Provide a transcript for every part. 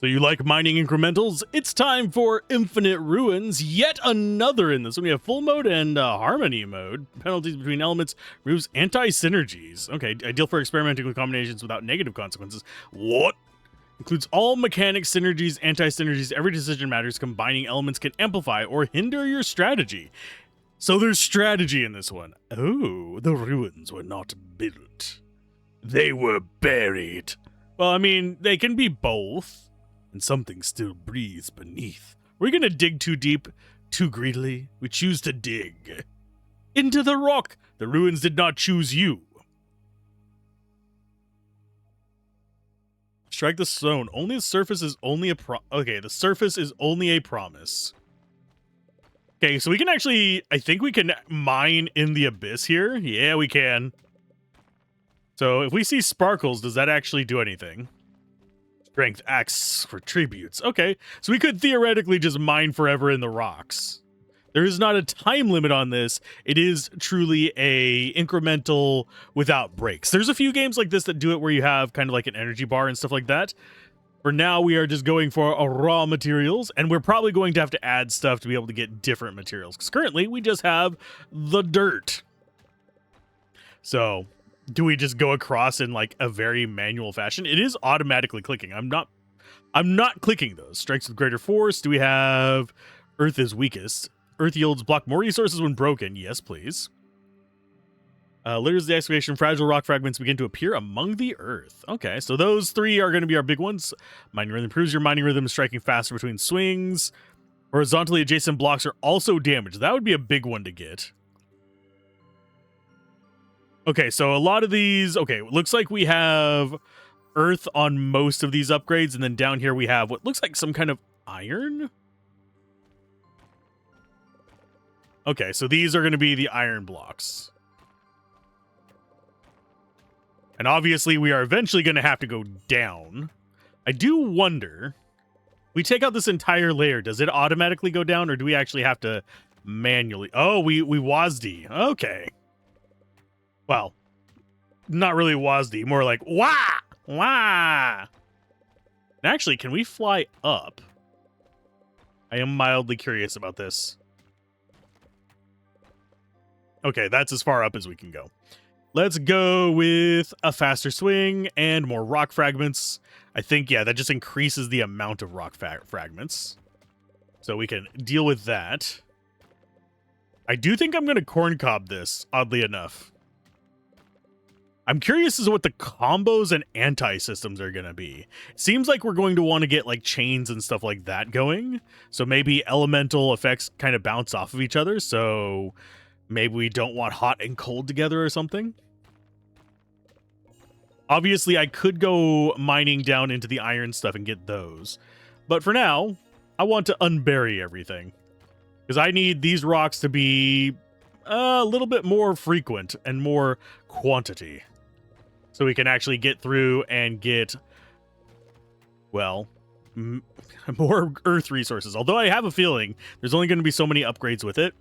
So you like mining incrementals? It's time for Infinite Ruins, yet another in this one. We have full mode and harmony mode. Penalties between elements, removes anti-synergies. Okay, ideal for experimenting with combinations without negative consequences. What? Includes all mechanics, synergies, anti-synergies. Every decision matters. Combining elements can amplify or hinder your strategy. So there's strategy in this one. Oh, the ruins were not built. They were buried. Well, I mean, they can be both. And something still breathes beneath. We're gonna dig too deep, too greedily. We choose to dig. Into the rock. The ruins did not choose you. Strike the stone. Only the surface is only a okay, the surface is only a promise. Okay, so we can actually, I think we can mine in the abyss here. Yeah, we can. So if we see sparkles, does that actually do anything? Strength axe for tributes. Okay, so we could theoretically just mine forever in the rocks. There is not a time limit on this. It is truly a incremental without breaks. There's a few games like this that do it where you have kind of like an energy bar and stuff like that. For now, we are just going for raw materials, and we're probably going to have to add stuff to be able to get different materials. Because currently, we just have the dirt. So do we just go across in like a very manual fashion? It is automatically clicking. I'm not clicking those. Strikes with greater force. Do we have Earth is weakest? Earth yields block more resources when broken. Yes, please. Litters the excavation. Fragile rock fragments begin to appear among the earth. Okay, so those three are going to be our big ones. Mining rhythm improves your mining rhythm, striking faster between swings. Horizontally adjacent blocks are also damaged. That would be a big one to get. Okay, so a lot of these... Okay, looks like we have earth on most of these upgrades, and then down here we have what looks like some kind of iron? Okay, so these are going to be the iron blocks. And obviously we are eventually going to have to go down. I do wonder... We take out this entire layer, does it automatically go down, or do we actually have to manually... Oh, we WASD. Okay. Well, not really WASD, more like wah! Wah! And actually, can we fly up? I am mildly curious about this. Okay, that's as far up as we can go. Let's go with a faster swing and more rock fragments. I think, yeah, that just increases the amount of rock fragments. So we can deal with that. I do think I'm going to corncob this, oddly enough. I'm curious as to what the combos and anti-systems are going to be. It seems like we're going to want to get like chains and stuff like that going. So maybe elemental effects kind of bounce off of each other. So maybe we don't want hot and cold together or something. Obviously, I could go mining down into the iron stuff and get those. But for now, I want to unbury everything. Because I need these rocks to be a little bit more frequent and more quantity. So we can actually get through and get, well, more earth resources. Although I have a feeling there's only going to be so many upgrades with it.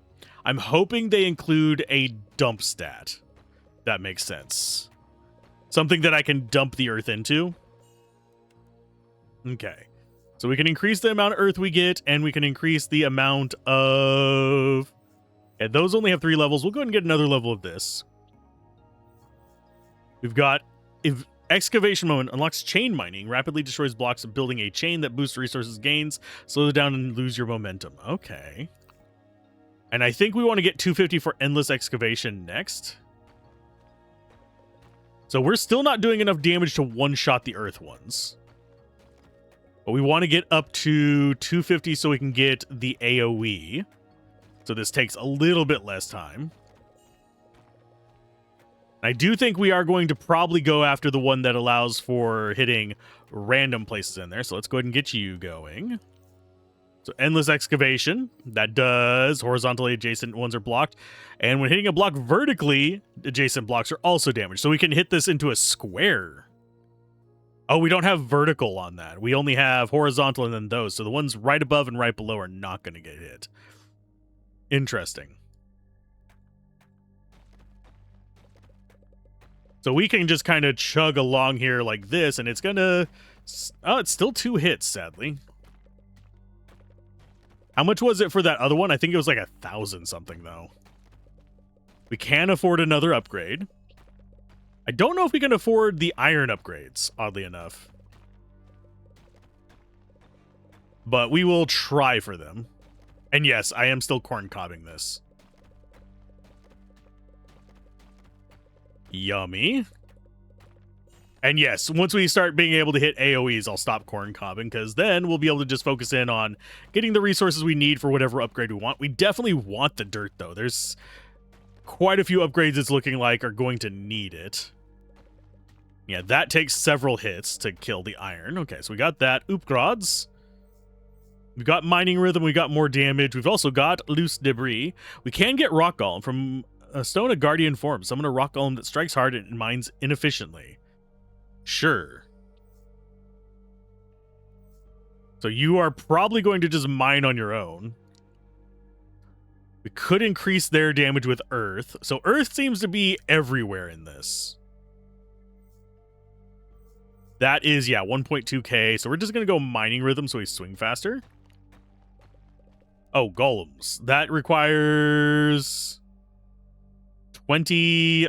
I'm hoping they include a dump stat. That makes sense. Something that I can dump the earth into. Okay. So we can increase the amount of earth we get, and we can increase the amount of... And those only have 3 levels. We'll go ahead and get another level of this. We've got if excavation moment unlocks chain mining, rapidly destroys blocks of building a chain that boosts resources gains, slows down and lose your momentum. Okay. And I think we want to get 250 for endless excavation next. So we're still not doing enough damage to one-shot the earth ones. But we want to get up to 250 so we can get the AoE. So this takes a little bit less time. I do think we are going to probably go after the one that allows for hitting random places in there. So let's go ahead and get you going. So endless excavation. That does horizontally adjacent ones are blocked. And when hitting a block vertically, adjacent blocks are also damaged. So we can hit this into a square. Oh, we don't have vertical on that. We only have horizontal and then those. So the ones right above and right below are not going to get hit. Interesting. So we can just kind of chug along here like this, and it's going to Oh, it's still 2 hits, sadly. How much was it for that other one? I think it was like 1,000 something, though. We can afford another upgrade. I don't know if we can afford the iron upgrades, oddly enough. But we will try for them. And yes, I am still corn cobbing this. Yummy. And yes, once we start being able to hit AoEs, I'll stop corn cobbing, because then we'll be able to just focus in on getting the resources we need for whatever upgrade we want. We definitely want the dirt, though. There's quite a few upgrades it's looking like are going to need it. Yeah, that takes several hits to kill the iron. Okay, so we got that. Oopgrods. We've got mining rhythm. We got more damage. We've also got loose debris. We can get rock golem from a stone of guardian form. Summon a rock golem that strikes hard and mines inefficiently. Sure. So you are probably going to just mine on your own. We could increase their damage with earth. So earth seems to be everywhere in this. That is, yeah, 1.2k. So we're just going to go mining rhythm so we swing faster. Oh, golems. That requires 20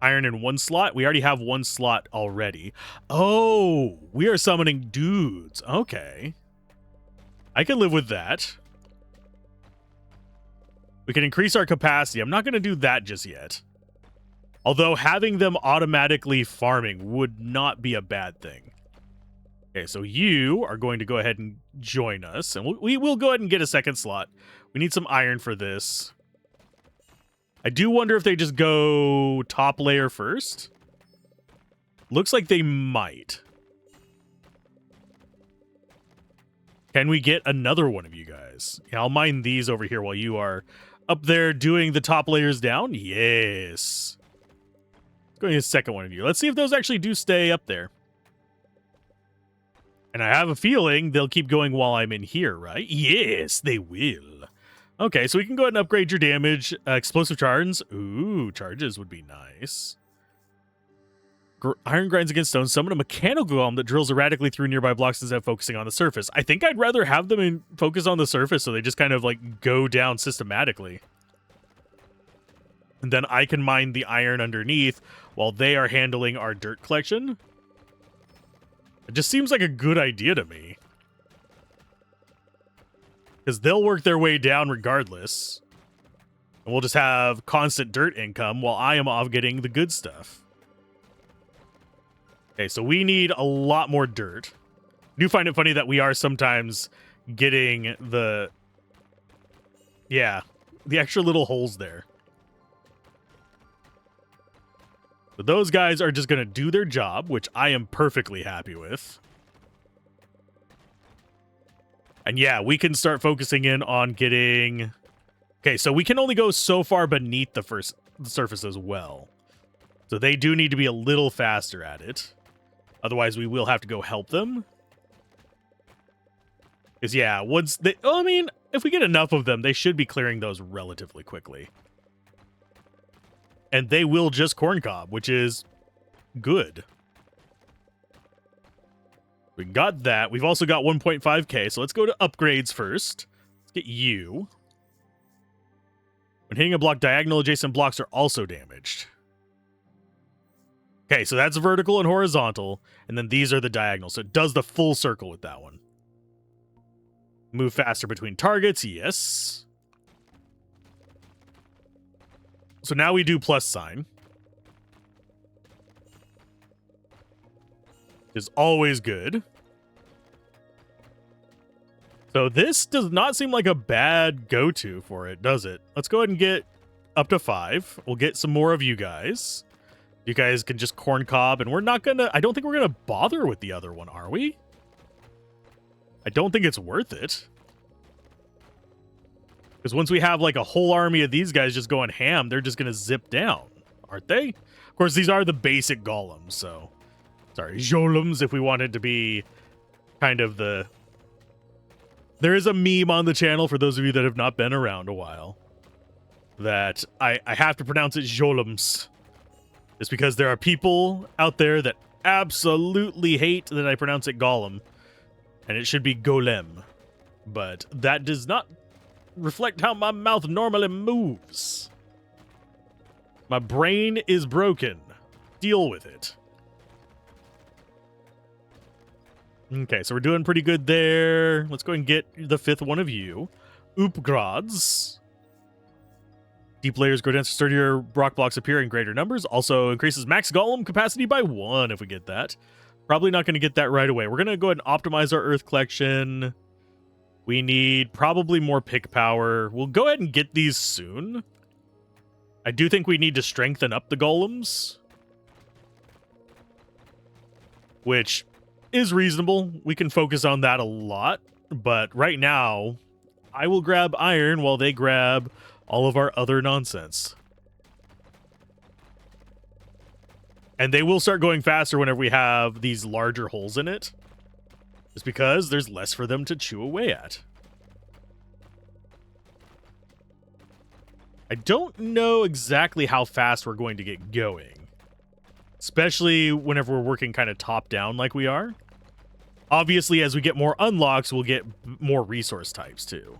iron in 1 slot. We already have 1 slot already. Oh, we are summoning dudes. Okay. I can live with that. We can increase our capacity. I'm not going to do that just yet. Although having them automatically farming would not be a bad thing. Okay, so you are going to go ahead and join us. And we will go ahead and get a second slot. We need some iron for this. I do wonder if they just go top layer first. Looks like they might. Can we get another one of you guys? Yeah, I'll mine these over here while you are up there doing the top layers down. Yes. Let's go get a second one of you. Let's see if those actually do stay up there. And I have a feeling they'll keep going while I'm in here, right? Yes, they will. Okay, so we can go ahead and upgrade your damage. Explosive charges. Ooh, charges would be nice. Iron grinds against stone. Summon a mechanical golem that drills erratically through nearby blocks instead of focusing on the surface. I think I'd rather have them focus on the surface so they just kind of like go down systematically. And then I can mine the iron underneath while they are handling our dirt collection. It just seems like a good idea to me. Because they'll work their way down regardless. And we'll just have constant dirt income while I am off getting the good stuff. Okay, so we need a lot more dirt. I do find it funny that we are sometimes getting the... Yeah, the extra little holes there. But those guys are just going to do their job, which I am perfectly happy with. And yeah, we can start focusing in on getting... Okay, so we can only go so far beneath the surface as well. So they do need to be a little faster at it. Otherwise, we will have to go help them. Because yeah, once they... I mean, if we get enough of them, they should be clearing those relatively quickly. And they will just corn cob, which is good. We got that. We've also got 1.5k, so let's go to upgrades first. Let's get you. When hitting a block, diagonal adjacent blocks are also damaged. Okay, so that's vertical and horizontal, and then these are the diagonal, so it does the full circle with that one. Move faster between targets, yes. So now we do plus sign. Is always good. So this does not seem like a bad go-to for it, does it? Let's go ahead and get up to 5. We'll get some more of you guys. You guys can just corn cob, and we're not gonna... I don't think we're gonna bother with the other one, are we? I don't think it's worth it. Because once we have like a whole army of these guys just going ham, they're just gonna zip down, aren't they? Of course, these are the basic golems, so... Sorry, jolems, if we wanted to be kind of the... There is a meme on the channel, for those of you that have not been around a while, that I have to pronounce it jolems. Just because there are people out there that absolutely hate that I pronounce it Golem. And it should be Golem. But that does not reflect how my mouth normally moves. My brain is broken. Deal with it. Okay, so we're doing pretty good there. Let's go and get the 5th one of you. Oopgrads. Deep layers grow denser, sturdier rock blocks appear in greater numbers. Also increases max golem capacity by 1 if we get that. Probably not going to get that right away. We're going to go ahead and optimize our earth collection. We need probably more pick power. We'll go ahead and get these soon. I do think we need to strengthen up the golems, which is reasonable. We can focus on that a lot. But right now, I will grab iron while they grab all of our other nonsense. And they will start going faster whenever we have these larger holes in it. Just because there's less for them to chew away at. I don't know exactly how fast we're going to get going. Especially whenever we're working kind of top down like we are. Obviously, as we get more unlocks, we'll get more resource types too.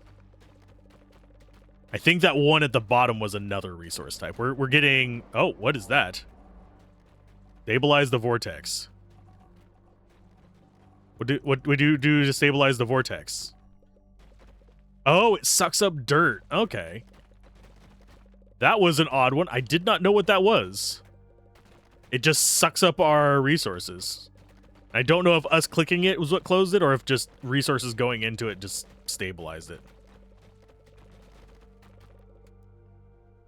I think that one at the bottom was another resource type. We're getting... Oh, what is that? Stabilize the vortex. What would you do to stabilize the vortex? Oh, it sucks up dirt. Okay. That was an odd one. I did not know what that was. It just sucks up our resources. I don't know if us clicking it was what closed it or if just resources going into it just stabilized it.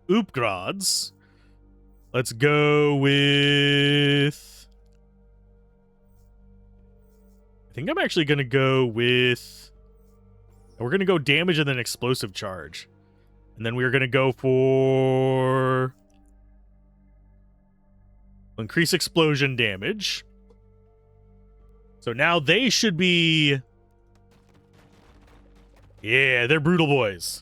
Oopgrads. Let's go with... I think I'm actually going to go with... We're going to go damage and then explosive charge. And then we're going to go for... Increase explosion damage. So now they should be... Yeah, they're brutal boys.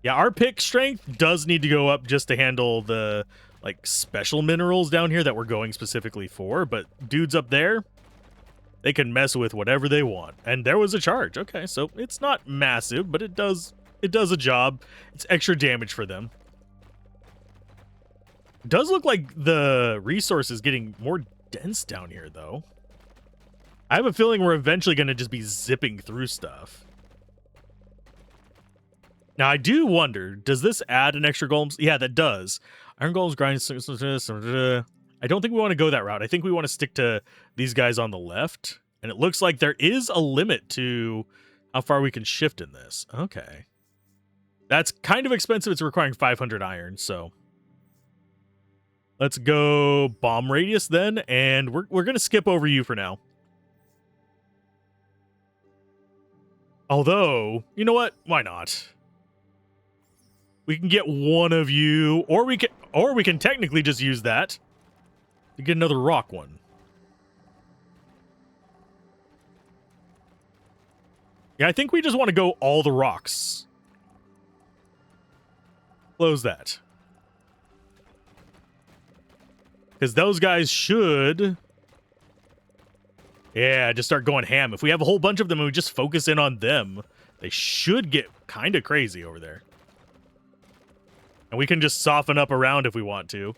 Yeah, our pick strength does need to go up just to handle the like special minerals down here that we're going specifically for. But dudes up there, they can mess with whatever they want. And there was a charge. Okay, so it's not massive, but it does a job. It's extra damage for them. It does look like the resource is getting more dense down here, though. I have a feeling we're eventually going to just be zipping through stuff. Now, I do wonder, does this add an extra golem? Yeah, that does. Iron golems grind. I don't think we want to go that route. I think we want to stick to these guys on the left. And it looks like there is a limit to how far we can shift in this. Okay. That's kind of expensive. It's requiring 500 iron, so... Let's go bomb radius then, and we're going to skip over you for now. Although, you know what? Why not? We can get one of you, or we can technically just use that to get another rock one. Yeah, I think we just want to go all the rocks. Close that. Because those guys should... Yeah, just start going ham. If we have a whole bunch of them and we just focus in on them, they should get kind of crazy over there. And we can just soften up around if we want to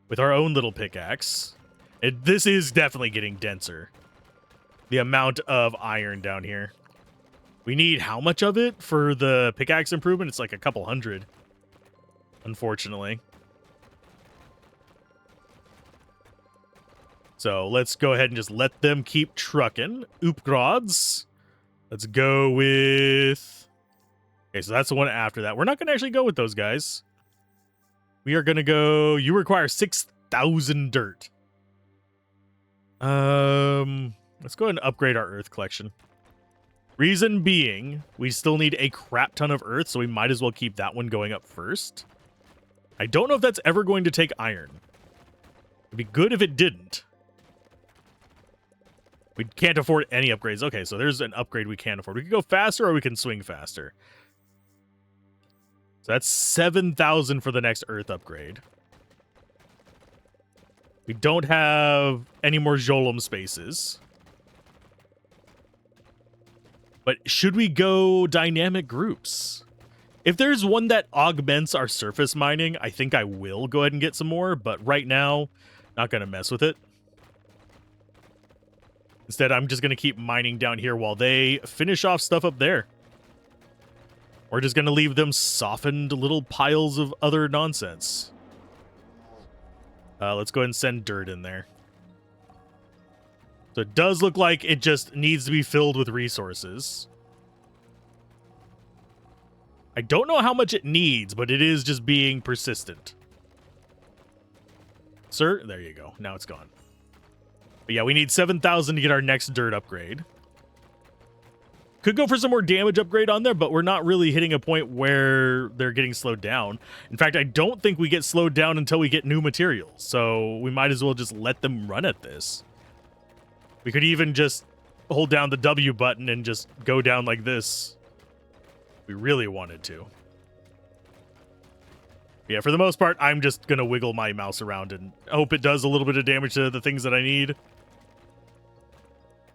with our own little pickaxe. This is definitely getting denser. The amount of iron down here. We need how much of it for the pickaxe improvement? It's like a couple hundred, unfortunately. So let's go ahead and just let them keep trucking. Oopgrads. Let's go with... Okay, so that's the one after that. We're not going to actually go with those guys. We are going to go... You require 6,000 dirt. Let's go ahead and upgrade our earth collection. Reason being, we still need a crap ton of earth, so we might as well keep that one going up first. I don't know if that's ever going to take iron. It'd be good if it didn't. We can't afford any upgrades. Okay, so there's an upgrade we can't afford. We can go faster or we can swing faster. So that's 7,000 for the next earth upgrade. We don't have any more Jolum spaces. But should we go dynamic groups? If there's one that augments our surface mining, I think I will go ahead and get some more. But right now, not going to mess with it. Instead, I'm just going to keep mining down here while they finish off stuff up there. We're just going to leave them softened little piles of other nonsense. Let's go ahead and send dirt in there. So it does look like it just needs to be filled with resources. I don't know how much it needs, but it is just being persistent. Sir, there you go. Now it's gone. But yeah, we need 7,000 to get our next dirt upgrade. Could go for some more damage upgrade on there, but we're not really hitting a point where they're getting slowed down. In fact, I don't think we get slowed down until we get new materials. So we might as well just let them run at this. We could even just hold down the W button and just go down like this. We really wanted to. Yeah, for the most part, I'm just going to wiggle my mouse around and hope it does a little bit of damage to the things that I need.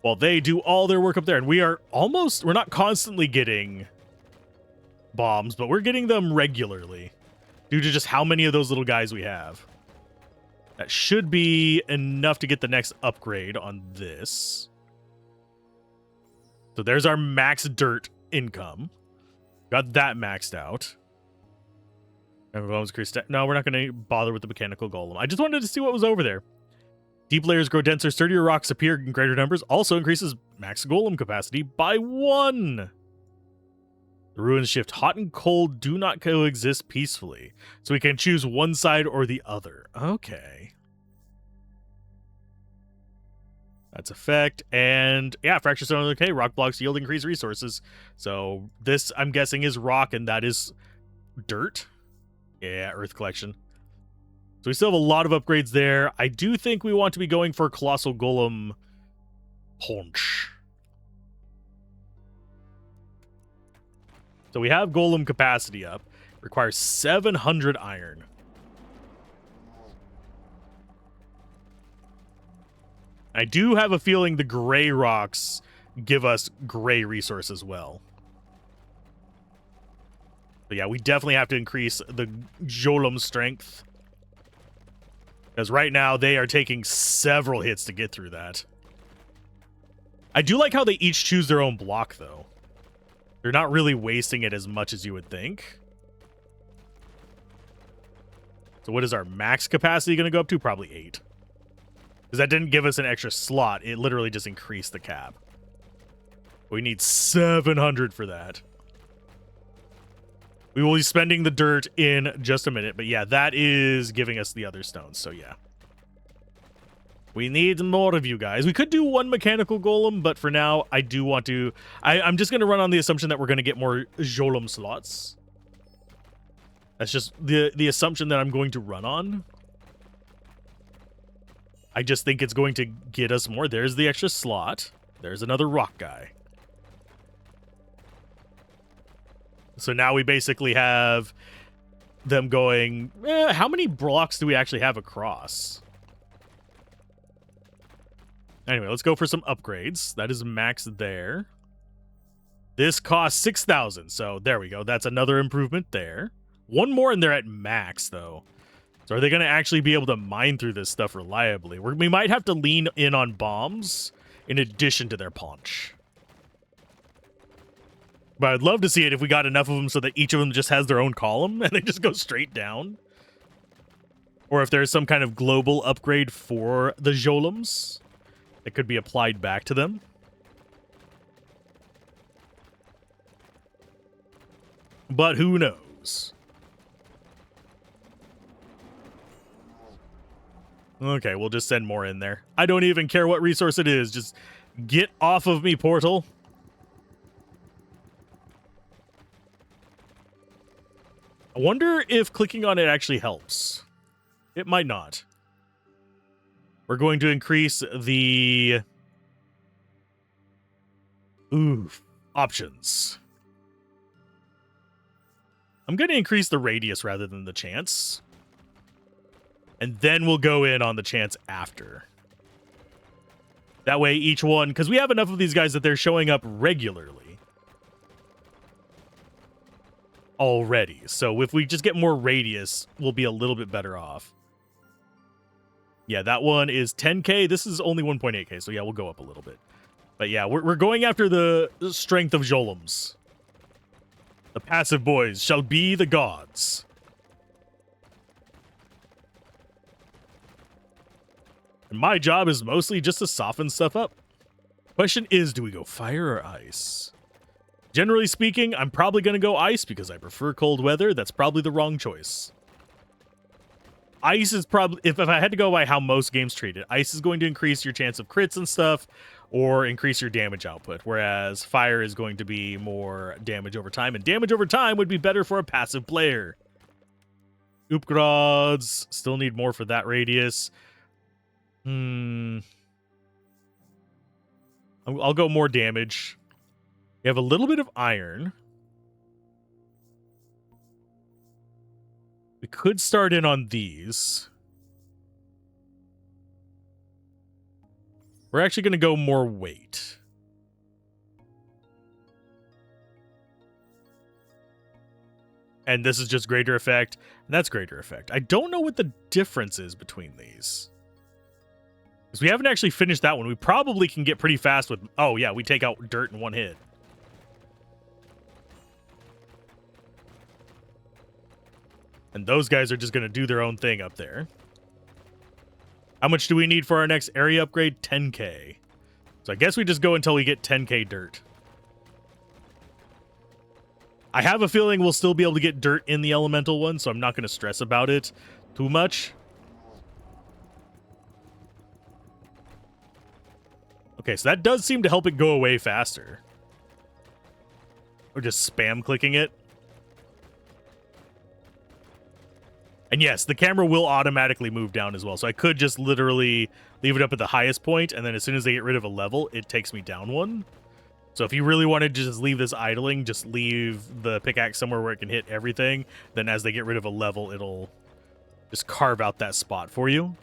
While they do all their work up there. And we're not constantly getting bombs, but we're getting them regularly due to just how many of those little guys we have. That should be enough to get the next upgrade on this. So there's our max dirt income. Got that maxed out. No, we're not going to bother with the mechanical golem. I just wanted to see what was over there. Deep layers grow denser, sturdier rocks appear in greater numbers. Also increases max golem capacity by 1. The ruins shift. Hot and cold do not coexist peacefully. So we can choose one side or the other. Okay. That's effect. And yeah, fracture stone. Okay, rock blocks yield increased resources. So this, I'm guessing, is rock, and that is dirt. Yeah, earth collection. So we still have a lot of upgrades there. I do think we want to be going for Colossal Golem Punch. So we have Golem capacity up. Requires 700 iron. I do have a feeling the gray rocks give us gray resource as well. But yeah, we definitely have to increase the Jolum strength. Because right now, they are taking several hits to get through that. I do like how they each choose their own block, though. They're not really wasting it as much as you would think. So what is our max capacity going to go up to? Probably 8. Because that didn't give us an extra slot. It literally just increased the cap. We need 700 for that. We will be spending the dirt in just a minute. But yeah, that is giving us the other stones. So yeah. We need more of you guys. We could do one mechanical golem, but for now, I do want to... I'm just going to run on the assumption that we're going to get more Jolum slots. That's just the assumption that I'm going to run on. I just think it's going to get us more. There's the extra slot. There's another rock guy. So now we basically have them going, how many blocks do we actually have across? Anyway, let's go for some upgrades. That is max there. This costs 6,000. So there we go. That's another improvement there. One more and they're at max, though. So are they going to actually be able to mine through this stuff reliably? We might have to lean in on bombs in addition to their punch. But I'd love to see it if we got enough of them so that each of them just has their own column and they just go straight down. Or if there's some kind of global upgrade for the Jolums that could be applied back to them. But who knows? Okay, we'll just send more in there. I don't even care what resource it is. Just get off of me, portal. I wonder if clicking on it actually helps. It might not. We're going to increase the options. I'm going to increase the radius rather than the chance. And then we'll go in on the chance after. That way each one, because we have enough of these guys that they're showing up regularly already. So if we just get more radius, we'll be a little bit better off. Yeah, that one is 10k. This is only 1.8k, so yeah, we'll go up a little bit. But yeah, we're going after the strength of Jolums. The passive boys shall be the gods. And my job is mostly just to soften stuff up. Question is, do we go fire or ice? Generally speaking, I'm probably going to go ice because I prefer cold weather. That's probably the wrong choice. Ice is probably, if I had to go by how most games treat it, ice is going to increase your chance of crits and stuff or increase your damage output, whereas fire is going to be more damage over time, and damage over time would be better for a passive player. Oopgrads, still need more for that radius. I'll go more damage. You have a little bit of iron. We could start in on these. We're actually going to go more weight. And this is just greater effect, and that's greater effect. I don't know what the difference is between these. Because we haven't actually finished that one. We probably can get pretty fast with... Oh, yeah, we take out dirt in one hit. And those guys are just going to do their own thing up there. How much do we need for our next area upgrade? 10k. So I guess we just go until we get 10k dirt. I have a feeling we'll still be able to get dirt in the elemental one, so I'm not going to stress about it too much. Okay, so that does seem to help it go away faster. Or just spam clicking it. And yes, the camera will automatically move down as well. So I could just literally leave it up at the highest point, and then as soon as they get rid of a level, it takes me down one. So if you really wanted to just leave this idling, just leave the pickaxe somewhere where it can hit everything. Then as they get rid of a level, it'll just carve out that spot for you.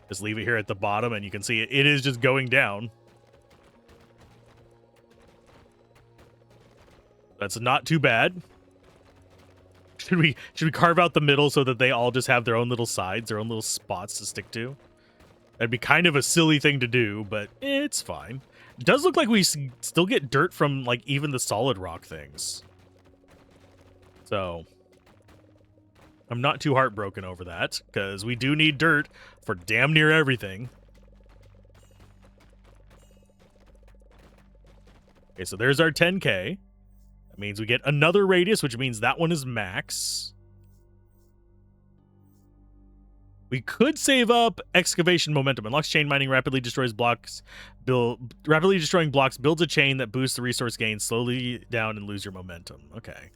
Just leave it here at the bottom, and you can see it is just going down. That's not too bad. Should we carve out the middle so that they all just have their own little sides, their own little spots to stick to? That'd be kind of a silly thing to do, but it's fine. It does look like we still get dirt from, like, even the solid rock things. So I'm not too heartbroken over that, because we do need dirt for damn near everything. Okay, so there's our 10k. That means we get another radius, which means that one is max. We could save up excavation momentum. Unlocks chain mining, rapidly destroys blocks. Rapidly destroying blocks builds a chain that boosts the resource gain slowly down and lose your momentum. Okay.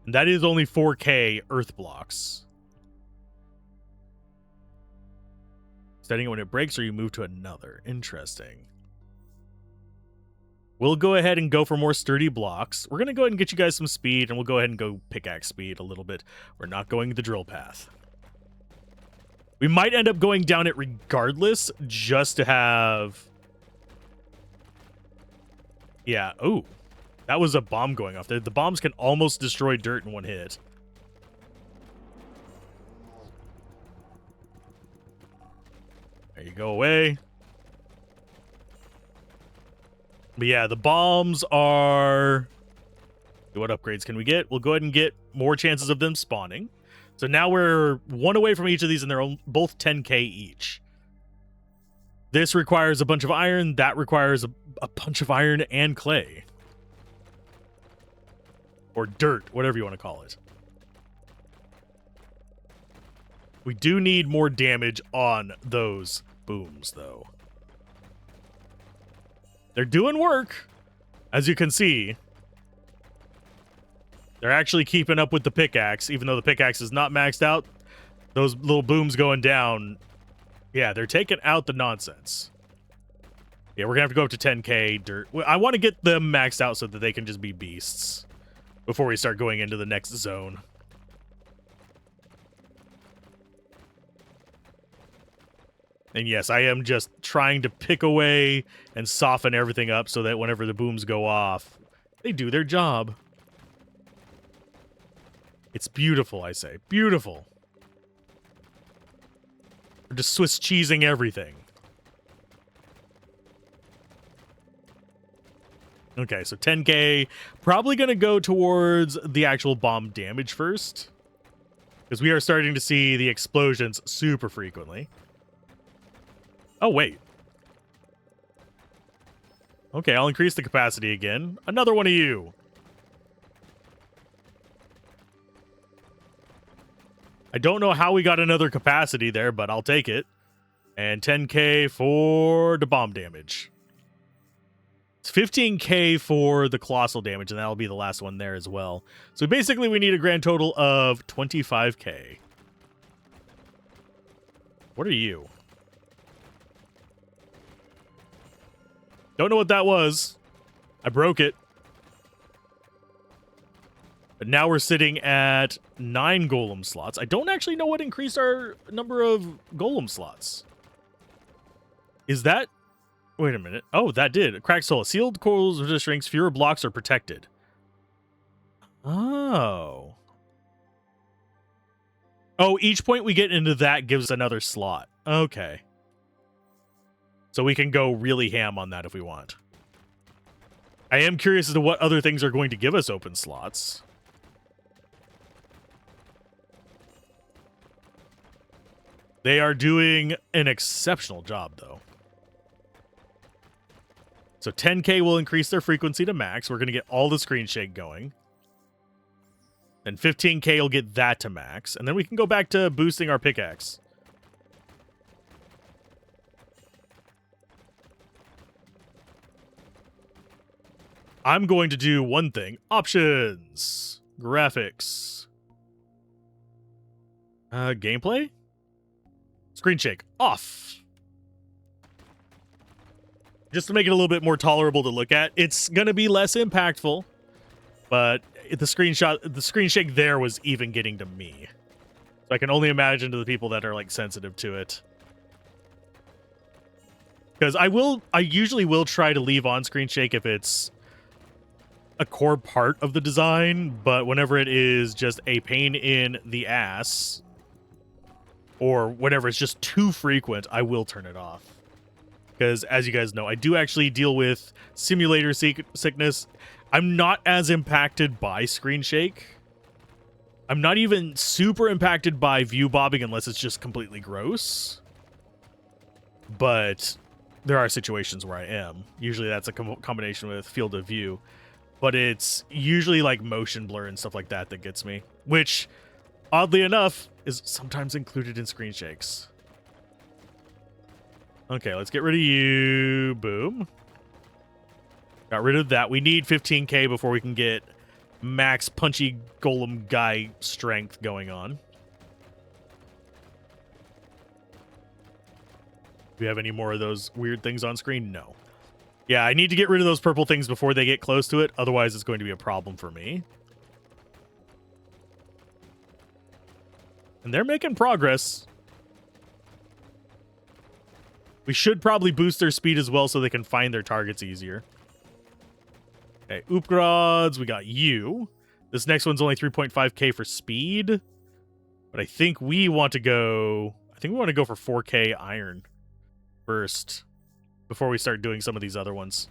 And that is only 4k earth blocks. Setting it when it breaks, or you move to another. Interesting. We'll go ahead and go for more sturdy blocks. We're going to go ahead and get you guys some speed, and we'll go ahead and go pickaxe speed a little bit. We're not going the drill path. We might end up going down it regardless, just to have... Yeah, ooh. That was a bomb going off there. The bombs can almost destroy dirt in one hit. There you go away. But yeah, the bombs are... What upgrades can we get? We'll go ahead and get more chances of them spawning. So now we're one away from each of these, and they're both 10k each. This requires a bunch of iron. That requires a bunch of iron and clay. Or dirt, whatever you want to call it. We do need more damage on those booms, though. They're doing work, as you can see. They're actually keeping up with the pickaxe, even though the pickaxe is not maxed out. Those little booms going down, yeah, they're taking out the nonsense. Yeah, we're going to have to go up to 10k dirt. I want to get them maxed out so that they can just be beasts before we start going into the next zone. And yes, I am just trying to pick away and soften everything up so that whenever the booms go off, they do their job. It's beautiful, I say. Beautiful. We're just Swiss cheesing everything. Okay, so 10k. Probably going to go towards the actual bomb damage first. Because we are starting to see the explosions super frequently. Oh, wait. Okay, I'll increase the capacity again. Another one of you. I don't know how we got another capacity there, but I'll take it. And 10k for the bomb damage. It's 15k for the colossal damage, and that'll be the last one there as well. So basically we need a grand total of 25k. What are you? Don't know what that was. I broke it. But now we're sitting at 9 golem slots. I don't actually know what increased our number of golem slots. Is that... Wait a minute. Oh, that did. Cracked soul. Sealed cores resist strengths. Fewer blocks are protected. Oh. Oh, each point we get into that gives another slot. Okay. So we can go really ham on that if we want. I am curious as to what other things are going to give us open slots. They are doing an exceptional job, though. So 10k will increase their frequency to max. We're going to get all the screen shake going. Then 15k will get that to max. And then we can go back to boosting our pickaxe. I'm going to do one thing. Options. Graphics. Gameplay? Screen shake. Off. Just to make it a little bit more tolerable to look at. It's going to be less impactful. But the screen shake there was even getting to me. So I can only imagine to the people that are like sensitive to it. Because I usually will try to leave on screen shake if it's a core part of the design, but whenever it is just a pain in the ass, or whenever it's just too frequent, I will turn it off. Because as you guys know, I do actually deal with simulator sickness. I'm not as impacted by screen shake. I'm not even super impacted by view bobbing unless it's just completely gross. But there are situations where I am. Usually that's a combination with field of view. But it's usually like motion blur and stuff like that that gets me. Which, oddly enough, is sometimes included in screen shakes. Okay, let's get rid of you. Boom. Got rid of that. We need 15k before we can get max punchy golem guy strength going on. Do we have any more of those weird things on screen? No. Yeah, I need to get rid of those purple things before they get close to it. Otherwise, it's going to be a problem for me. And they're making progress. We should probably boost their speed as well so they can find their targets easier. Okay, Oopgrods, we got you. This next one's only 3.5k for speed. But I think we want to go... I think we want to go for 4k iron first. Before we start doing some of these other ones.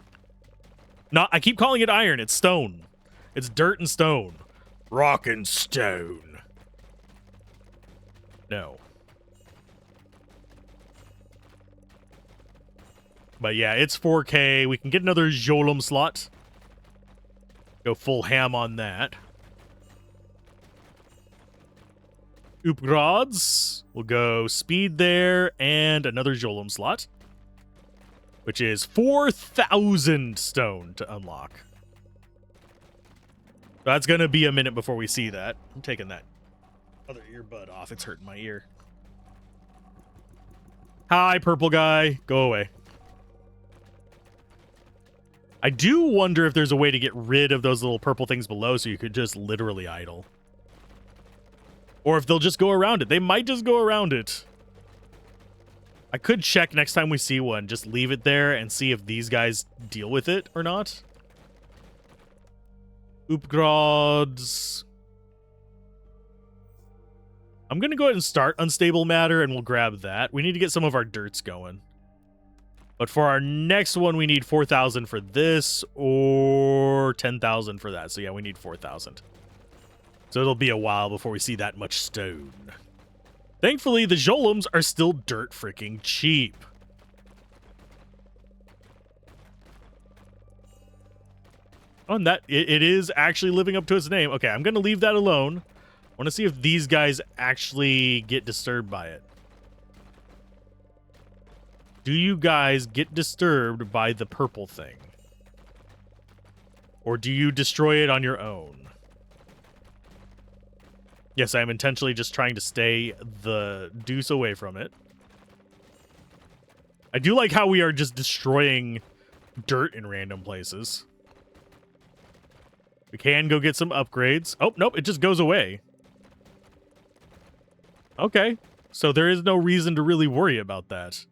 I keep calling it iron. It's stone. It's dirt and stone. Rock and stone. No. But yeah, it's 4k. We can get another Jolum slot. Go full ham on that. Oopgrods. We'll go speed there and another Jolum slot. Which is 4,000 stone to unlock. That's going to be a minute before we see that. I'm taking that other earbud off. It's hurting my ear. Hi, purple guy. Go away. I do wonder if there's a way to get rid of those little purple things below so you could just literally idle. Or if they'll just go around it. They might just go around it. I could check next time we see one. Just leave it there and see if these guys deal with it or not. Upgrads. I'm going to go ahead and start Unstable Matter, and we'll grab that. We need to get some of our dirts going. But for our next one, we need 4,000 for this, or 10,000 for that. So yeah, we need 4,000. So it'll be a while before we see that much stone. Thankfully, the Jolums are still dirt freaking cheap. Oh, and that it is actually living up to its name. Okay, I'm going to leave that alone. I want to see if these guys actually get disturbed by it. Do you guys get disturbed by the purple thing? Or do you destroy it on your own? Yes, I am intentionally just trying to stay the deuce away from it. I do like how we are just destroying dirt in random places. We can go get some upgrades. Oh, nope, it just goes away. Okay, so there is no reason to really worry about that.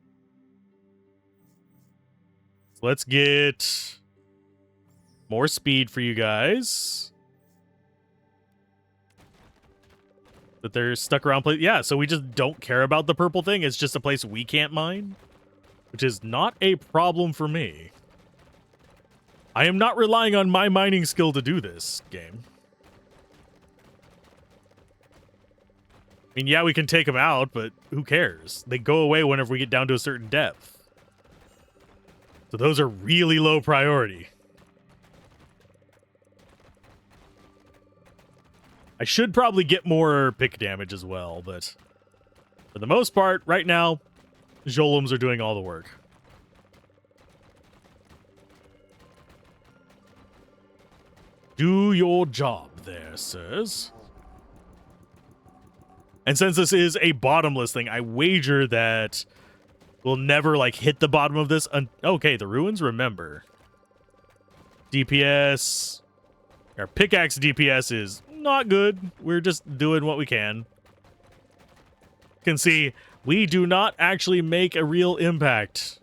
So let's get more speed for you guys. That they're stuck around place. Yeah, so we just don't care about the purple thing. It's just a place we can't mine, which is not a problem for me. I am not relying on my mining skill to do this game. I mean, yeah, we can take them out, but who cares? They go away whenever we get down to a certain depth. So those are really low priority. I should probably get more pick damage as well, but for the most part, right now, Jolums are doing all the work. Do your job there, sirs. And since this is a bottomless thing, I wager that we'll never, like, hit the bottom of this. Okay, the ruins, remember. DPS. Our pickaxe DPS is not good. We're just doing what we can. You can see, we do not actually make a real impact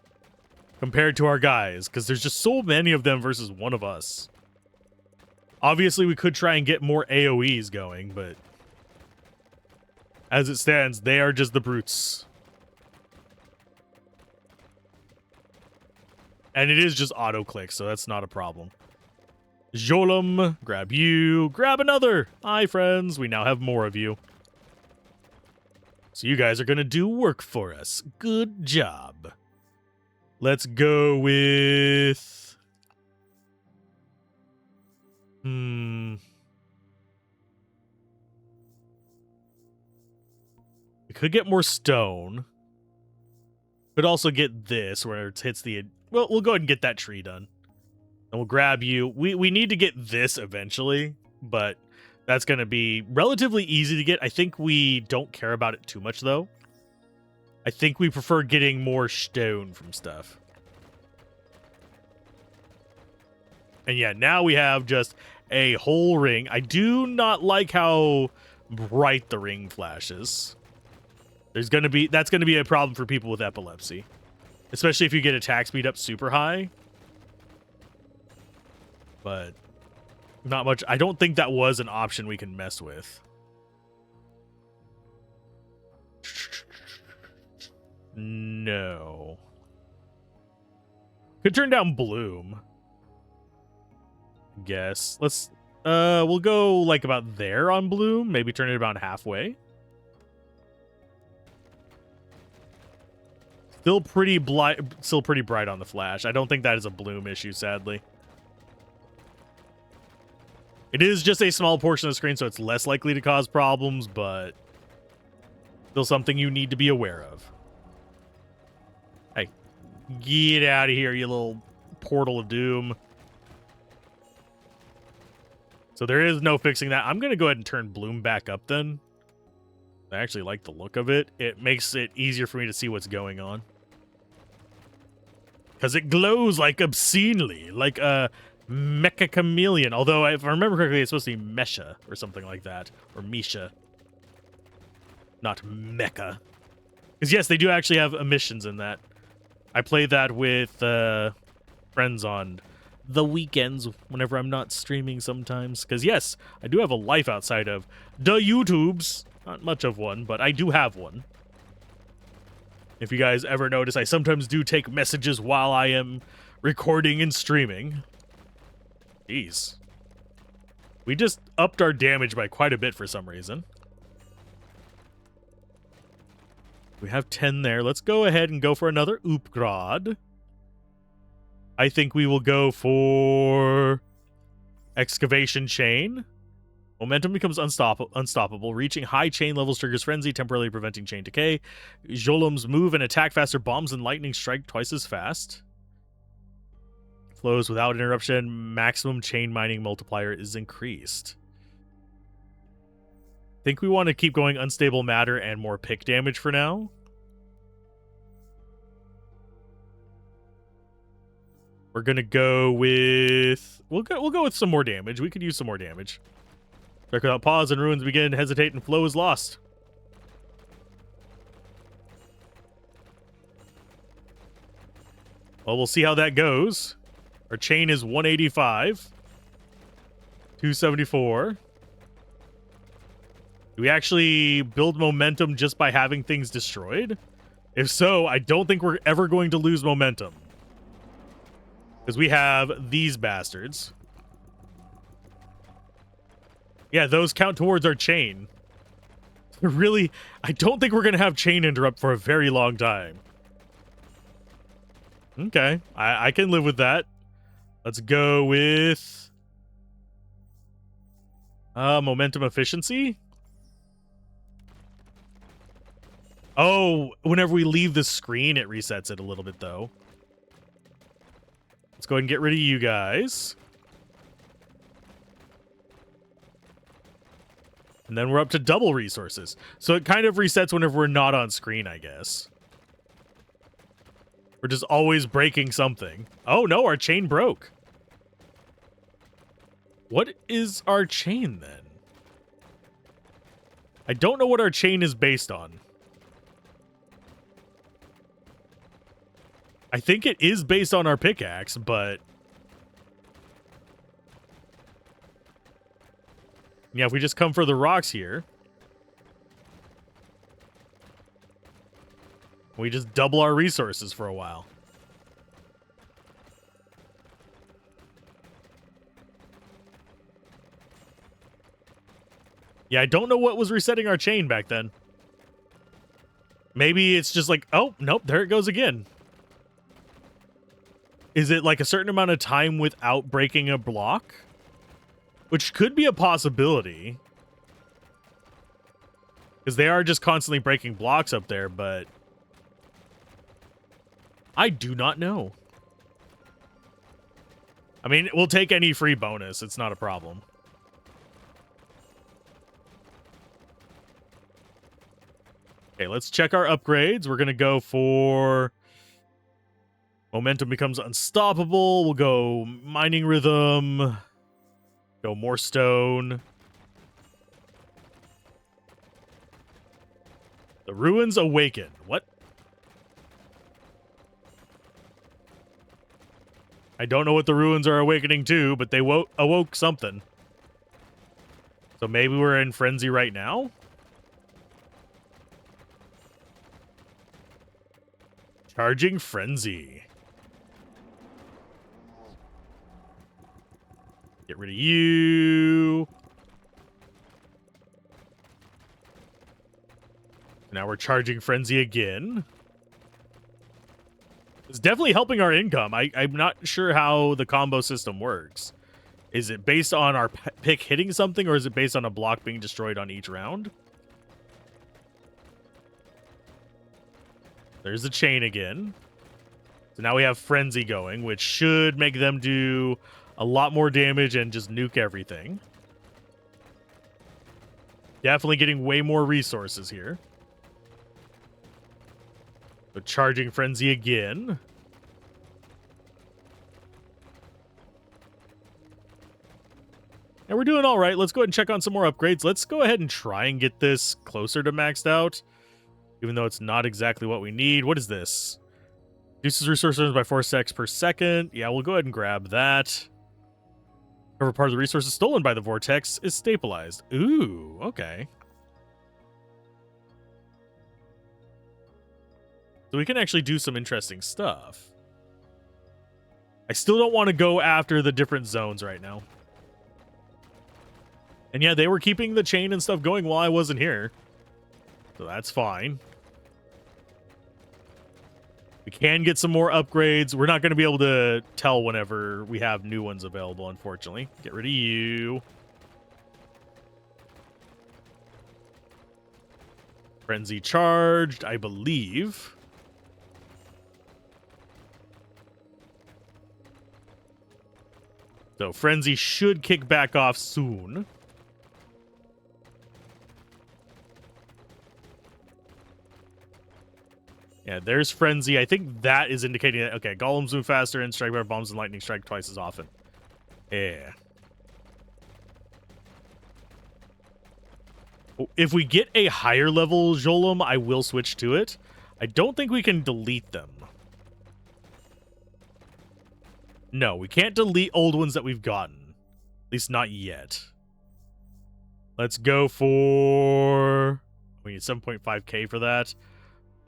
compared to our guys, because there's just so many of them versus one of us. Obviously, we could try and get more AoEs going, but as it stands, they are just the brutes. And it is just auto-click, so that's not a problem. Jolum, grab you, grab another. Hi, friends. We now have more of you. So you guys are going to do work for us. Good job. Let's go with... We could get more stone. Could also get this where it hits the... Well, we'll go ahead and get that tree done. And we'll grab you. We need to get this eventually, but that's going to be relatively easy to get. I think we don't care about it too much, though. I think we prefer getting more stone from stuff. And yeah, now we have just a whole ring. I do not like how bright the ring flashes. That's going to be a problem for people with epilepsy. Especially if you get attack speed up super high. But not much. I don't think that was an option we can mess with. No. Could turn down bloom. Guess. Let's we'll go like about there on bloom, maybe turn it about halfway. Still pretty bright on the flash. I don't think that is a bloom issue, sadly. It is just a small portion of the screen, so it's less likely to cause problems, but still something you need to be aware of. Hey, get out of here, you little portal of doom. So there is no fixing that. I'm going to go ahead and turn bloom back up then. I actually like the look of it. It makes it easier for me to see what's going on. Because it glows like obscenely, like a mecha chameleon. Although, if I remember correctly, it's supposed to be Mesha or something like that. Or Misha. Not mecha. Because yes, they do actually have emissions in that. I play that with friends on the weekends whenever I'm not streaming sometimes. Because yes, I do have a life outside of the YouTubes. Not much of one, but I do have one. If you guys ever notice, I sometimes do take messages while I am recording and streaming. Jeez. We just upped our damage by quite a bit for some reason. We have 10 there. Let's go ahead and go for another Upgrad. I think we will go for Excavation Chain. Momentum becomes unstoppable. Reaching high chain levels triggers Frenzy, temporarily preventing chain decay. Jolum's move and attack faster. Bombs and lightning strike twice as fast. Flows without interruption. Maximum chain mining multiplier is increased. I think we want to keep going unstable matter and more pick damage for now. We're gonna go with we'll go with some more damage. We could use some more damage. Strike without pause and ruins begin. Hesitate and flow is lost. Well, we'll see how that goes. Our chain is 185. 274. Do we actually build momentum just by having things destroyed? If so, I don't think we're ever going to lose momentum. Because we have these bastards. Yeah, those count towards our chain. Really, I don't think we're going to have chain interrupt for a very long time. Okay, I can live with that. Let's go with momentum efficiency. Oh, whenever we leave the screen, it resets it a little bit, though. Let's go ahead and get rid of you guys. And then we're up to double resources. So it kind of resets whenever we're not on screen, I guess. We're just always breaking something. Oh, no, our chain broke. What is our chain, then? I don't know what our chain is based on. I think it is based on our pickaxe, but... yeah, if we just come for the rocks here... we just double our resources for a while. Yeah, I don't know what was resetting our chain back then. Maybe it's just like, oh, nope, there it goes again. Is it like a certain amount of time without breaking a block? Which could be a possibility. Because they are just constantly breaking blocks up there, but... I do not know. I mean, we'll take any free bonus. It's not a problem. Okay, let's check our upgrades. We're going to go for... momentum becomes unstoppable. We'll go mining rhythm. Go more stone. The ruins awaken. What? I don't know what the ruins are awakening to, but they awoke something. So maybe we're in frenzy right now? Charging frenzy. Get rid of you. Now we're charging frenzy again. It's definitely helping our income. I'm not sure how the combo system works. Is it based on our pick hitting something, or is it based on a block being destroyed on each round? There's the chain again. So now we have frenzy going, which should make them do a lot more damage and just nuke everything. Definitely getting way more resources here. But charging frenzy again. And we're doing all right. Let's go ahead and check on some more upgrades. Let's go ahead and try and get this closer to maxed out. even though it's not exactly what we need. What is this? Reduces resources by 4 seconds per second. Yeah, we'll go ahead and grab that. Whatever part of the resources stolen by the vortex is stabilized. Ooh, okay. So we can actually do some interesting stuff. I still don't want to go after the different zones right now. And yeah, they were keeping the chain and stuff going while I wasn't here. So that's fine. We can get some more upgrades. We're not going to be able to tell whenever we have new ones available, unfortunately. Get rid of you. Frenzy charged, I believe. So Frenzy should kick back off soon. Yeah, there's Frenzy. I think that is indicating that, okay, golems move faster and strike better bombs and lightning strike twice as often. Yeah. If we get a higher level Golem, I will switch to it. I don't think we can delete them. No, we can't delete old ones that we've gotten. At least not yet. Let's go for... We need 7.5k for that.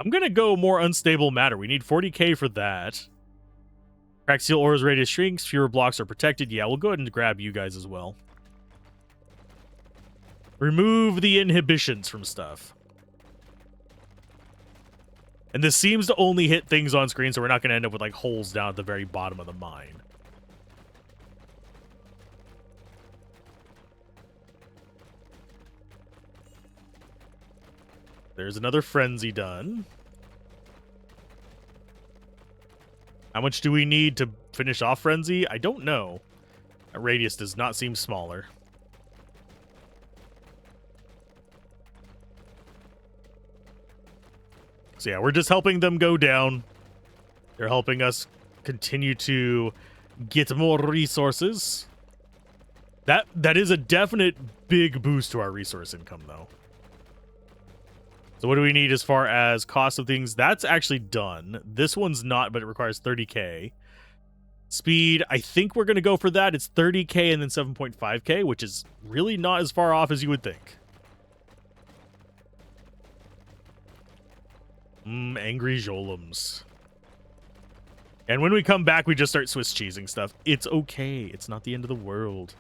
I'm going to go more unstable matter. We need 40k for that. Crack seal aura's radius shrinks. Fewer blocks are protected. Yeah, we'll go ahead and grab you guys as well. Remove the inhibitions from stuff. And this seems to only hit things on screen, so we're not going to end up with like holes down at the very bottom of the mine. There's another frenzy done. How much do we need to finish off frenzy? I don't know. That radius does not seem smaller. So yeah, we're just helping them go down. They're helping us continue to get more resources. That is a definite big boost to our resource income, though. So what do we need as far as cost of things? That's actually done. This one's not, but it requires 30k. Speed, I think we're going to go for that. It's 30k and then 7.5k, which is really not as far off as you would think. Angry Jolems. And when we come back, we just start Swiss cheesing stuff. It's okay. It's not the end of the world.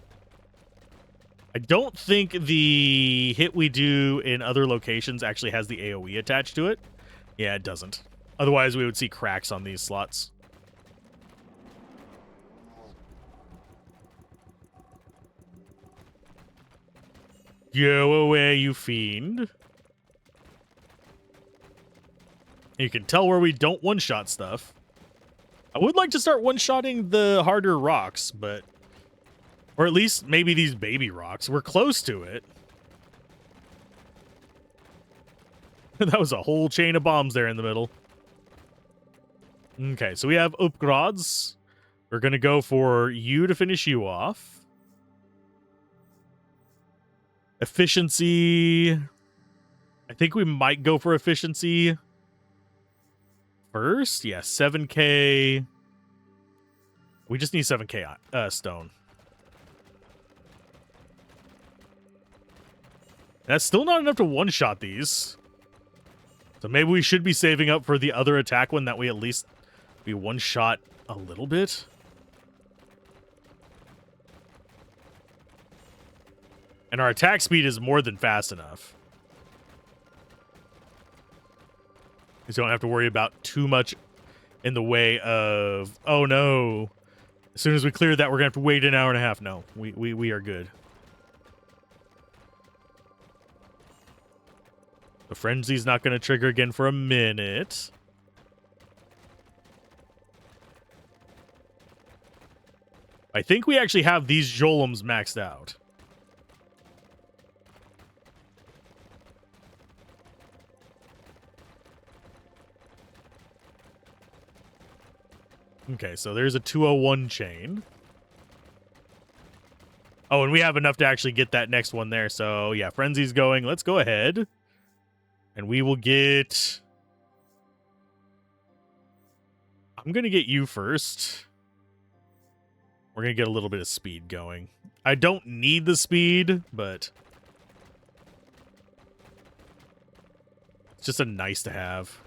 I don't think the hit we do in other locations actually has the AoE attached to it. Yeah, it doesn't. Otherwise, we would see cracks on these slots. Go away, you fiend. You can tell where we don't one-shot stuff. I would like to start one-shotting the harder rocks, but... Or at least maybe these baby rocks. We're close to it. That was a whole chain of bombs there in the middle. Okay, so we have upgrades. We're going to go for you to finish you off. Efficiency. I think we might go for efficiency first. Yeah, 7k. We just need 7k stone. That's still not enough to one-shot these. So maybe we should be saving up for the other attack one that we at least be one-shot a little bit. And our attack speed is more than fast enough. Because you don't have to worry about too much in the way of, oh no, as soon as we clear that, we're going to have to wait an hour and a half. No, we are good. The frenzy's not going to trigger again for a minute. I think we actually have these Jolems maxed out. Okay, so there's a 201 chain. Oh, and we have enough to actually get that next one there. So, yeah, Frenzy's going. Let's go ahead. And we will get... I'm going to get you first. We're going to get a little bit of speed going. I don't need the speed, but... it's just a nice to have.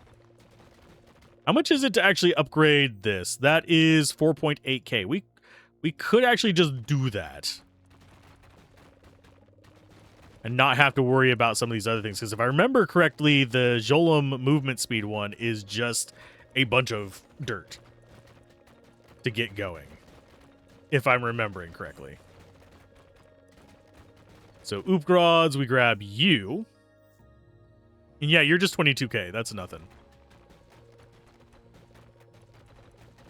How much is it to actually upgrade this? That is 4.8k. We could actually just do that. And not have to worry about some of these other things. Because if I remember correctly, the Jolum movement speed one is just a bunch of dirt to get going. If I'm remembering correctly. So, Oopgrods, we grab you. And yeah, you're just 22k. That's nothing.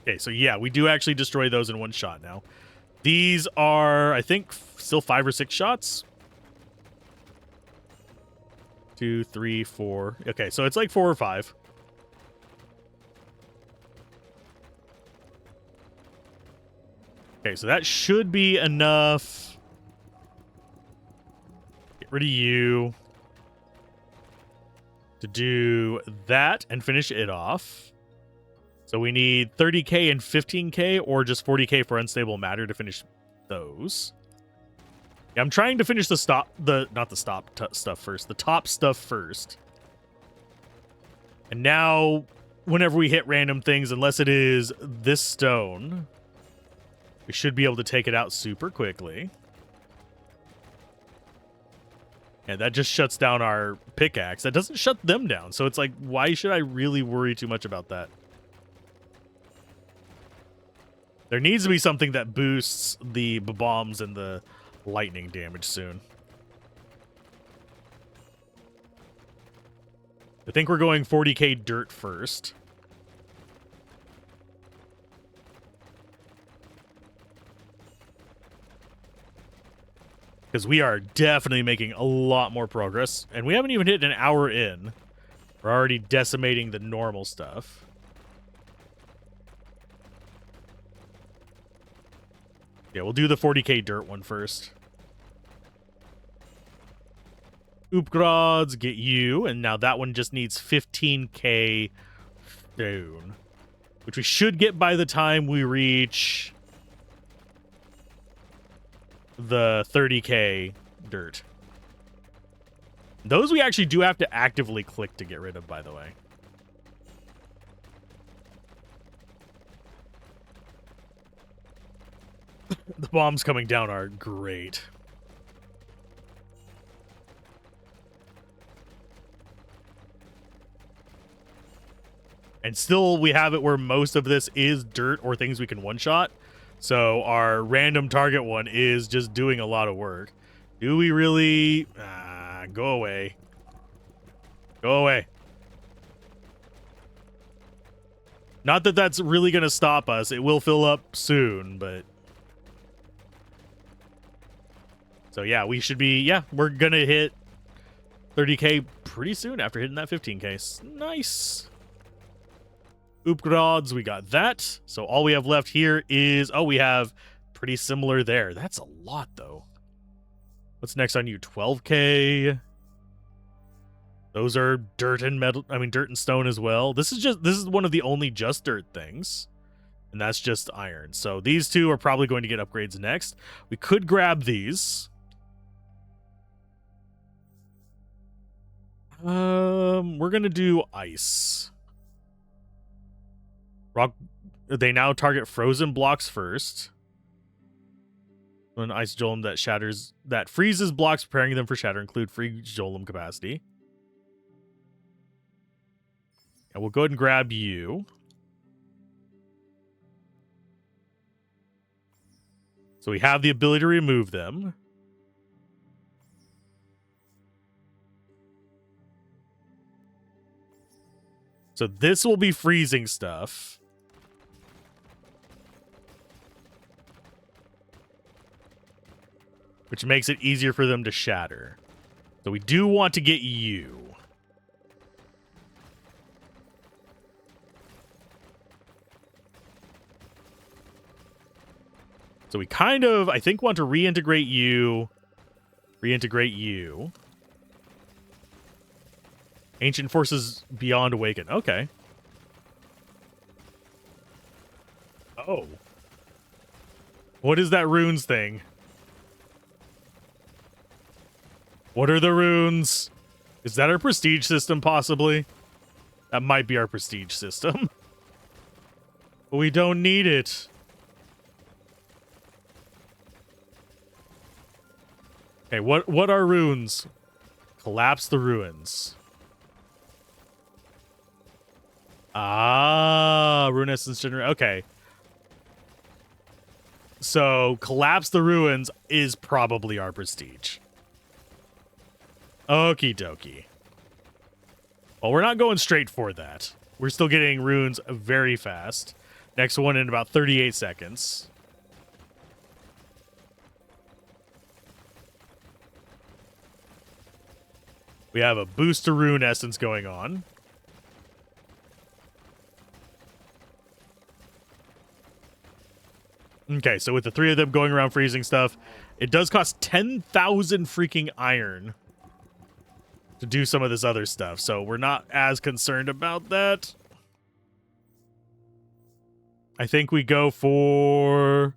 Okay, so yeah, we do actually destroy those in one shot now. These are, I think, still 5 or 6 shots. 2, 3, 4. Okay, so it's like 4 or 5. Okay, so that should be enough. Get rid of you. To do that and finish it off. So we need 30k and 15k, or just 40k for unstable matter to finish those. Yeah, I'm trying to finish the stuff first. The top stuff first. And now, whenever we hit random things, unless it is this stone, we should be able to take it out super quickly. And that just shuts down our pickaxe. That doesn't shut them down. So it's like, why should I really worry too much about that? There needs to be something that boosts the bombs and the lightning damage soon. I think we're going 40k dirt first. Because we are definitely making a lot more progress. And we haven't even hit an hour in. We're already decimating the normal stuff. Yeah, we'll do the 40k dirt one first. Oopgrods, get you. And now that one just needs 15k stone. Which we should get by the time we reach the 30k dirt. Those we actually do have to actively click to get rid of, by the way. The bombs coming down are great. And still, we have it where most of this is dirt or things we can one-shot. So our random target one is just doing a lot of work. Do we really... go away. Go away. Not that that's really going to stop us. It will fill up soon, but... so yeah, we should be... yeah, we're going to hit 30k pretty soon after hitting that 15k. Nice. Oopgrods, we got that. So all we have left here is... oh, we have pretty similar there. That's a lot, though. What's next on you? 12k. Those are dirt and metal. I mean, dirt and stone as well. This is one of the only just dirt things. And that's just iron. So these two are probably going to get upgrades next. We could grab these. We're going to do ice. Rock. They now target frozen blocks first. An ice golem that freezes blocks, preparing them for shatter. Include free golem capacity. And we'll go ahead and grab you. So we have the ability to remove them. So this will be freezing stuff. Which makes it easier for them to shatter. So we do want to get you. So we kind of, I think, want to reintegrate you. Reintegrate you. Ancient forces beyond awaken. Okay. Oh. What is that runes thing? What are the runes? Is that our prestige system, possibly? That might be our prestige system. But we don't need it. Okay, what are runes? Collapse the ruins. Ah, rune essence generator. Okay. So, collapse the ruins is probably our prestige. Okie dokie. Well, we're not going straight for that. We're still getting runes very fast. Next one in about 38 seconds. We have a boost to rune essence going on. Okay, so with the three of them going around freezing stuff, it does cost 10,000 freaking iron to do some of this other stuff, so we're not as concerned about that. I think we go for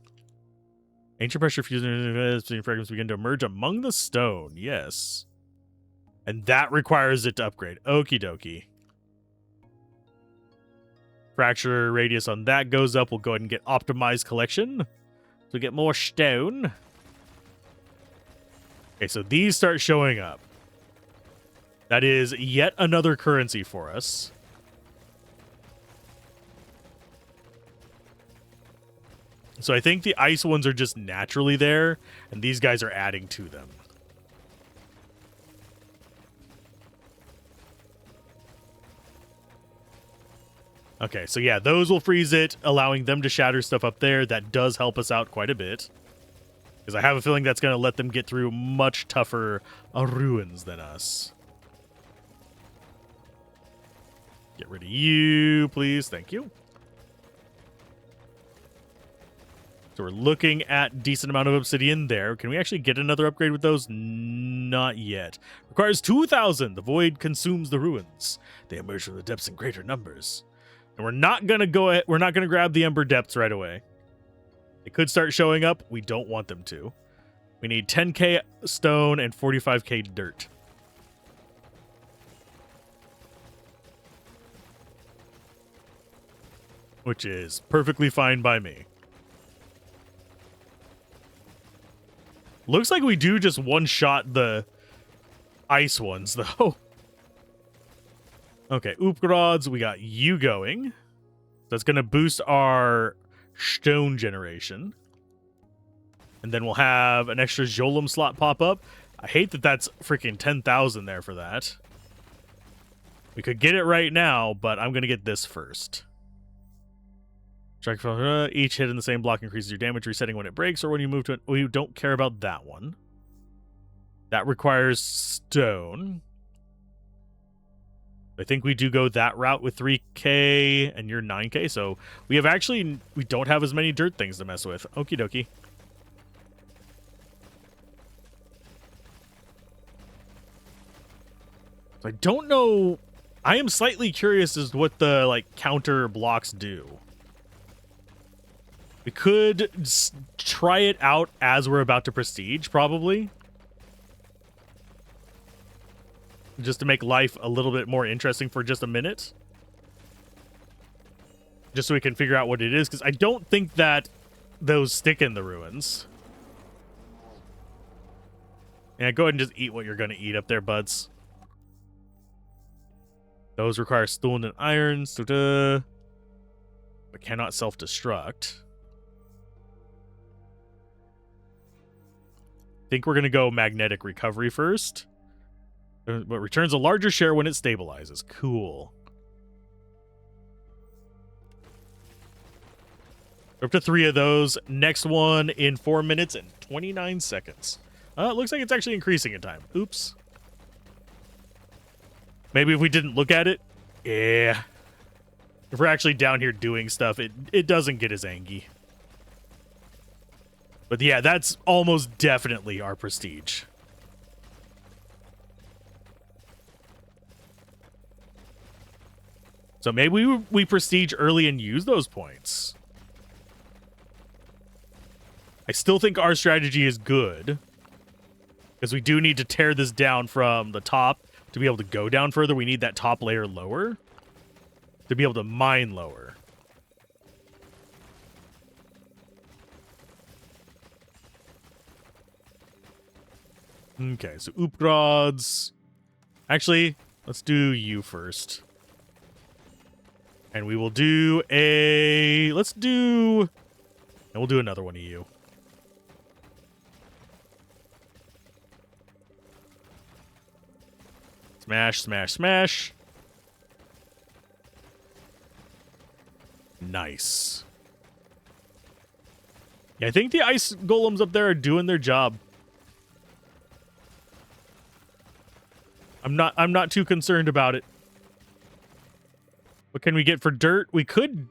ancient pressure fusion fragments begin to emerge among the stone. Yes. And that requires it to upgrade. Okie dokie. Fracture radius on that goes up. We'll go ahead and get optimized collection. So we get more stone. Okay, so these start showing up. That is yet another currency for us. So I think the ice ones are just naturally there, and these guys are adding to them. Okay, so yeah, those will freeze it, allowing them to shatter stuff up there. That does help us out quite a bit. Because I have a feeling that's going to let them get through much tougher ruins than us. Get rid of you, please. Thank you. So we're looking at decent amount of obsidian there. Can we actually get another upgrade with those? Not yet. Requires 2,000. The void consumes the ruins. They emerge from the depths in greater numbers. And we're not going to grab the Ember Depths right away. They could start showing up. We don't want them to. We need 10k stone and 45k dirt. Which is perfectly fine by me. Looks like we do just one-shot the ice ones, though. Okay, Oopgrods, we got you going. That's going to boost our stone generation. And then we'll have an extra Jolum slot pop up. I hate that that's freaking 10,000 there for that. We could get it right now, but I'm going to get this first. Each hit in the same block increases your damage resetting when it breaks or when you move to it. We don't care about that one. That requires stone. I think we do go that route with 3k and you're 9k. So we don't have as many dirt things to mess with. Okie dokie. So I don't know. I am slightly curious as to what the counter blocks do. We could try it out as we're about to prestige, probably. Just to make life a little bit more interesting for just a minute. Just so we can figure out what it is, because I don't think that those stick in the ruins. Yeah, go ahead and just eat what you're going to eat up there, buds. Those require stone and iron, but cannot self-destruct. I think we're going to go magnetic recovery first. But returns a larger share when it stabilizes. Cool. We're up to 3 of those. Next one in 4 minutes and 29 seconds. It looks like it's actually increasing in time. Oops. Maybe if we didn't look at it. Yeah. If we're actually down here doing stuff, it doesn't get as angy. But yeah, that's almost definitely our prestige. So maybe we prestige early and use those points. I still think our strategy is good, because we do need to tear this down from the top to be able to go down further. We need that top layer lower to be able to mine lower. Okay, so Upgrads. Actually, let's do you first. And we will do a... Let's do... And we'll do another one of you. Smash, smash, smash. Nice. Yeah, I think the ice golems up there are doing their job. I'm not too concerned about it. What can we get for dirt? We could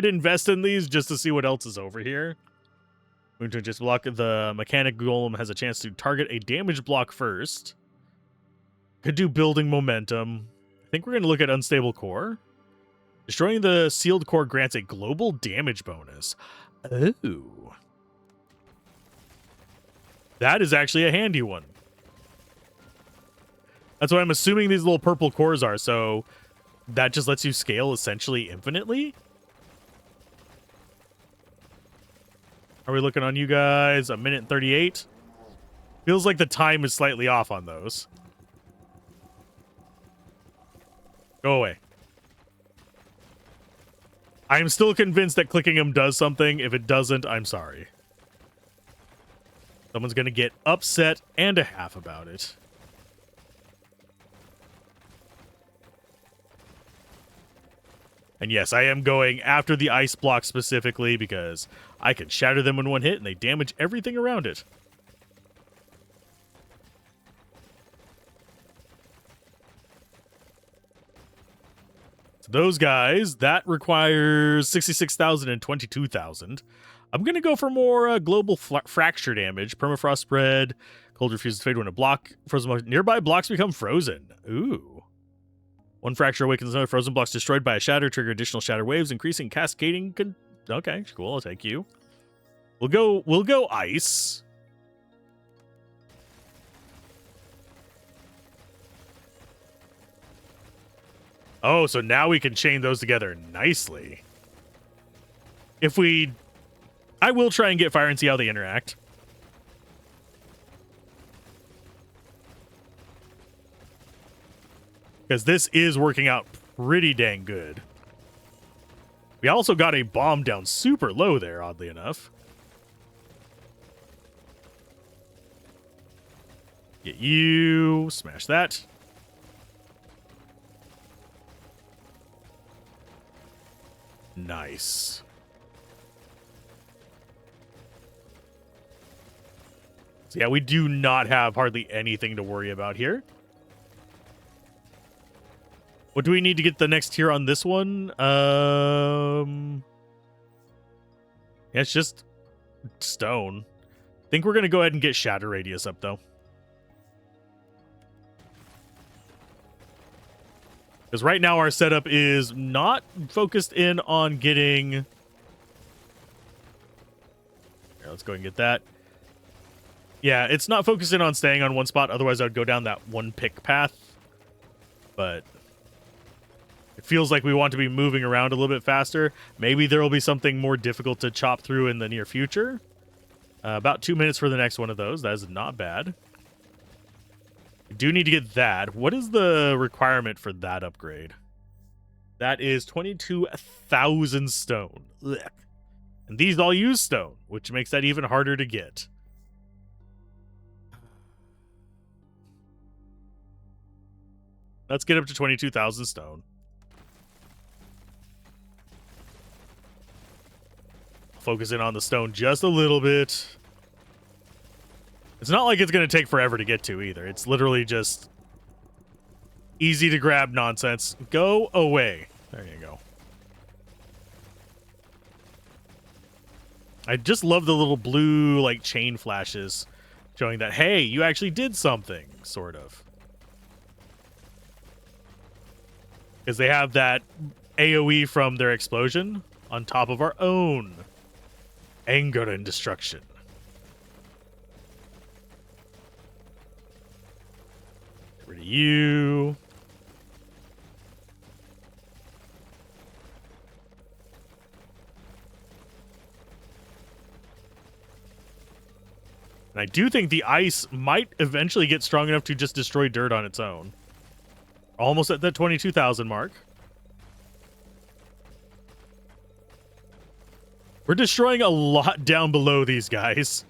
invest in these just to see what else is over here. We're going to just block. The mechanic golem has a chance to target a damage block first. Could do building momentum. I think we're going to look at unstable core. Destroying the sealed core grants a global damage bonus. Oh. That is actually a handy one. That's what I'm assuming these little purple cores are, so that just lets you scale essentially infinitely. Are we looking on you guys? A minute and 38? Feels like the time is slightly off on those. Go away. I'm still convinced that clicking them does something. If it doesn't, I'm sorry. Someone's going to get upset and a half about it. And yes, I am going after the ice block specifically because I can shatter them in one hit and they damage everything around it. So those guys, that requires 66,000 and 22,000. I'm going to go for more global fracture damage. Permafrost spread. Cold refuses to fade when a block frozen nearby blocks become frozen. Ooh. One fracture awakens another frozen blocks destroyed by a shatter. Trigger additional shatter waves, increasing cascading. Okay, cool. I'll take you. We'll go ice. Oh, so now we can chain those together nicely. I will try and get fire and see how they interact. Because this is working out pretty dang good. We also got a bomb down super low there, oddly enough. Get you. Smash that. Nice. So yeah, we do not have hardly anything to worry about here. What do we need to get the next tier on this one? Yeah, it's just stone. I think we're going to go ahead and get Shatter Radius up, though. Because right now our setup is not focused in on getting... Here, let's go and get that. Yeah, it's not focused in on staying on one spot. Otherwise, I would go down that one pick path. But... it feels like we want to be moving around a little bit faster. Maybe there will be something more difficult to chop through in the near future. About 2 minutes for the next one of those. That is not bad. We do need to get that. What is the requirement for that upgrade? That is 22,000 stone. Ugh. And these all use stone, which makes that even harder to get. Let's get up to 22,000 stone. Focus in on the stone just a little bit. It's not like it's going to take forever to get to either. It's literally just easy to grab nonsense. Go away. There you go. I just love the little blue like chain flashes showing that, hey, you actually did something, sort of. Because they have that AoE from their explosion on top of our own anger and destruction. Get rid of you. And I do think the ice might eventually get strong enough to just destroy dirt on its own. Almost at that 22,000 mark. We're destroying a lot down below these guys.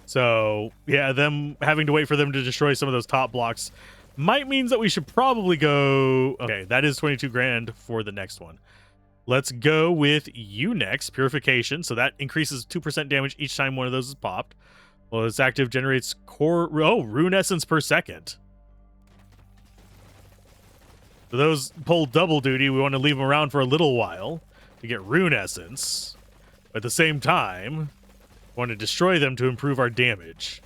So, yeah, them having to wait for them to destroy some of those top blocks might means that we should probably go... Okay, that is 22 grand for the next one. Let's go with you next, Purification. So that increases 2% damage each time one of those is popped. Well, it's active, generates core... Oh, Rune Essence per second. So those pull double duty. We want to leave them around for a little while to get Rune Essence. But at the same time, we want to destroy them to improve our damage.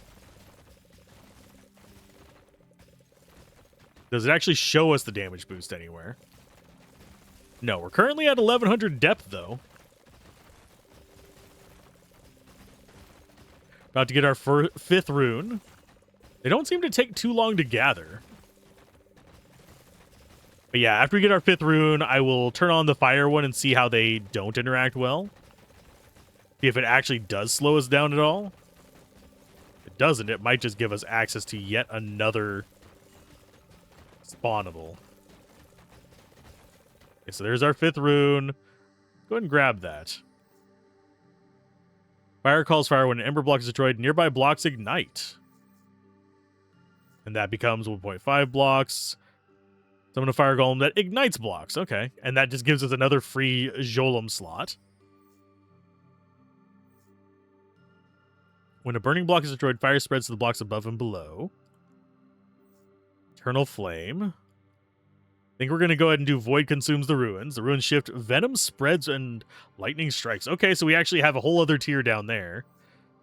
Does it actually show us the damage boost anywhere? No, we're currently at 1100 depth, though. About to get our fifth rune. They don't seem to take too long to gather. But yeah, after we get our fifth rune, I will turn on the fire one and see how they don't interact well. See if it actually does slow us down at all. If it doesn't, it might just give us access to yet another spawnable. Okay, so there's our fifth rune. Go ahead and grab that. Fire calls fire when an ember block is destroyed. Nearby blocks ignite. And that becomes 1.5 blocks. Summon a fire golem that ignites blocks. Okay. And that just gives us another free Jolum slot. When a burning block is destroyed, fire spreads to the blocks above and below. Eternal Flame. I think we're going to go ahead and do Void Consumes the Ruins. The Ruins shift Venom spreads and Lightning strikes. Okay, so we actually have a whole other tier down there.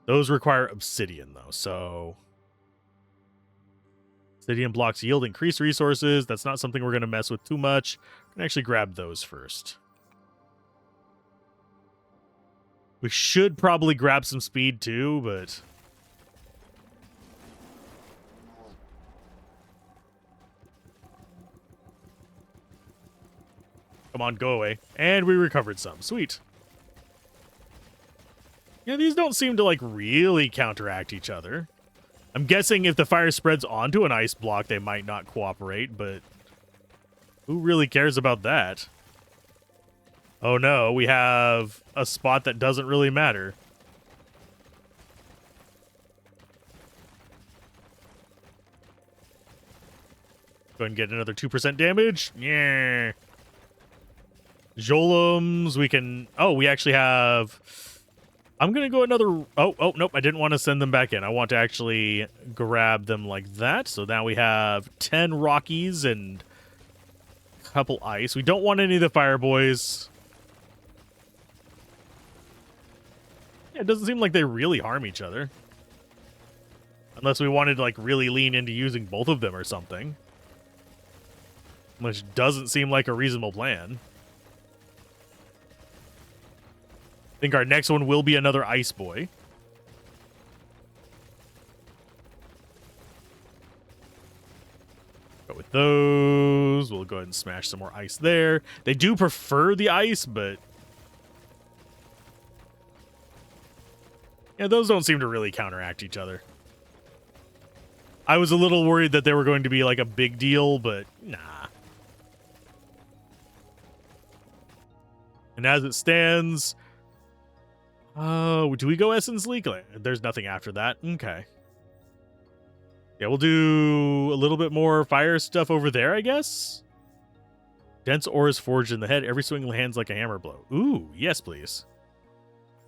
Those require Obsidian, though, so... Obsidian blocks yield increased resources. That's not something we're going to mess with too much. We can actually grab those first. We should probably grab some speed, too, but... Come on, go away. And we recovered some. Sweet. Yeah, these don't seem to, like, really counteract each other. I'm guessing if the fire spreads onto an ice block, they might not cooperate, but who really cares about that? Oh no, we have a spot that doesn't really matter. Go ahead and get another 2% damage. Yeah. Jolums, we can... Oh, we actually have... I'm going to go another... Oh, nope. I didn't want to send them back in. I want to actually grab them like that. So now we have 10 Rockies and a couple ice. We don't want any of the Fire Boys. Yeah, it doesn't seem like they really harm each other. Unless we wanted to, like, really lean into using both of them or something. Which doesn't seem like a reasonable plan. I think our next one will be another Ice Boy. Go with those. We'll go ahead and smash some more ice there. They do prefer the ice, but... yeah, those don't seem to really counteract each other. I was a little worried that they were going to be like a big deal, but nah. And as it stands... oh, do we go Essence Leak? There's nothing after that. Okay. Yeah, we'll do a little bit more fire stuff over there, I guess. Dense ore is forged in the head. Every swing lands like a hammer blow. Ooh, yes, please.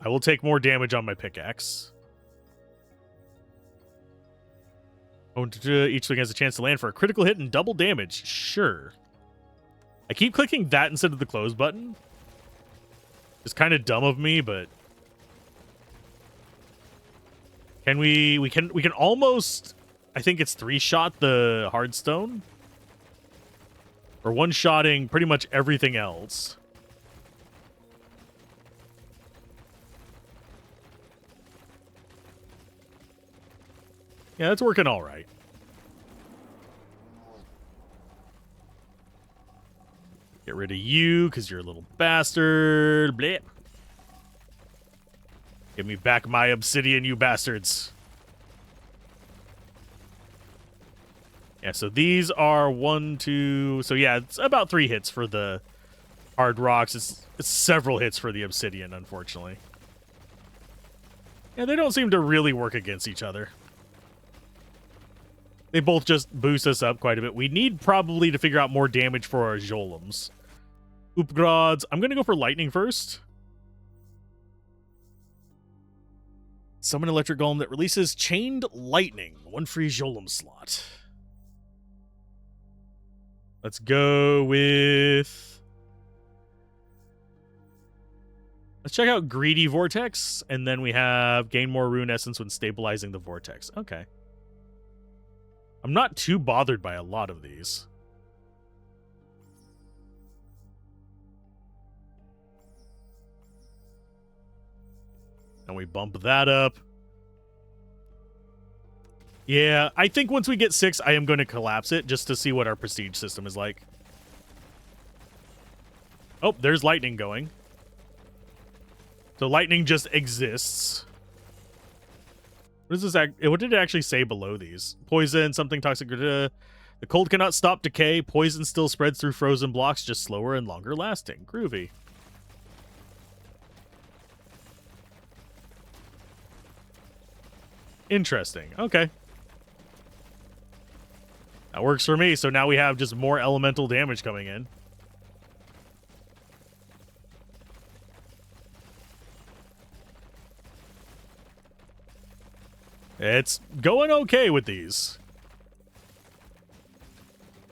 I will take more damage on my pickaxe. Oh, each swing has a chance to land for a critical hit and double damage. Sure. I keep clicking that instead of the close button. It's kind of dumb of me, but... can we can almost... I think it's 3-shot the hardstone. Or one-shotting pretty much everything else. Yeah, that's working all right. Get rid of you, because you're a little bastard. Blip. Give me back my obsidian, you bastards. Yeah, so these are 1, 2... So yeah, it's about 3 hits for the hard rocks. It's several hits for the obsidian, unfortunately. Yeah, they don't seem to really work against each other. They both just boost us up quite a bit. We need probably to figure out more damage for our Jolems. Oopgrods. I'm going to go for lightning first. Summon electric golem that releases chained lightning. 1 free Jolem slot. Let's go with... Let's check out Greedy Vortex. And then we have gain more rune essence when stabilizing the vortex. Okay. I'm not too bothered by a lot of these. And we bump that up. Yeah, I think once we get 6, I am going to collapse it just to see what our prestige system is like. Oh, there's lightning going. So lightning just exists. What is this? What did it actually say below these? Poison, something toxic. The cold cannot stop decay. Poison still spreads through frozen blocks, just slower and longer lasting. Groovy. Interesting. Okay. That works for me. So now we have just more elemental damage coming in. It's going okay with these.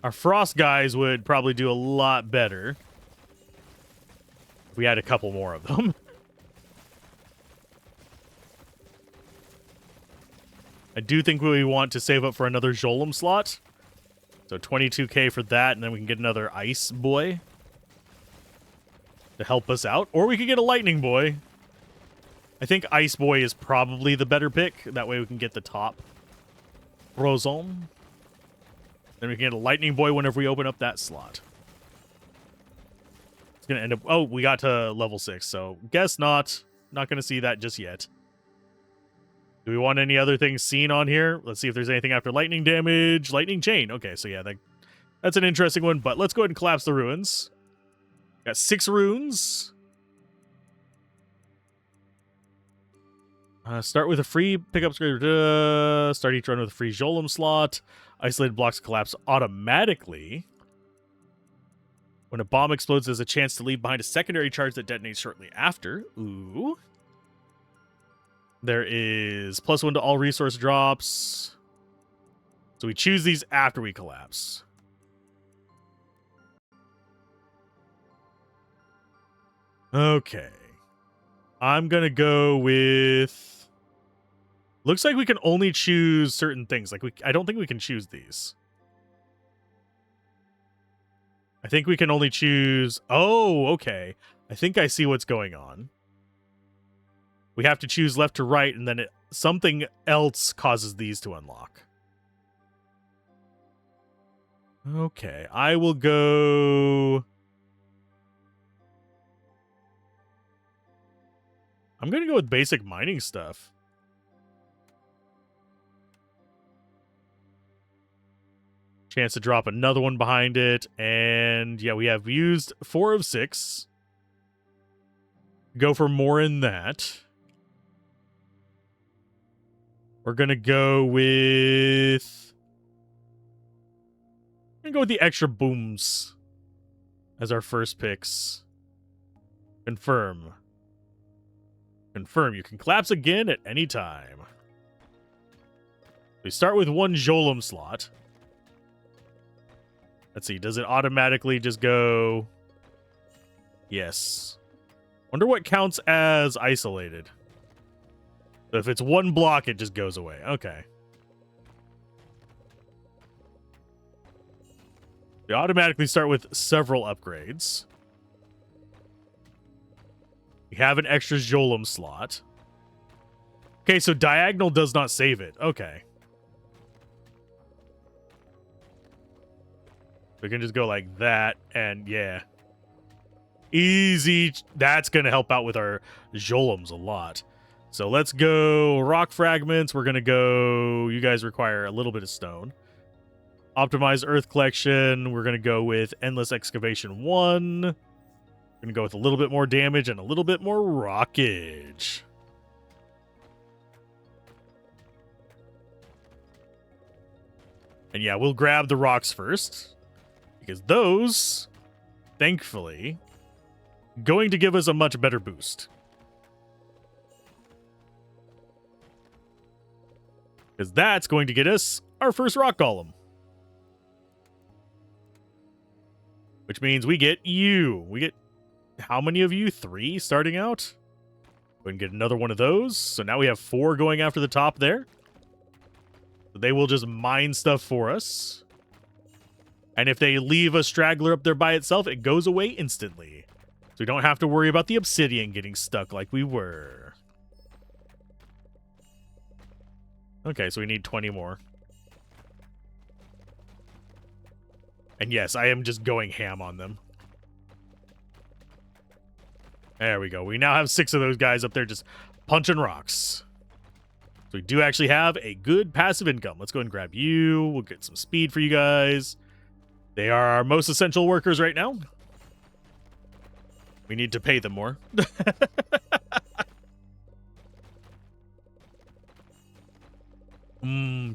Our frost guys would probably do a lot better if we had a couple more of them. I do think we want to save up for another Jolem slot. So 22k for that, and then we can get another Ice Boy to help us out. Or we could get a Lightning Boy. I think Ice Boy is probably the better pick. That way we can get the top Brozon. Then we can get a Lightning Boy whenever we open up that slot. It's going to end up... Oh, we got to level 6, so guess not. Not going to see that just yet. Do we want any other things seen on here? Let's see if there's anything after lightning damage. Lightning chain. Okay, so yeah, that's an interesting one, but let's go ahead and collapse the ruins. Got 6 runes. Start with a free pickup. Start each run with a free Jolem slot. Isolated blocks collapse automatically. When a bomb explodes, there's a chance to leave behind a secondary charge that detonates shortly after. Ooh. There is +1 to all resource drops. So we choose these after we collapse. Okay. I'm going to go with... Looks like we can only choose certain things. Like I don't think we can choose these. I think we can only choose... Oh, okay. I think I see what's going on. We have to choose left to right, and then something else causes these to unlock. Okay, I will go... I'm going to go with basic mining stuff. Chance to drop another one behind it. And yeah, we have used 4 of 6. Go for more in that. We're going to go with... I'm going to go with the extra booms as our first picks. Confirm. Confirm. You can collapse again at any time. We start with 1 Jolem slot. Let's see. Does it automatically just go... Yes. Wonder what counts as isolated. So if it's 1 block, it just goes away. Okay. They automatically start with several upgrades. We have an extra Jolum slot. Okay, so diagonal does not save it. Okay. We can just go like that, and yeah. Easy. That's going to help out with our Jolums a lot. So let's go rock fragments. We're going to go... You guys require a little bit of stone. Optimize earth collection. We're going to go with endless excavation 1. We're going to go with a little bit more damage and a little bit more rockage. And yeah, we'll grab the rocks first. Because those, thankfully, going to give us a much better boost. Because that's going to get us our first rock golem. Which means we get you. We get how many of you? 3 starting out? We can get another one of those. So now we have 4 going after the top there. So they will just mine stuff for us. And if they leave a straggler up there by itself, it goes away instantly. So we don't have to worry about the obsidian getting stuck like we were. Okay, so we need 20 more. And yes, I am just going ham on them. There we go. We now have 6 of those guys up there just punching rocks. So we do actually have a good passive income. Let's go ahead and grab you. We'll get some speed for you guys. They are our most essential workers right now. We need to pay them more.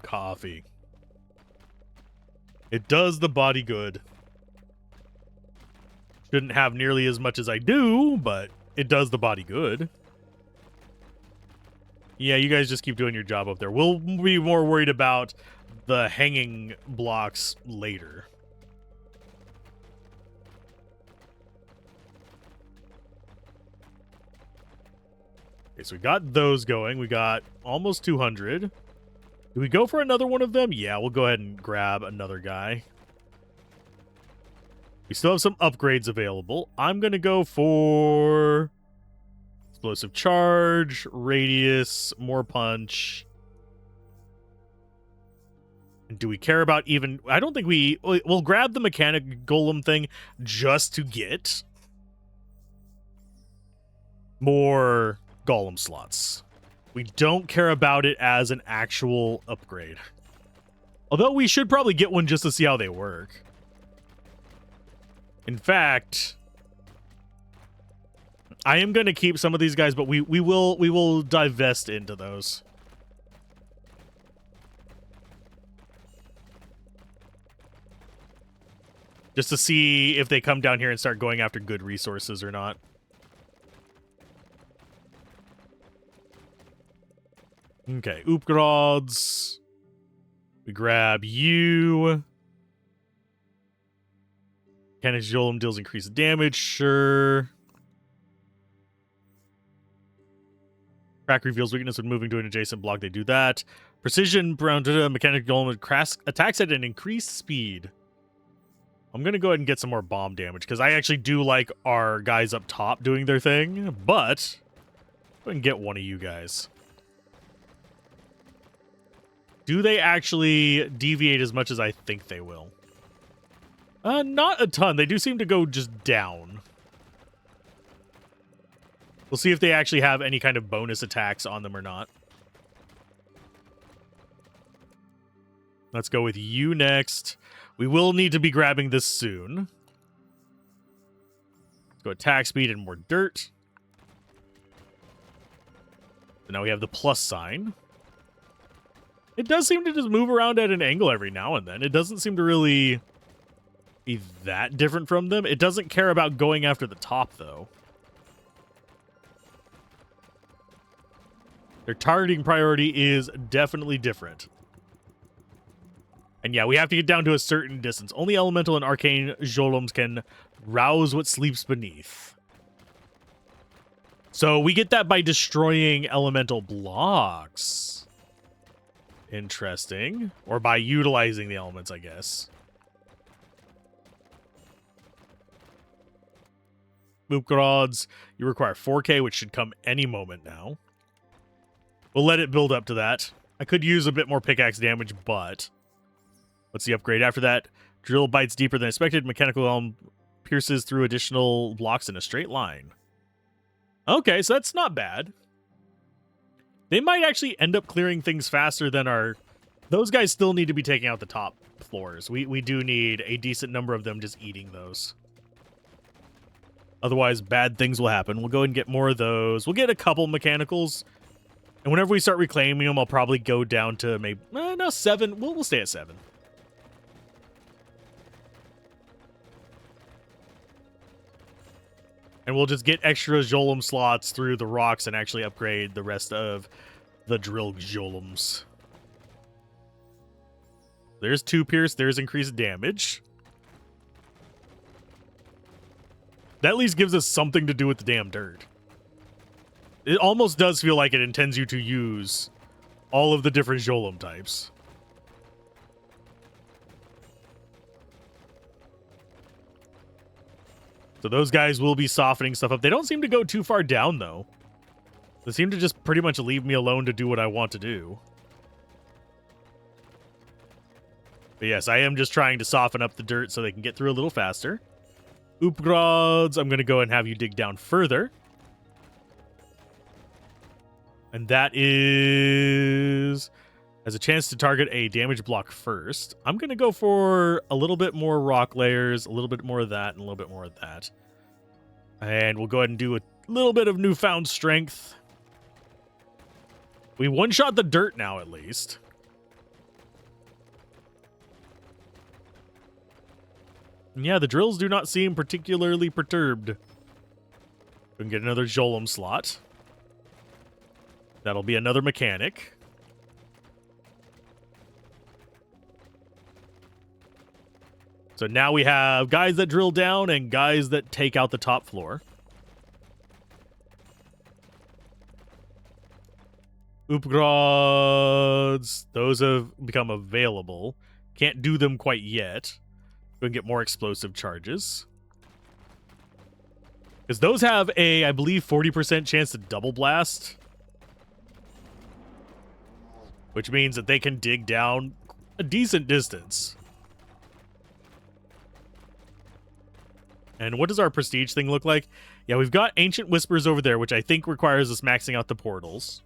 Coffee. It does the body good. Shouldn't have nearly as much as I do, but it does the body good. Yeah, you guys just keep doing your job up there. We'll be more worried about the hanging blocks later. Okay, so we got those going. We got almost 200. Do we go for another one of them? Yeah, we'll go ahead and grab another guy. We still have some upgrades available. I'm going to go for explosive charge, radius, more punch. And do we care about even... I don't think we'll grab the mechanic golem thing just to get more golem slots. We don't care about it as an actual upgrade. Although we should probably get one just to see how they work. In fact, I am going to keep some of these guys, but we will divest into those. Just to see if they come down here and start going after good resources or not. Okay, Oopgrods. We grab you. Mechanics Jolum deals increased damage, sure. Crack reveals weakness when moving to an adjacent block, they do that. Precision Brown Mechanic Jolum attacks at an increased speed. I'm going to go ahead and get some more bomb damage, because I actually do like our guys up top doing their thing, but go ahead and get one of you guys. Do they actually deviate as much as I think they will? Not a ton. They do seem to go just down. We'll see if they actually have any kind of bonus attacks on them or not. Let's go with you next. We will need to be grabbing this soon. Let's go attack speed and more dirt. So now we have the plus sign. It does seem to just move around at an angle every now and then. It doesn't seem to really be that different from them. It doesn't care about going after the top, though. Their targeting priority is definitely different. And yeah, we have to get down to a certain distance. Only elemental and arcane Jolums can rouse what sleeps beneath. So we get that by destroying elemental blocks. Interesting. Or by utilizing the elements, I guess. Moopgrods, you require 4K, which should come any moment now. We'll let it build up to that. I could use a bit more pickaxe damage, but... What's the upgrade after that? Drill bites deeper than expected. Mechanical elm pierces through additional blocks in a straight line. Okay, so that's not bad. They might actually end up clearing things faster than our... Those guys still need to be taking out the top floors. We do need a decent number of them just eating those. Otherwise, bad things will happen. We'll go ahead and get more of those. We'll get a couple mechanicals. And whenever we start reclaiming them, I'll probably go down to maybe... no, 7. We'll stay at 7. And we'll just get extra Jolum slots through the rocks and actually upgrade the rest of the drill Jolums. There's 2 pierce. There's increased damage. That at least gives us something to do with the damn dirt. It almost does feel like it intends you to use all of the different Jolum types. So those guys will be softening stuff up. They don't seem to go too far down, though. They seem to just pretty much leave me alone to do what I want to do. But yes, I am just trying to soften up the dirt so they can get through a little faster. Oopgrods, I'm going to go ahead and have you dig down further. And that is... has a chance to target a damage block first. I'm going to go for a little bit more rock layers, a little bit more of that, and a little bit more of that. And we'll go ahead and do a little bit of newfound strength. We one-shot the dirt now, at least. And yeah, the drills do not seem particularly perturbed. We can get another Jolum slot. That'll be another mechanic. So now we have guys that drill down and guys that take out the top floor. Oopgrods. Those have become available. Can't do them quite yet. Go and get more explosive charges. Because those have a, I believe, 40% chance to double blast. Which means that they can dig down a decent distance. And what does our prestige thing look like? Yeah, we've got Ancient Whispers over there, which I think requires us maxing out the portals.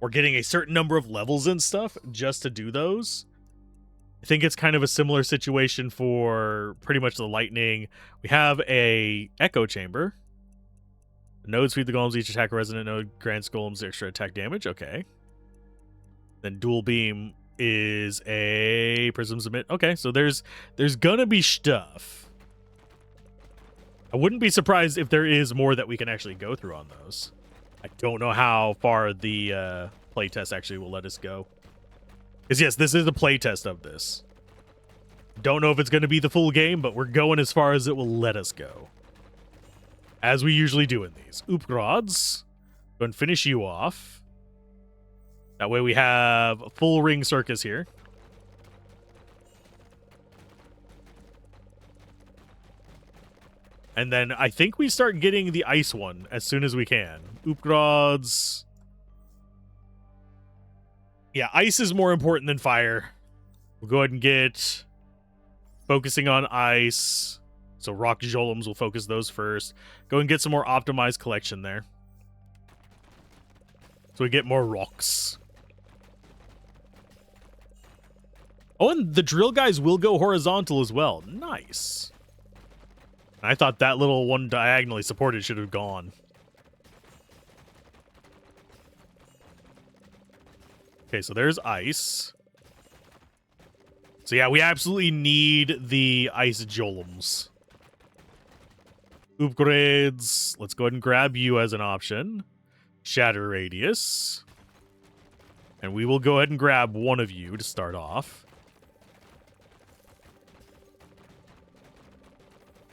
Or getting a certain number of levels and stuff just to do those. I think it's kind of a similar situation for pretty much the lightning. We have a Echo Chamber. The nodes feed the golems. Each attack a resident node grants golems extra attack damage. Okay. Then Dual Beam is a Prism Submit. Okay, so there's gonna be stuff. I wouldn't be surprised if there is more that we can actually go through on those. I don't know how far the playtest actually will let us go. Because yes, this is a playtest of this. Don't know if it's going to be the full game, but we're going as far as it will let us go. As we usually do in these. Oopgrods. Go and finish you off. That way we have a full ring circus here. And then I think we start getting the ice one as soon as we can. Oopgrods. Yeah, ice is more important than fire. We'll go ahead and get focusing on ice. So rock Jolums will focus those first. Go and get some more optimized collection there. So we get more rocks. Oh, and the drill guys will go horizontal as well. Nice. I thought that little one diagonally supported should have gone. Okay, so there's ice. So yeah, we absolutely need the ice Jolums. Upgrades. Let's go ahead and grab you as an option. Shatter Radius. And we will go ahead and grab one of you to start off.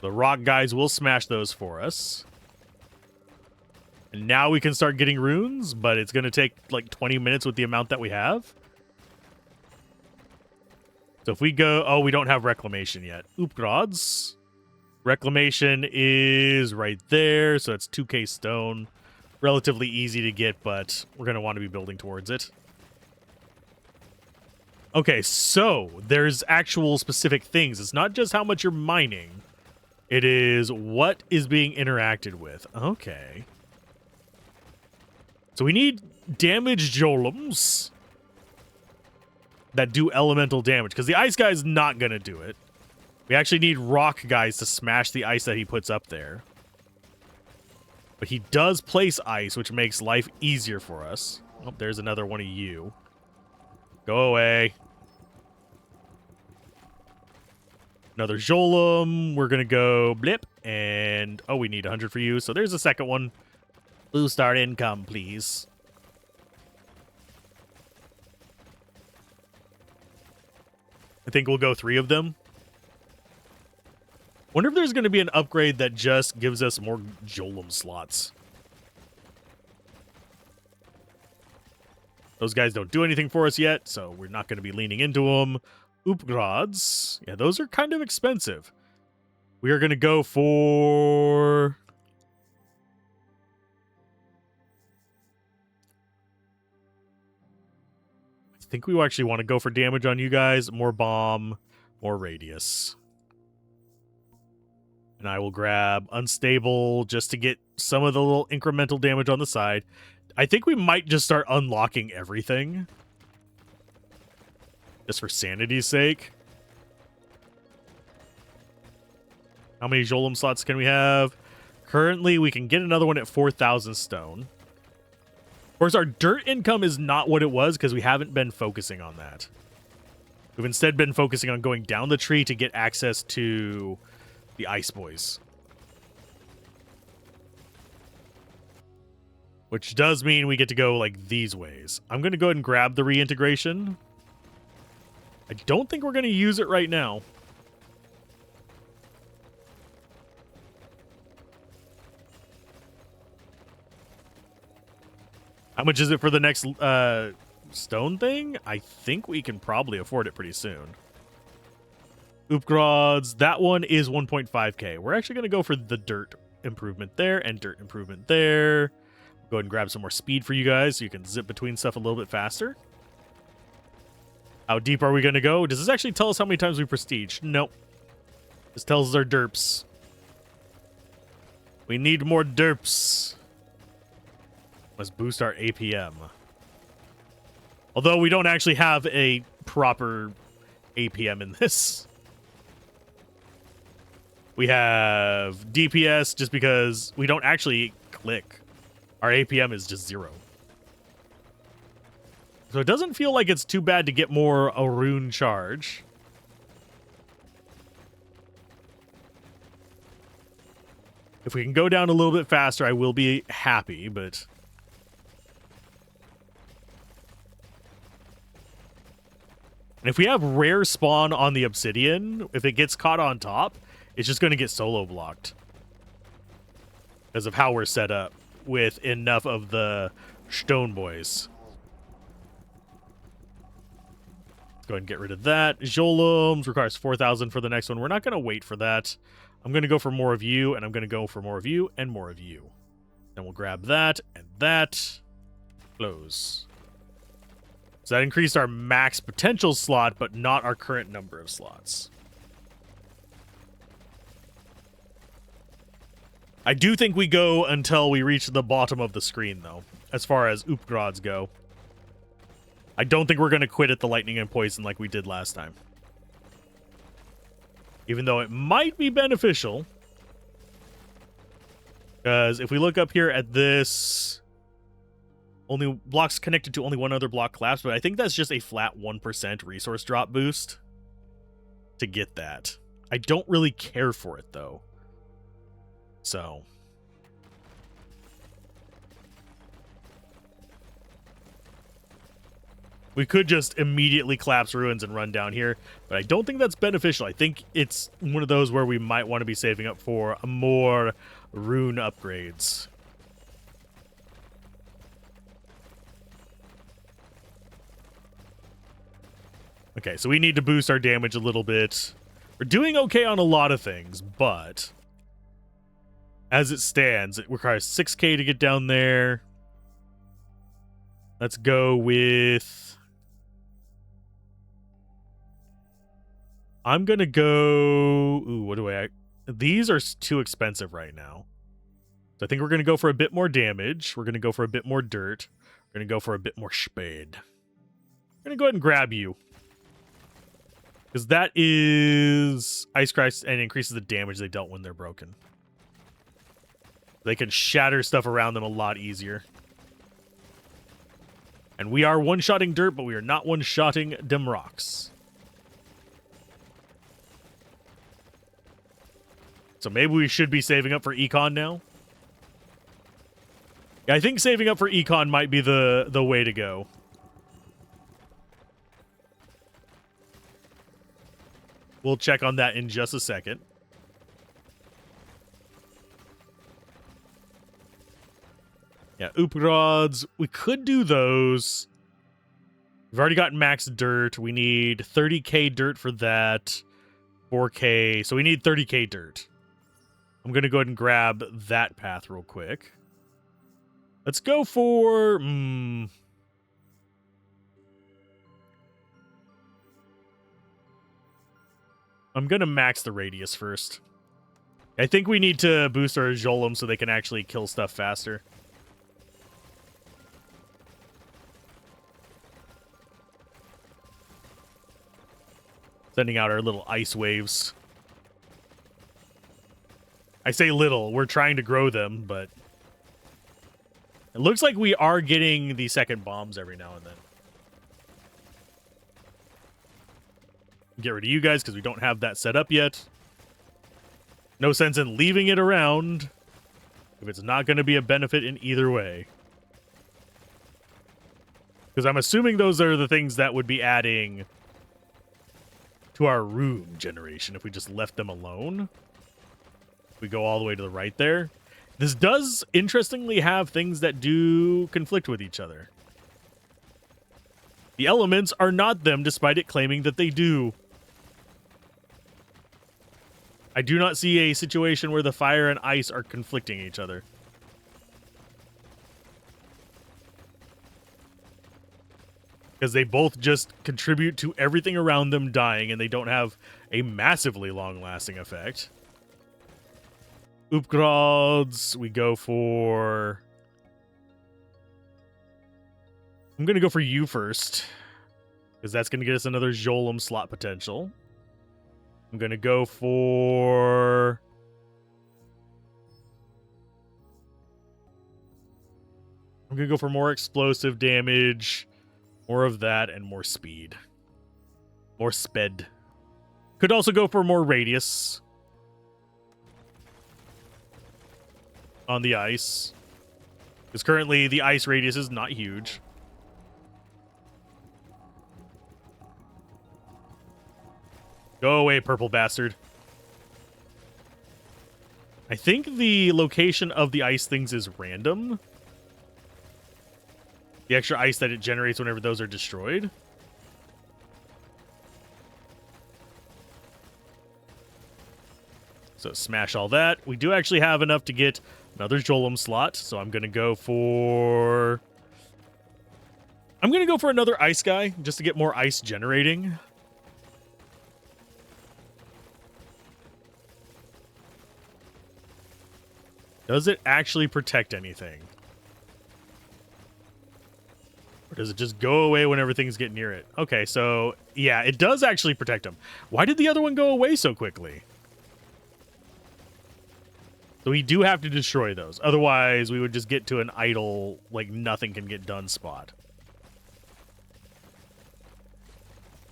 The rock guys will smash those for us. And now we can start getting runes, but it's going to take like 20 minutes with the amount that we have. So if we go... Oh, we don't have Reclamation yet. Oopgrods. Reclamation is right there, so it's 2k stone. Relatively easy to get, but we're going to want to be building towards it. Okay, so there's actual specific things. It's not just how much you're mining. It is what is being interacted with. Okay. So we need damaged golems that do elemental damage, because the ice guy is not going to do it. We actually need rock guys to smash the ice that he puts up there. But he does place ice, which makes life easier for us. Oh, there's another one of you. Go away. Another golem. We're going to go blip. And, oh, we need 100 for you. So there's a second one. Boost our income, please. I think we'll go 3 of them. Wonder if there's going to be an upgrade that just gives us more golem slots. Those guys don't do anything for us yet, so we're not going to be leaning into them. Upgrades. Yeah, those are kind of expensive. We are going to go for... I think we actually want to go for damage on you guys. More bomb, more radius. And I will grab unstable just to get some of the little incremental damage on the side. I think we might just start unlocking everything. Just for sanity's sake. How many golem slots can we have? Currently, we can get another one at 4,000 stone. Of course, our dirt income is not what it was because we haven't been focusing on that. We've instead been focusing on going down the tree to get access to the ice boys. Which does mean we get to go like these ways. I'm going to go ahead and grab the reintegration. I don't think we're going to use it right now. How much is it for the next stone thing? I think we can probably afford it pretty soon. Upgrades, that one is 1.5k. We're actually going to go for the dirt improvement there and dirt improvement there. Go ahead and grab some more speed for you guys so you can zip between stuff a little bit faster. How deep are we going to go? Does this actually tell us how many times we prestige? Nope. This tells us our derps. We need more derps. Let's boost our APM. Although we don't actually have a proper APM in this. We have DPS just because we don't actually click. Our APM is just 0. So it doesn't feel like it's too bad to get more a rune charge. If we can go down a little bit faster, I will be happy, but... And if we have rare spawn on the obsidian, if it gets caught on top, it's just going to get solo blocked. Because of how we're set up with enough of the stone boys. Let's go ahead and get rid of that. Golems requires 4,000 for the next one. We're not going to wait for that. I'm going to go for more of you, and I'm going to go for more of you, and more of you. Then we'll grab that, and that. Close. So that increased our max potential slot, but not our current number of slots. I do think we go until we reach the bottom of the screen, though, as far as upgrades go. I don't think we're going to quit at the lightning and poison like we did last time. Even though it might be beneficial. Because if we look up here at this... Only blocks connected to only one other block collapse, but I think that's just a flat 1% resource drop boost to get that. I don't really care for it, though. So. We could just immediately collapse ruins and run down here, but I don't think that's beneficial. I think it's one of those where we might want to be saving up for more rune upgrades. Okay, so we need to boost our damage a little bit. We're doing okay on a lot of things, but as it stands, it requires 6K to get down there. Let's go with... I'm going to go... Ooh, what do I... These are too expensive right now. So I think we're going to go for a bit more damage. We're going to go for a bit more dirt. We're going to go for a bit more spade. I'm going to go ahead and grab you. Because that is Ice Christ and increases the damage they dealt when they're broken. They can shatter stuff around them a lot easier. And we are one-shotting dirt, but we are not one-shotting them rocks. So maybe we should be saving up for econ now. Yeah, I think saving up for econ might be the way to go. We'll check on that in just a second. Yeah, oop rods. We could do those. We've already got max dirt. We need 30k dirt for that. 4k. So we need 30k dirt. I'm going to go ahead and grab that path real quick. Let's go for... I'm going to max the radius first. I think we need to boost our Jolum so they can actually kill stuff faster. Sending out our little ice waves. I say little. We're trying to grow them, but... It looks like we are getting the second bombs every now and then. Get rid of you guys because we don't have that set up yet. No sense in leaving it around if it's not going to be a benefit in either way. Because I'm assuming those are the things that would be adding to our room generation if we just left them alone. We go all the way to the right there. This does, interestingly, have things that do conflict with each other. The elements are not them, despite it claiming that they do. I do not see a situation where the fire and ice are conflicting each other. Because they both just contribute to everything around them dying, and they don't have a massively long-lasting effect. Oopgrads, we go for... I'm going to go for you first. Because that's going to get us another Jolum slot potential. I'm going to go for... I'm going to go for more explosive damage. More of that and more speed. More sped. Could also go for more radius. On the ice. Because currently the ice radius is not huge. Go away, purple bastard. I think the location of the ice things is random. The extra ice that it generates whenever those are destroyed. So smash all that. We do actually have enough to get another Jolum slot, so I'm going to go for... I'm going to go for another ice guy, just to get more ice generating. Does it actually protect anything? Or does it just go away whenever things get near it? Okay, so, yeah, it does actually protect them. Why did the other one go away so quickly? So we do have to destroy those. Otherwise, we would just get to an idle, like, nothing can get done spot.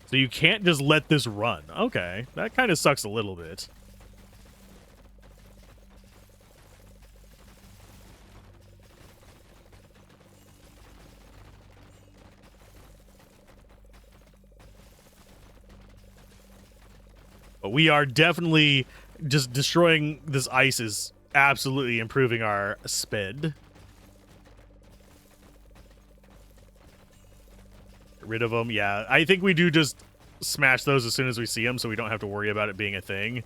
So you can't just let this run. Okay, that kind of sucks a little bit. But we are definitely just destroying this ice is absolutely improving our sped. Get rid of them. Yeah, I think we do just smash those as soon as we see them so we don't have to worry about it being a thing.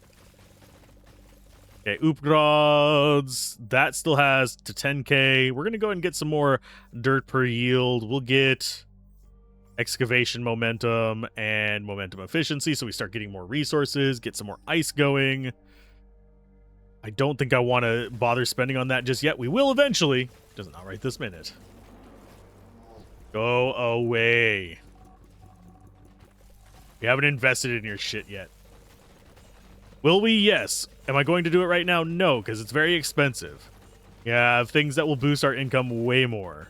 Okay, Oopgrods. That still has to 10k. We're going to go ahead and get some more dirt per yield. We'll get excavation momentum and momentum efficiency, so we start getting more resources, get some more ice going. I don't think I want to bother spending on that just yet. We will eventually. Does not right this minute. Go away. We haven't invested in your shit yet. Will we? Yes. Am I going to do it right now? No, because it's very expensive. Yeah, things that will boost our income way more.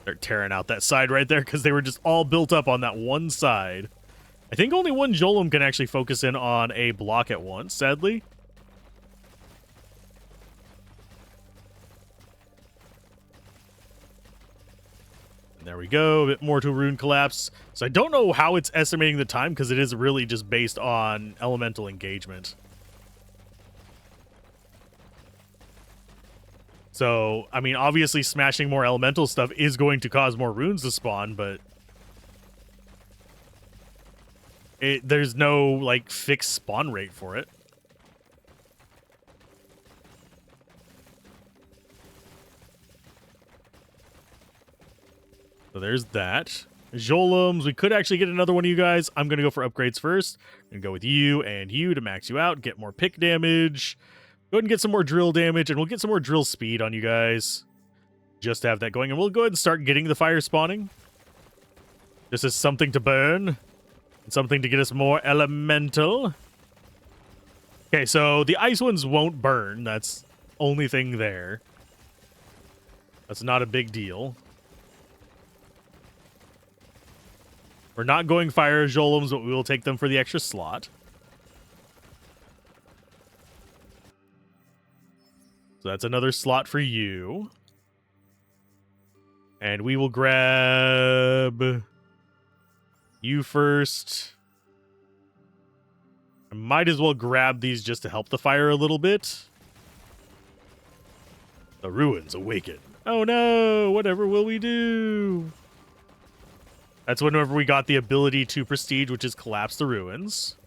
They're tearing out that side right there because they were just all built up on that one side. I think only one Jolum can actually focus in on a block at once, sadly. And there we go, a bit more to rune collapse. So I don't know how it's estimating the time because it is really just based on elemental engagement. So, I mean, obviously smashing more elemental stuff is going to cause more runes to spawn, but there's no, like, fixed spawn rate for it. So there's that. Jolums, we could actually get another one of you guys. I'm going to go for upgrades first. I'm going to go with you and you to max you out, get more pick damage. Go ahead and get some more drill damage, and we'll get some more drill speed on you guys. Just to have that going, and we'll go ahead and start getting the fire spawning. This is something to burn. And something to get us more elemental. Okay, so the ice ones won't burn. That's only thing there. That's not a big deal. We're not going fire Jolums, but we will take them for the extra slot. So that's another slot for you. And we will grab you first. I might as well grab these just to help the fire a little bit. The ruins awaken. Oh no, whatever will we do? That's whenever we got the ability to prestige, which is collapse the ruins.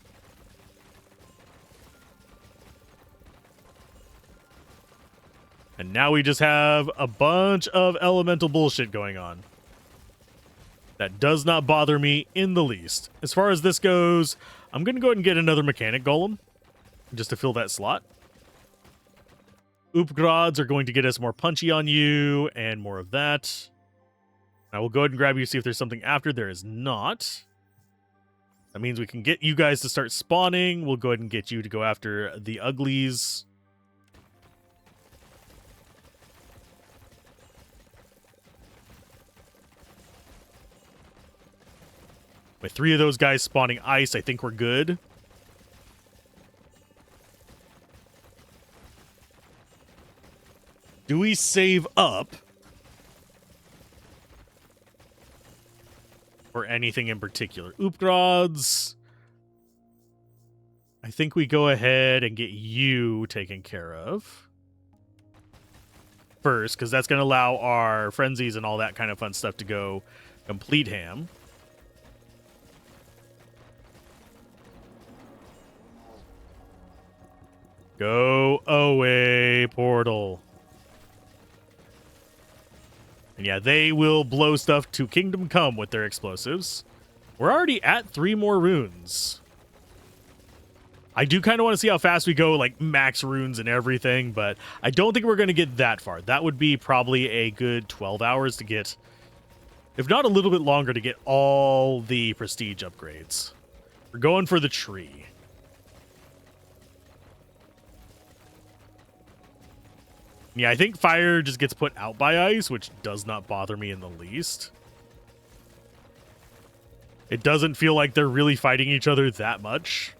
And now we just have a bunch of elemental bullshit going on. That does not bother me in the least. As far as this goes, I'm going to go ahead and get another mechanic golem. Just to fill that slot. Oopgrods are going to get us more punchy on you. And more of that. I will go ahead and grab you, see if there's something after. There is not. That means we can get you guys to start spawning. We'll go ahead and get you to go after the uglies. With 3 of those guys spawning ice, I think we're good. Do we save up for anything in particular? Oopgrods. I think we go ahead and get you taken care of first, because that's going to allow our frenzies and all that kind of fun stuff to go complete ham. Go away, portal. And yeah, they will blow stuff to Kingdom Come with their explosives. We're already at 3 more runes. I do kind of want to see how fast we go, like max runes and everything, but I don't think we're going to get that far. That would be probably a good 12 hours to get, if not a little bit longer, to get all the prestige upgrades. We're going for the tree. Yeah, I think fire just gets put out by ice, which does not bother me in the least. It doesn't feel like they're really fighting each other that much.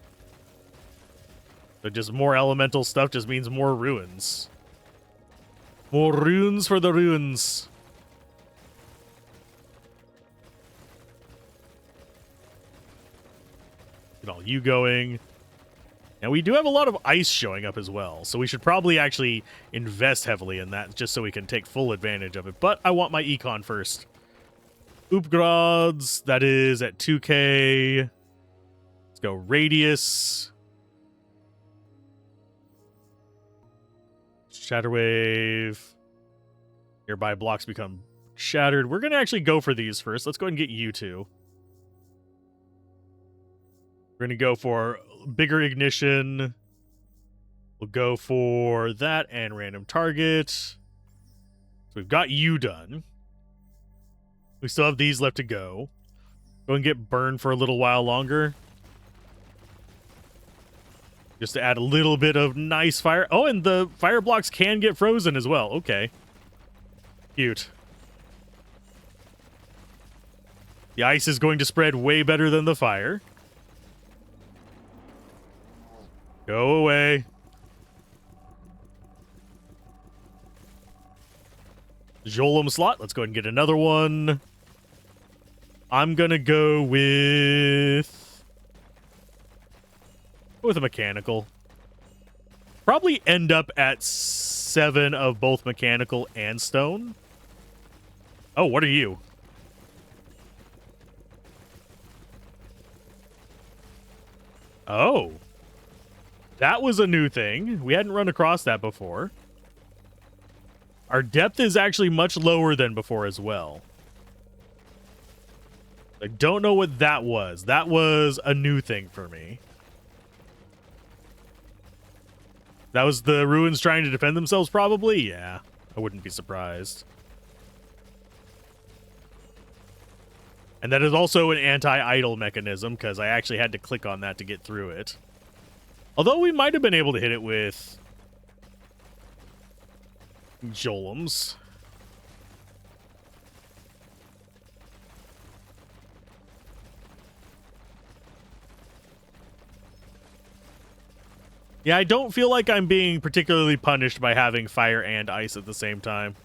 So just more elemental stuff just means more ruins. More runes for the ruins. Get all you going. And we do have a lot of ice showing up as well, so we should probably actually invest heavily in that just so we can take full advantage of it. But I want my econ first. Upgrads, that is at 2k. Let's go radius. Shatterwave. Nearby blocks become shattered. We're going to actually go for these first. Let's go ahead and get you two. We're going to go for bigger ignition. We'll go for that and random target. So we've got you done. We still have these left to go. Go and get burned for a little while longer. Just to add a little bit of nice fire. Oh, and the fire blocks can get frozen as well. Okay. Cute. The ice is going to spread way better than the fire. Go away. Jolum slot. Let's go ahead and get another one. I'm going to go with a mechanical. Probably end up at 7 of both mechanical and stone. Oh, what are you? Oh. That was a new thing. We hadn't run across that before. Our depth is actually much lower than before as well. I don't know what that was. That was a new thing for me. That was the ruins trying to defend themselves, probably? Yeah, I wouldn't be surprised. And that is also an anti-idle mechanism, because I actually had to click on that to get through it. Although we might have been able to hit it with Jolums. Yeah, I don't feel like I'm being particularly punished by having fire and ice at the same time.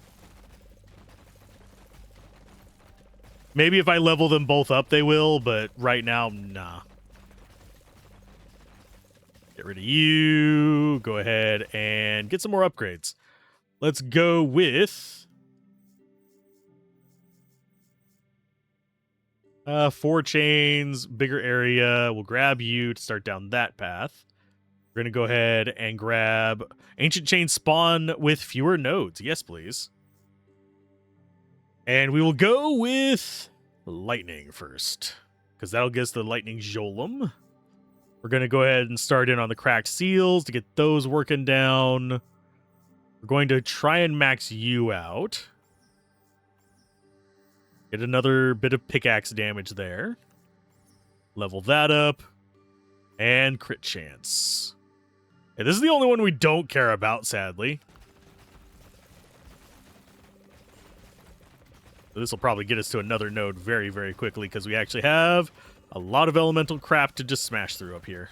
Maybe if I level them both up, they will, but right now, nah. Get rid of you. Go ahead and get some more upgrades. Let's go with 4 chains, bigger area. We'll grab you to start down that path. We're going to go ahead and grab Ancient Chain Spawn with fewer nodes. Yes, please. And we will go with Lightning first, because that'll get us the Lightning Jolum. We're going to go ahead and start in on the Cracked Seals to get those working down. We're going to try and max you out. Get another bit of pickaxe damage there. Level that up. And crit chance. Yeah, this is the only one we don't care about, sadly. So this will probably get us to another node very, very quickly, because we actually have a lot of elemental crap to just smash through up here.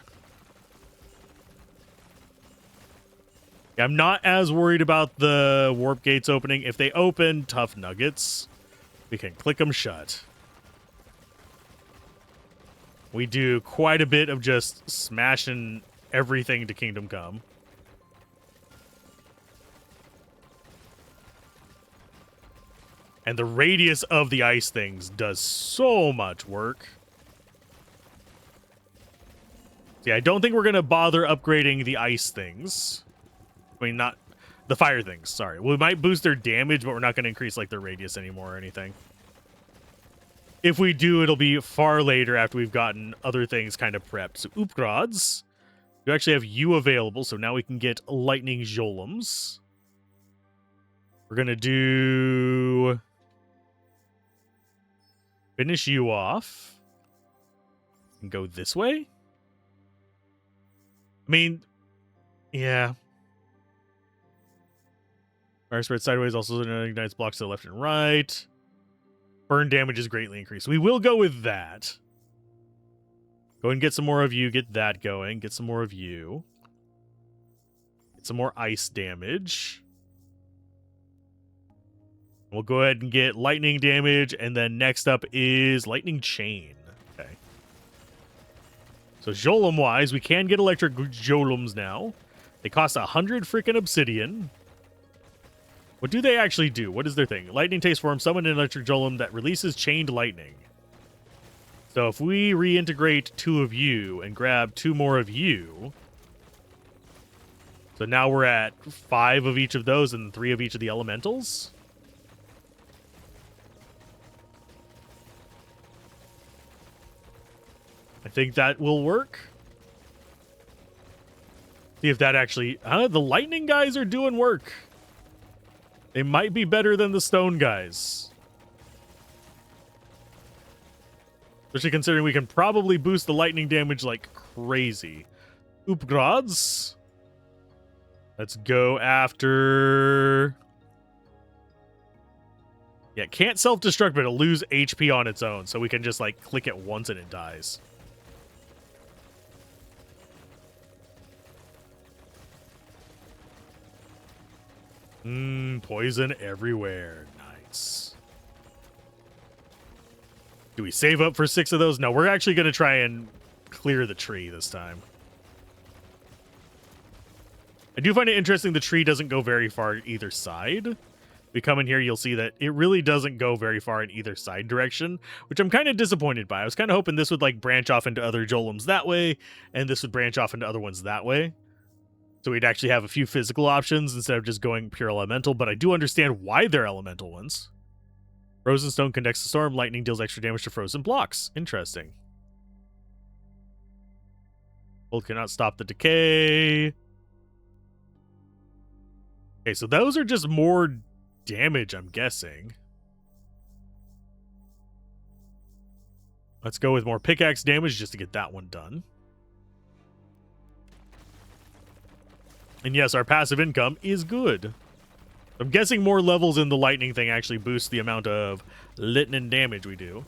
Yeah, I'm not as worried about the warp gates opening. If they open, tough nuggets. We can click them shut. We do quite a bit of just smashing everything to Kingdom Come. And the radius of the ice things does so much work. Yeah, I don't think we're going to bother upgrading the ice things. I mean, not the fire things, sorry. We might boost their damage, but we're not going to increase like their radius anymore or anything. If we do, it'll be far later after we've gotten other things kind of prepped. So Upgrads. We actually have you available, so now we can get Lightning Jolums. We're going to do... finish you off. And go this way? I mean, yeah. Fire spread sideways also ignites blocks to the left and right. Burn damage is greatly increased. We will go with that. Go and get some more of you. Get that going. Get some more of you. Get some more ice damage. We'll go ahead and get lightning damage. And then next up is lightning chain. Okay. So Jolum-wise, we can get electric Jolums now. They cost 100 freaking obsidian. What do they actually do? What is their thing? Lightning Taste Form, summon an electric Jolum that releases chained lightning. So if we reintegrate 2 of you and grab 2 more of you... So now we're at 5 of each of those and 3 of each of the elementals. I think that will work. See if that actually... the lightning guys are doing work. They might be better than the stone guys. Especially considering we can probably boost the lightning damage like crazy. Upgrads. Let's go after... Yeah, can't self-destruct, but it'll lose HP on its own. So we can just, like, click it once and it dies. Poison everywhere. Nice. Do we save up for 6 of those? No, we're actually going to try and clear the tree this time. I do find it interesting the tree doesn't go very far either side. If we come in here, you'll see that it really doesn't go very far in either side direction, which I'm kind of disappointed by. I was kind of hoping this would like branch off into other Jolums that way, and this would branch off into other ones that way. So we'd actually have a few physical options instead of just going pure elemental, but I do understand why they're elemental ones. Frozen Stone conducts the storm. Lightning deals extra damage to frozen blocks. Interesting. Bolt cannot stop the decay. Okay, so those are just more damage, I'm guessing. Let's go with more pickaxe damage just to get that one done. And yes, our passive income is good. I'm guessing more levels in the lightning thing actually boosts the amount of lightning damage we do.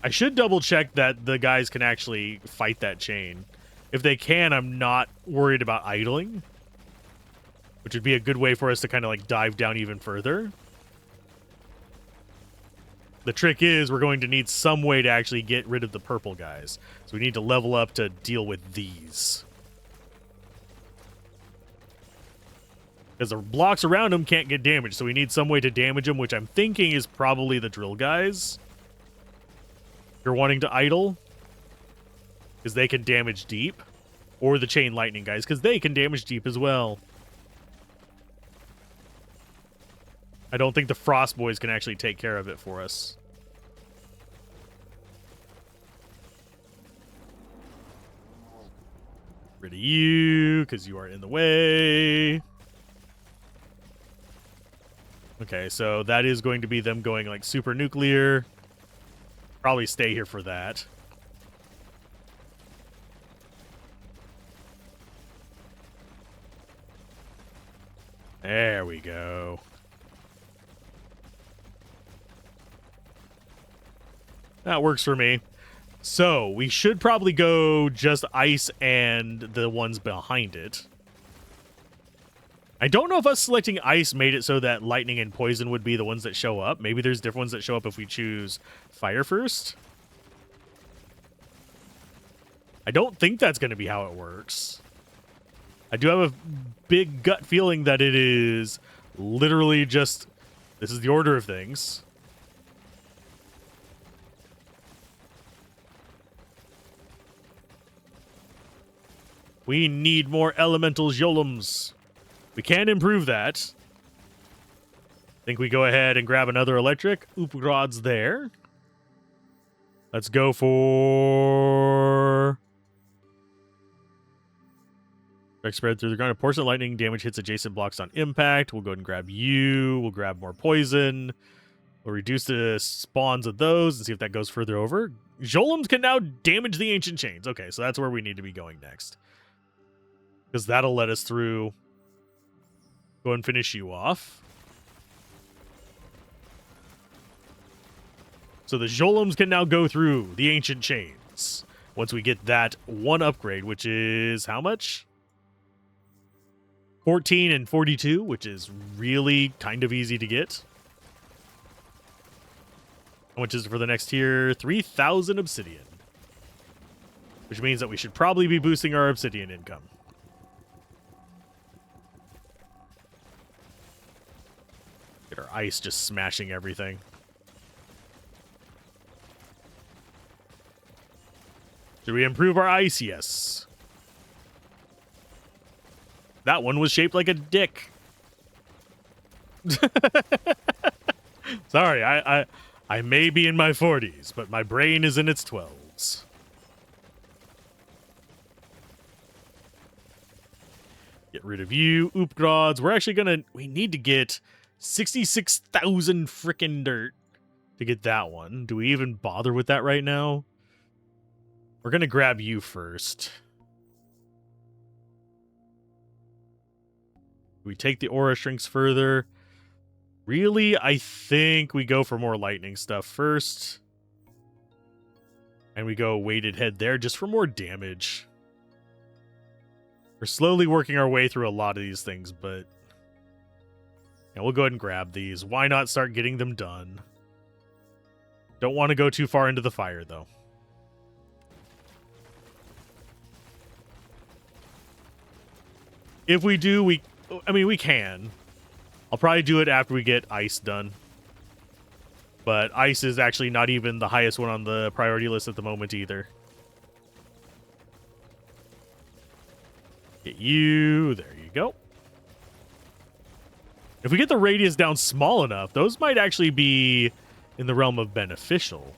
I should double check that the guys can actually fight that chain. If they can, I'm not worried about idling, which would be a good way for us to kind of like dive down even further. The trick is we're going to need some way to actually get rid of the purple guys. So we need to level up to deal with these. Because the blocks around them can't get damaged, so we need some way to damage them, which I'm thinking is probably the drill guys. If you're wanting to idle, because they can damage deep. Or the chain lightning guys, because they can damage deep as well. I don't think the frost boys can actually take care of it for us. Rid of you, because you are in the way. Okay, so that is going to be them going like super nuclear. Probably stay here for that. There we go. That works for me. So, we should probably go just ice and the ones behind it. I don't know if us selecting ice made it so that lightning and poison would be the ones that show up. Maybe there's different ones that show up if we choose fire first. I don't think that's going to be how it works. I do have a big gut feeling that it is literally just, this is the order of things. We need more elemental Jolums. We can improve that. I think we go ahead and grab another electric. Upgrads there. Let's go for... Spread through the ground. A portion of lightning damage hits adjacent blocks on impact. We'll go ahead and grab you. We'll grab more poison. We'll reduce the spawns of those and see if that goes further over. Jolums can now damage the ancient chains. Okay, so that's where we need to be going next. Because that'll let us through... Go and finish you off. So the Jolums can now go through the ancient chains. Once we get that one upgrade, which is how much? 14 and 42, which is really kind of easy to get. How much is it for the next tier? 3,000 obsidian. which means that we should probably be boosting our obsidian income. Get our ice just smashing everything. Should we improve our ice? Yes. That one was shaped like a dick. Sorry, I may be in my 40s, but my brain is in its 12s. Get rid of you, Oopgrods. We're actually we need to get 66,000 frickin' dirt to get that one. Do we even bother with that right now? We're gonna grab you first. We take the aura shrinks further. Really, I think we go for more lightning stuff first. And we go weighted head there just for more damage. We're slowly working our way through a lot of these things, but yeah, we'll go ahead and grab these. Why not start getting them done? Don't want to go too far into the fire, though. If we do, we can. I'll probably do it after we get ice done. But ice is actually not even the highest one on the priority list at the moment either. Get you. There you go. If we get the radius down small enough, those might actually be in the realm of beneficial.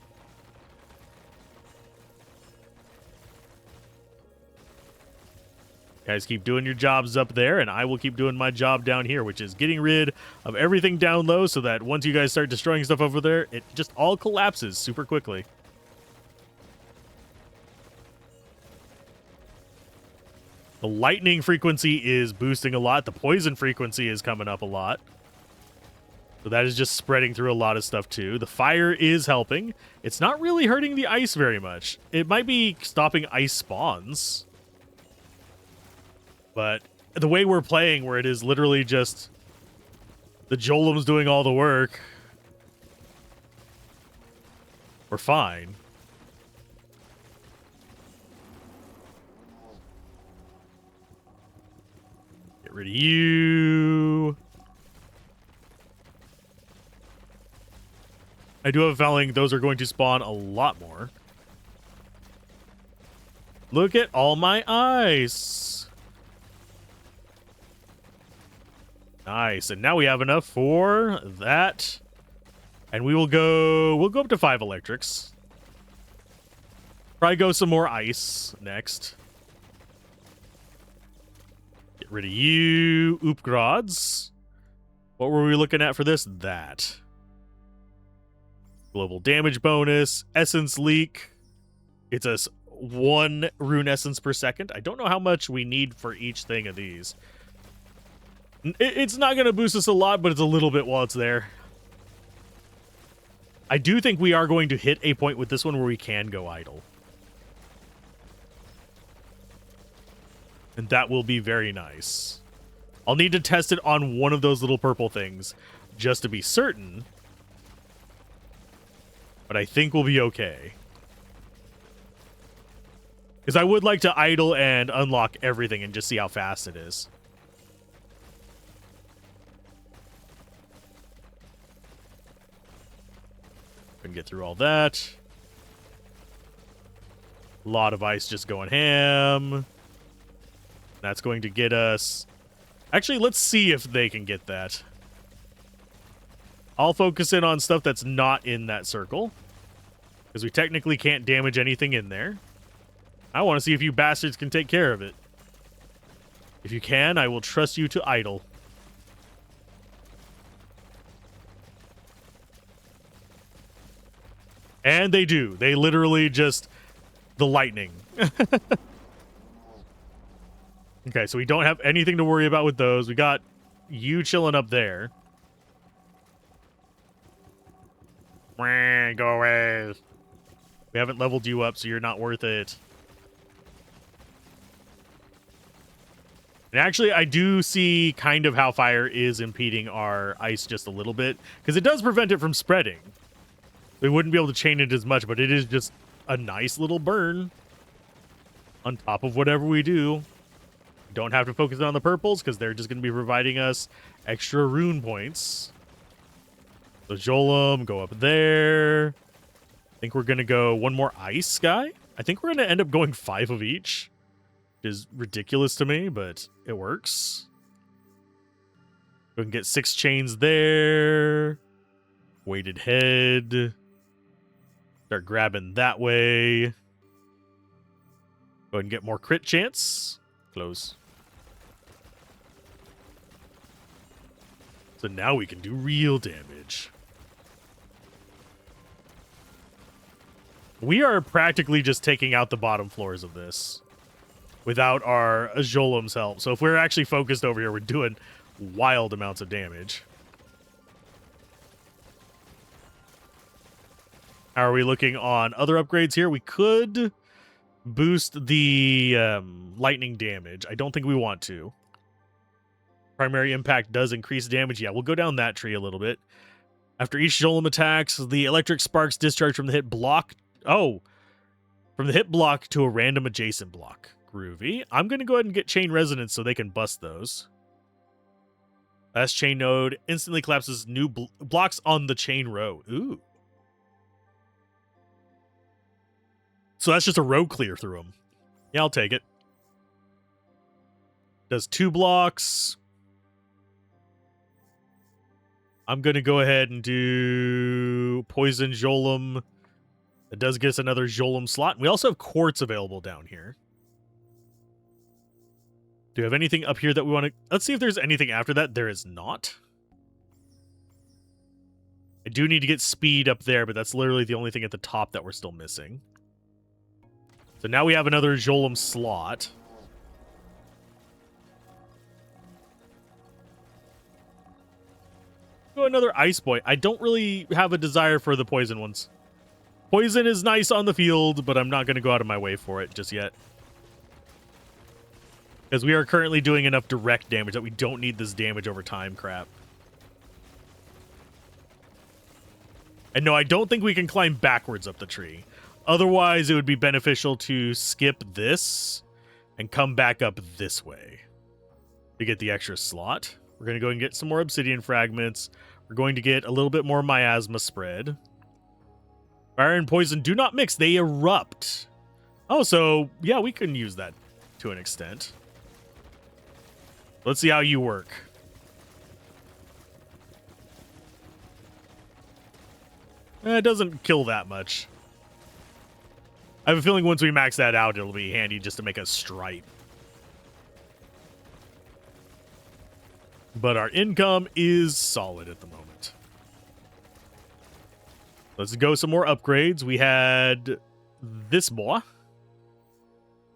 Guys, keep doing your jobs up there, and I will keep doing my job down here, which is getting rid of everything down low so that once you guys start destroying stuff over there, it just all collapses super quickly. The lightning frequency is boosting a lot. The poison frequency is coming up a lot. So that is just spreading through a lot of stuff too. The fire is helping. It's not really hurting the ice very much. It might be stopping ice spawns. But the way we're playing, where it is literally just the Jolem's doing all the work, we're fine. Get rid of you. I do have a feeling those are going to spawn a lot more. Look at all my ice. Nice, and now we have enough for that. And we'll go up to 5 electrics. Probably go some more ice next. Get rid of you, Oopgrods. What were we looking at for this? That. Global damage bonus, essence leak. It's a 1 rune essence per second. I don't know how much we need for each thing of these. It's not going to boost us a lot, but it's a little bit while it's there. I do think we are going to hit a point with this one where we can go idle. And that will be very nice. I'll need to test it on one of those little purple things just to be certain. But I think we'll be okay. Because I would like to idle and unlock everything and just see how fast it is. Get through all that. A lot of ice just going ham. That's going to get us... Actually, let's see if they can get that. I'll focus in on stuff that's not in that circle, because we technically can't damage anything in there. I want to see if you bastards can take care of it. If you can, I will trust you to idle. And they do. They literally just... The lightning. Okay, so we don't have anything to worry about with those. We got you chilling up there. Go away. We haven't leveled you up, so you're not worth it. And actually, I do see kind of how fire is impeding our ice just a little bit, because it does prevent it from spreading. We wouldn't be able to chain it as much, but it is just a nice little burn. on top of whatever we do. Don't have to focus on the purples because they're just going to be providing us extra rune points. So Jolum, go up there. I think we're going to go one more ice guy. I think we're going to end up going 5 of each, which is ridiculous to me, but it works. We can get 6 chains there. Weighted head. Start grabbing that way. Go ahead and get more crit chance. Close. So now we can do real damage. We are practically just taking out the bottom floors of this without our Jolum's help. So if we're actually focused over here, we're doing wild amounts of damage. How are we looking on other upgrades here? We could boost the lightning damage. I don't think we want to. Primary impact does increase damage. Yeah, we'll go down that tree a little bit. After each Jolum attacks, the electric sparks discharge from the hit block. Oh, from the hit block to a random adjacent block. Groovy. I'm going to go ahead and get chain resonance so they can bust those. Last chain node instantly collapses new blocks on the chain row. Ooh. So that's just a row clear through them. Yeah, I'll take it. Does 2 blocks. I'm going to go ahead and do Poison Jolum. It does get us another Jolum slot. We also have quartz available down here. Do we have anything up here that we want to... Let's see if there's anything after that. There is not. I do need to get speed up there, but that's literally the only thing at the top that we're still missing. So now we have another Jolum slot. Go another Ice Boy. I don't really have a desire for the poison ones. Poison is nice on the field, but I'm not going to go out of my way for it just yet. Because we are currently doing enough direct damage that we don't need this damage over time crap. And no, I don't think we can climb backwards up the tree. Otherwise, it would be beneficial to skip this and come back up this way to get the extra slot. We're going to go and get some more obsidian fragments. We're going to get a little bit more miasma spread. Fire and poison do not mix. They erupt. Oh, so, yeah, we can use that to an extent. Let's see how you work. It doesn't kill that much. I have a feeling once we max that out, it'll be handy just to make a stripe. But our income is solid at the moment. Let's go some more upgrades. We had this boy.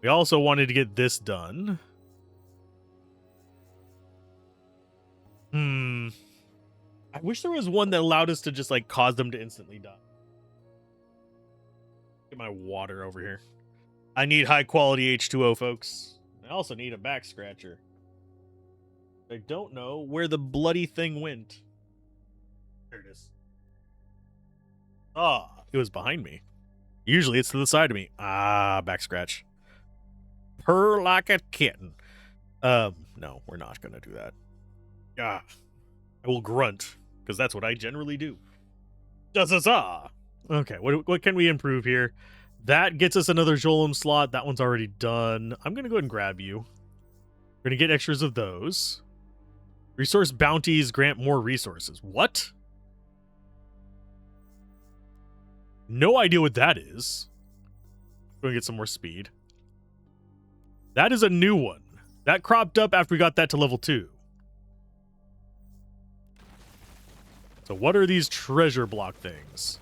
We also wanted to get this done. I wish there was one that allowed us to just, like, cause them to instantly die. Get my water over here. I need high-quality H2O, folks. I also need a back scratcher. I don't know where the bloody thing went. There it is. Ah, it was behind me. Usually it's to the side of me. Ah, back scratch. Purr like a kitten. No, we're not going to do that. Ah, I will grunt, because that's what I generally do. Okay, what can we improve here? That gets us another Jolum slot. That one's already done. I'm going to go ahead and grab you. We're going to get extras of those. Resource bounties grant more resources. What? No idea what that is. Going to get some more speed. That is a new one. That cropped up after we got that to level 2. So what are these treasure block things?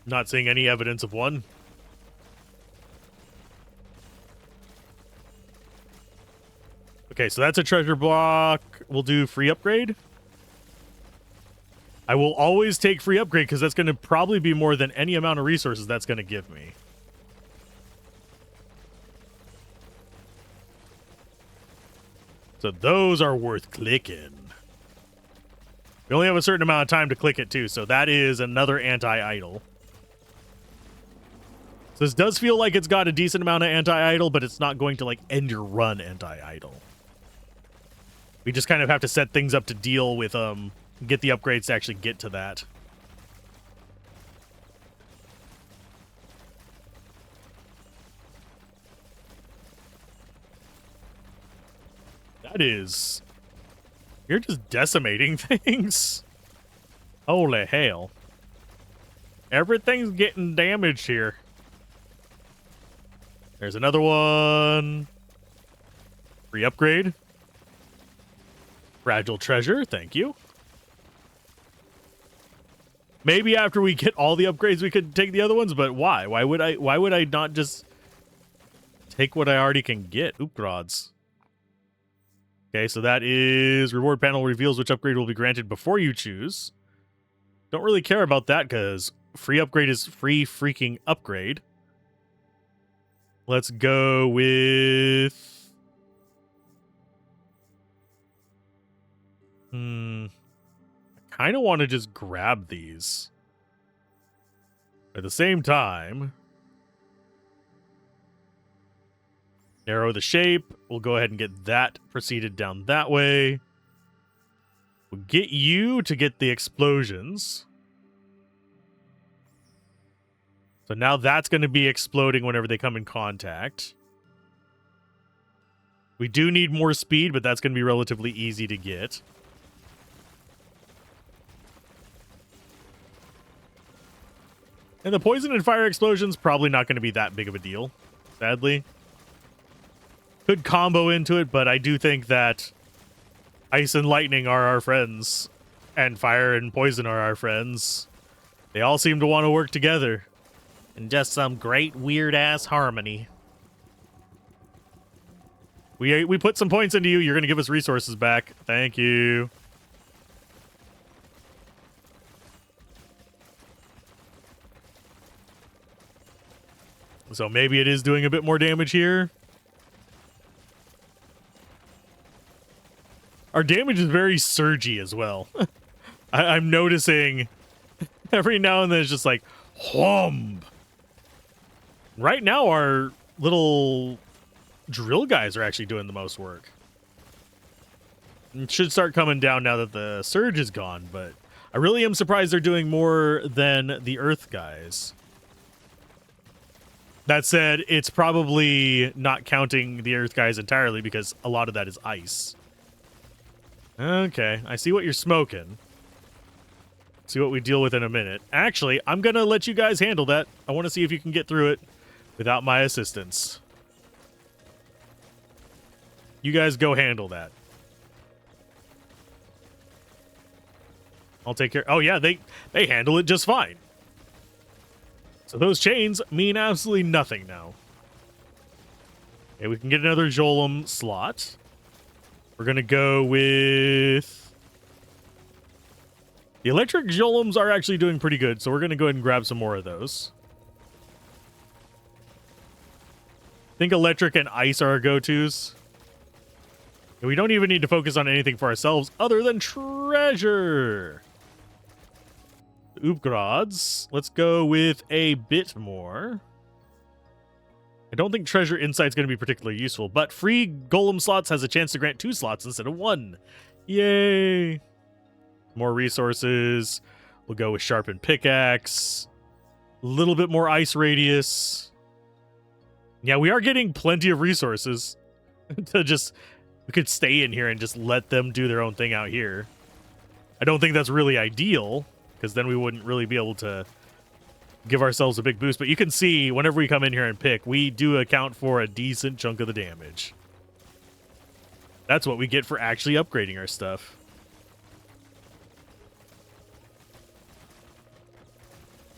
Not seeing any evidence of one. Okay, so that's a treasure block. We'll do free upgrade. I will always take free upgrade because that's going to probably be more than any amount of resources that's going to give me. So those are worth clicking. We only have a certain amount of time to click it too, so that is another anti-idol. So this does feel like it's got a decent amount of anti-idle, but it's not going to, like, end your run anti-idle. We just kind of have to set things up to deal with, get the upgrades to actually get to that. That is... You're just decimating things. Holy hell. Everything's getting damaged here. There's another one. Free upgrade. Fragile treasure, thank you. Maybe after we get all the upgrades we could take the other ones, but why? Why would I not just take what I already can get? Oopgrods. Okay, so that is reward panel reveals which upgrade will be granted before you choose. Don't really care about that because free upgrade is free freaking upgrade. Let's go with... I kind of want to just grab these. At the same time, narrow the shape. We'll go ahead and get that proceeded down that way. We'll get you to get the explosions. So now that's going to be exploding whenever they come in contact. We do need more speed, but that's going to be relatively easy to get. And the poison and fire explosions, probably not going to be that big of a deal, sadly. Could combo into it, but I do think that ice and lightning are our friends, and fire and poison are our friends. They all seem to want to work together. In just some great weird-ass harmony. We put some points into you. You're going to give us resources back. Thank you. So maybe it is doing a bit more damage here. Our damage is very surgy as well. I'm noticing every now and then it's just like, whomp. Right now, our little drill guys are actually doing the most work. It should start coming down now that the surge is gone, but I really am surprised they're doing more than the earth guys. That said, it's probably not counting the earth guys entirely because a lot of that is ice. Okay, I see what you're smoking. See what we deal with in a minute. Actually, I'm going to let you guys handle that. I want to see if you can get through it without my assistance. You guys go handle that. I'll take care. Oh, yeah, they handle it just fine. So those chains mean absolutely nothing now. Okay, we can get another Jolum slot. We're going to go with... The electric Jolums are actually doing pretty good, so we're going to go ahead and grab some more of those. I think electric and ice are our go-tos. We don't even need to focus on anything for ourselves other than treasure. Oopgrods. Let's go with a bit more. I don't think treasure insight's going to be particularly useful, but free golem slots has a chance to grant 2 slots instead of 1. Yay! More resources. We'll go with sharpened pickaxe. A little bit more ice radius. Yeah, we are getting plenty of resources to just... We could stay in here and just let them do their own thing out here. I don't think that's really ideal, because then we wouldn't really be able to give ourselves a big boost. But you can see, whenever we come in here and pick, we do account for a decent chunk of the damage. That's what we get for actually upgrading our stuff.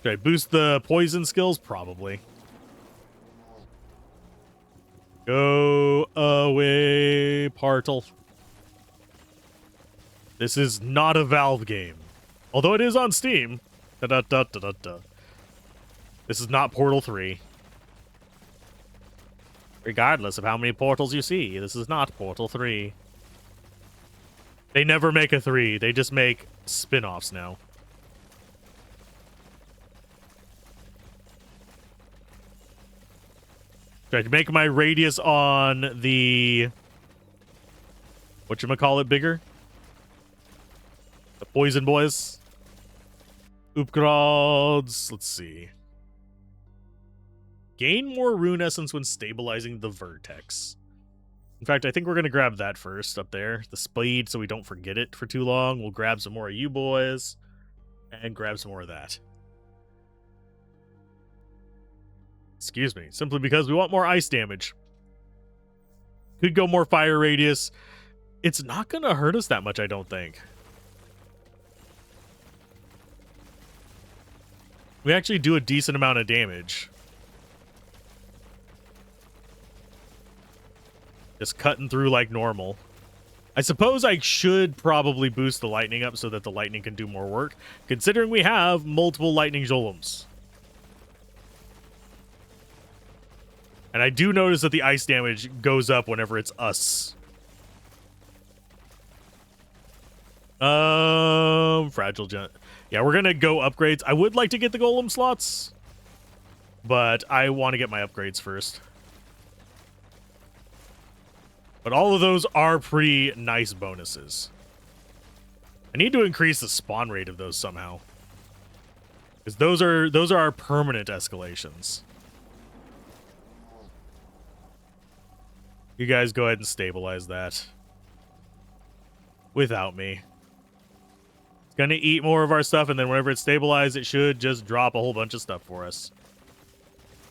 Should I boost the poison skills? Probably. Go away, Partle. This is not a Valve game. Although it is on Steam. Da-da-da-da-da-da. This is not Portal 3. Regardless of how many portals you see, this is not Portal 3. They never make a 3. They just make spin-offs now. Should I make my radius on the... whatchamacallit bigger? The poison boys? Upgrads. Let's see. Gain more rune essence when stabilizing the vertex. In fact, I think we're going to grab that first up there. The speed, so we don't forget it for too long. We'll grab some more of you boys. And grab some more of that. Excuse me. Simply because we want more ice damage. Could go more fire radius. It's not going to hurt us that much, I don't think. We actually do a decent amount of damage. Just cutting through like normal. I suppose I should probably boost the lightning up so that the lightning can do more work, considering we have multiple lightning Jolums. And I do notice that the ice damage goes up whenever it's us. Fragile Gent. Yeah, we're gonna go upgrades. I would like to get the golem slots, but I want to get my upgrades first. But all of those are pretty nice bonuses. I need to increase the spawn rate of those somehow, because those are our permanent escalations. You guys go ahead and stabilize that without me. It's gonna eat more of our stuff, and then whenever it's stabilized, it should just drop a whole bunch of stuff for us.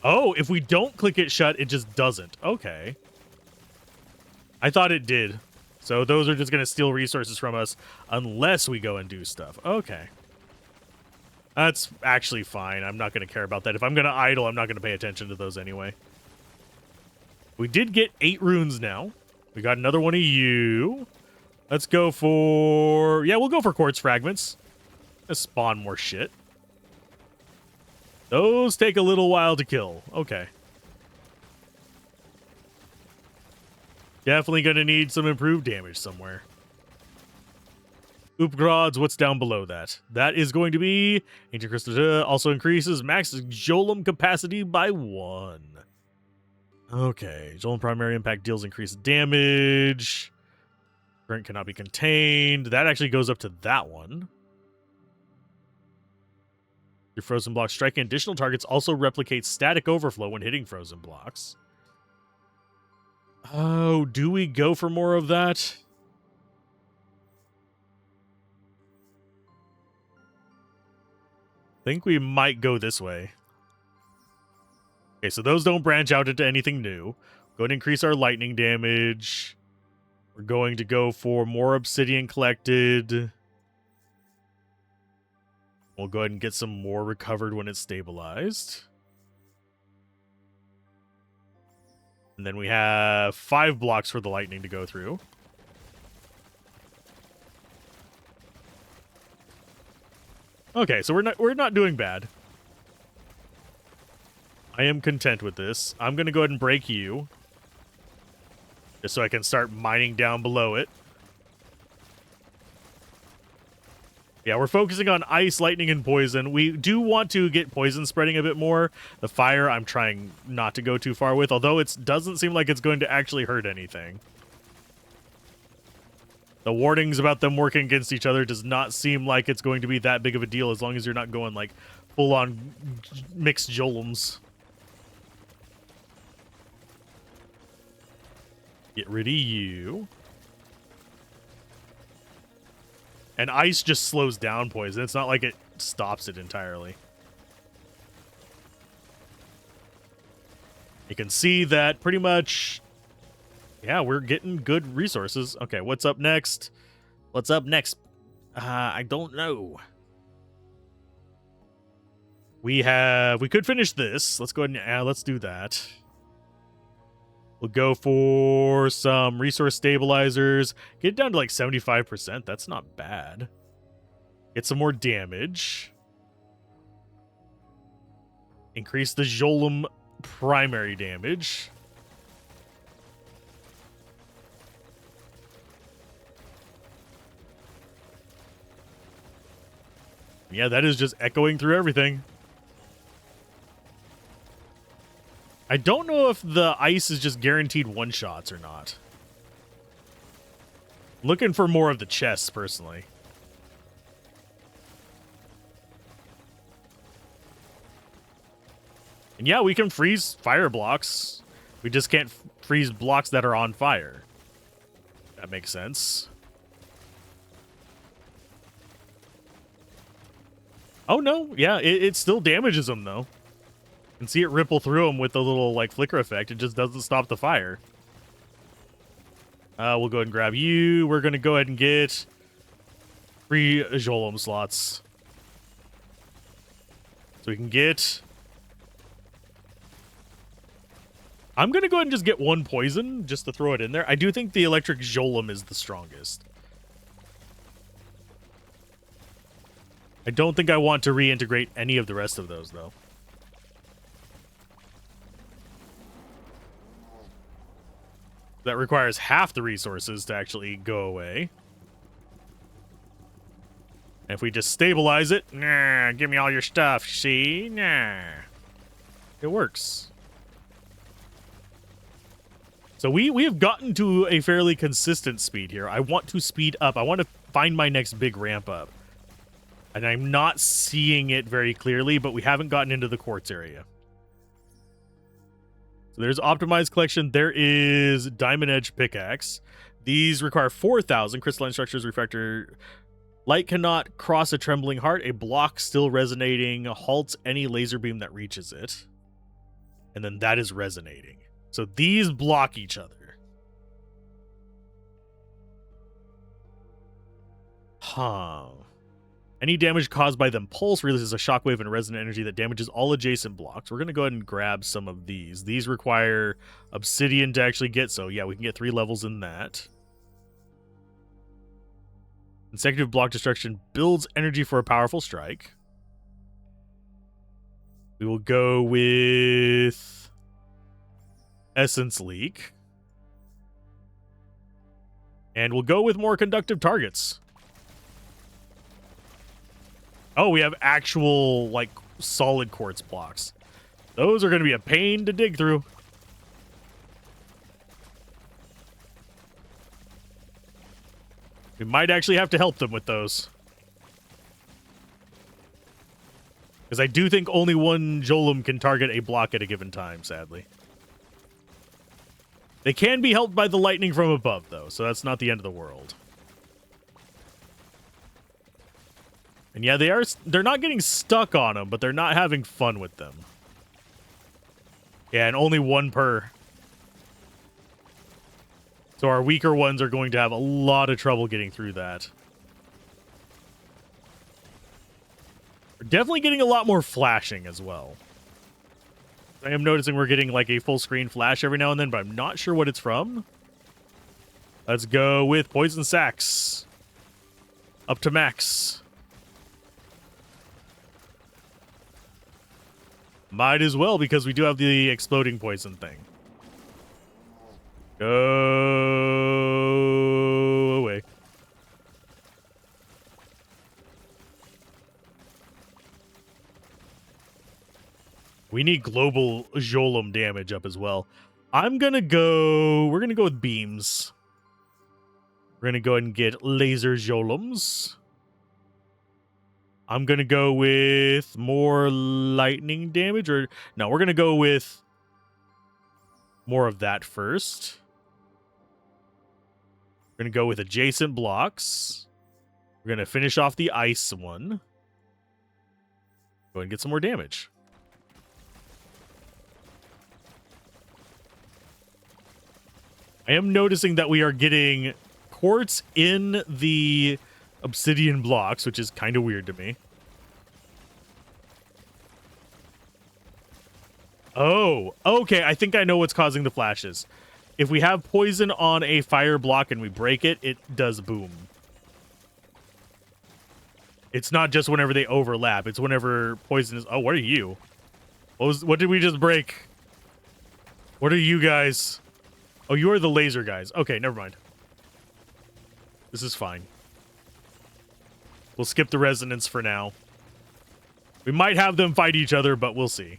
Oh, if we don't click it shut, it just doesn't. Okay. I thought it did. So those are just going to steal resources from us unless we go and do stuff. Okay. That's actually fine. I'm not going to care about that. If I'm going to idle, I'm not going to pay attention to those anyway. We did get 8 runes now. We got another one of you. Let's go for... yeah, we'll go for quartz fragments. Let's spawn more shit. Those take a little while to kill. Okay. Definitely going to need some improved damage somewhere. Upgrads, what's down below that? That is going to be... Ancient Crystal also increases max Jolum capacity by 1. Okay. Jolum primary impact deals increased damage. Current cannot be contained. That actually goes up to that one. Your frozen blocks striking additional targets also replicates static overflow when hitting frozen blocks. Oh, do we go for more of that? I think we might go this way. Okay, so those don't branch out into anything new. Go ahead and increase our lightning damage. We're going to go for more obsidian collected. We'll go ahead and get some more recovered when it's stabilized. And then we have 5 blocks for the lightning to go through. Okay, so we're not doing bad. I am content with this. I'm going to go ahead and break you, just so I can start mining down below it. Yeah, we're focusing on ice, lightning, and poison. We do want to get poison spreading a bit more. The fire, I'm trying not to go too far with, although it doesn't seem like it's going to actually hurt anything. The warnings about them working against each other does not seem like it's going to be that big of a deal as long as you're not going, like, full-on mixed Jolums. Get rid of you. And ice just slows down poison. It's not like it stops it entirely. You can see that pretty much... yeah, we're getting good resources. Okay, what's up next? What's up next? I don't know. We could finish this. Let's go ahead and let's do that. We'll go for some resource stabilizers. Get it down to like 75%. That's not bad. Get some more damage. Increase the Jolum primary damage. Yeah, that is just echoing through everything. I don't know if the ice is just guaranteed one-shots or not. Looking for more of the chests, personally. And yeah, we can freeze fire blocks. We just can't freeze blocks that are on fire. That makes sense. Oh, no. Yeah, it still damages them, though. You can see it ripple through them with the little, like, flicker effect. It just doesn't stop the fire. We'll go ahead and grab you. We're going to go ahead and get 3 Jolom slots. So we can get... I'm going to go ahead and just get 1 poison, just to throw it in there. I do think the electric Jolom is the strongest. I don't think I want to reintegrate any of the rest of those, though. That requires half the resources to actually go away. And if we just stabilize it, nah, give me all your stuff, see? Nah. It works. So we have gotten to a fairly consistent speed here. I want to speed up. I want to find my next big ramp up. And I'm not seeing it very clearly, but we haven't gotten into the quartz area. So there's optimized collection. There is diamond edge pickaxe. These require 4,000 crystalline structures, refractor. Light cannot cross a trembling heart. A block still resonating halts any laser beam that reaches it. And then that is resonating. So these block each other. Huh. Any damage caused by them pulse releases a shockwave and resonant energy that damages all adjacent blocks. We're going to go ahead and grab some of these. These require obsidian to actually get, so yeah, we can get 3 levels in that. Consecutive block destruction builds energy for a powerful strike. We will go with Essence Leak. And we'll go with more conductive targets. Oh, we have actual, like, solid quartz blocks. Those are going to be a pain to dig through. We might actually have to help them with those. Because I do think only 1 Jolum can target a block at a given time, sadly. They can be helped by the lightning from above, though, so that's not the end of the world. And yeah, they're not getting stuck on them, but they're not having fun with them. Yeah, and only 1 per. So our weaker ones are going to have a lot of trouble getting through that. We're definitely getting a lot more flashing as well. I am noticing we're getting like a full screen flash every now and then, but I'm not sure what it's from. Let's go with Poison Sacks. Up to max. Might as well, because we do have the exploding poison thing. Go away. We need global Jolum damage up as well. We're going to go with beams. We're going to go ahead and get laser Jolums. I'm going to go with more lightning damage. Or no, we're going to go with more of that first. We're going to go with adjacent blocks. We're going to finish off the ice one. Go ahead and get some more damage. I am noticing that we are getting quartz in the obsidian blocks, which is kind of weird to me. Oh, okay. I think I know what's causing the flashes. If we have poison on a fire block and we break it, it does boom. It's not just whenever they overlap. It's whenever poison is... Oh, what are you? What did we just break? What are you guys? Oh, you are the laser guys. Okay, never mind. This is fine. We'll skip the resonance for now. We might have them fight each other, but we'll see.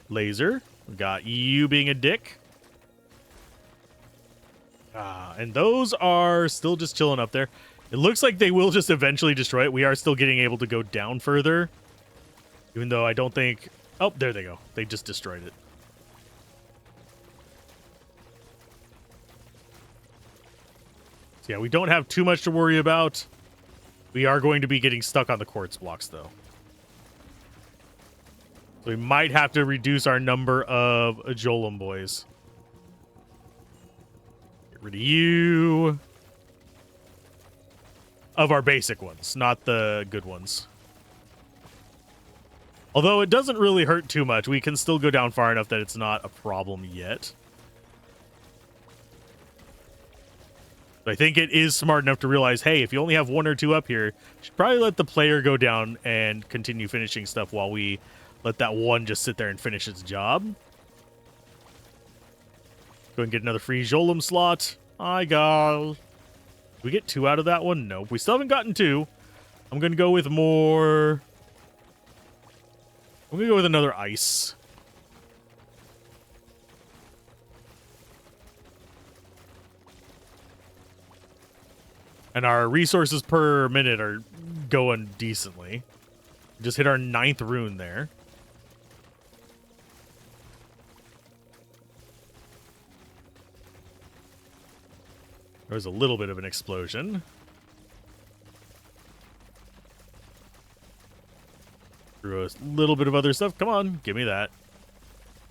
Laser. We got you being a dick. And those are still just chilling up there. It looks like they will just eventually destroy it. We are still getting able to go down further. Even though I don't think... Oh, there they go. They just destroyed it. So yeah, we don't have too much to worry about. We are going to be getting stuck on the quartz blocks, though. So we might have to reduce our number of Jolum boys. Get rid of you. Of our basic ones, not the good ones. Although it doesn't really hurt too much. We can still go down far enough that it's not a problem yet. But I think it is smart enough to realize, hey, if you only have one or two up here, you should probably let the player go down and continue finishing stuff while we let that one just sit there and finish its job. Go and get another free Jolum slot. Hi, gal. Did we get 2 out of that one? Nope. We still haven't gotten 2. I'm going to go with more... I'm going to go with another ice. And our resources per minute are going decently. Just hit our 9th rune there. There was a little bit of an explosion. Through a little bit of other stuff. Come on, give me that.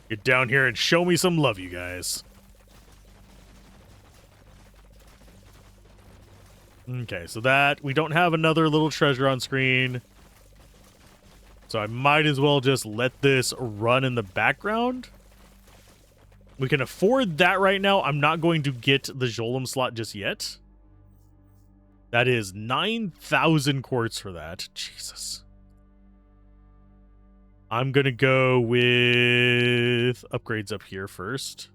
Get down here and show me some love, you guys. Okay, so that... We don't have another little treasure on screen. So I might as well just let this run in the background. We can afford that right now. I'm not going to get the Jolum slot just yet. That is 9,000 quartz for that. Jesus. I'm going to go with upgrades up here first.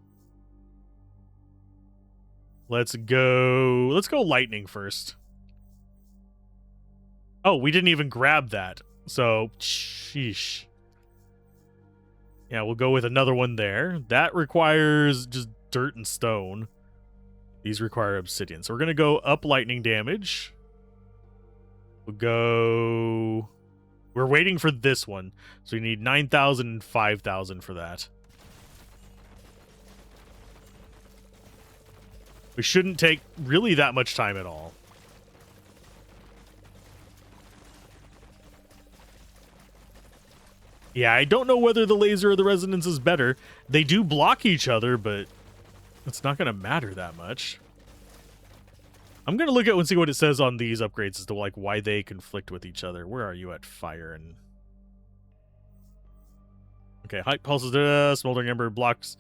Let's go lightning first. Oh, we didn't even grab that. So, sheesh. Yeah, we'll go with another one there. That requires just dirt and stone. These require obsidian. So we're going to go up lightning damage. We'll go... We're waiting for this one. So we need 9,000 and 5,000 for that. We shouldn't take really that much time at all. Yeah, I don't know whether the laser or the resonance is better. They do block each other, but it's not going to matter that much. I'm going to look at and see what it says on these upgrades as to like why they conflict with each other. Where are you at fire? And okay, height pulses, smoldering ember blocks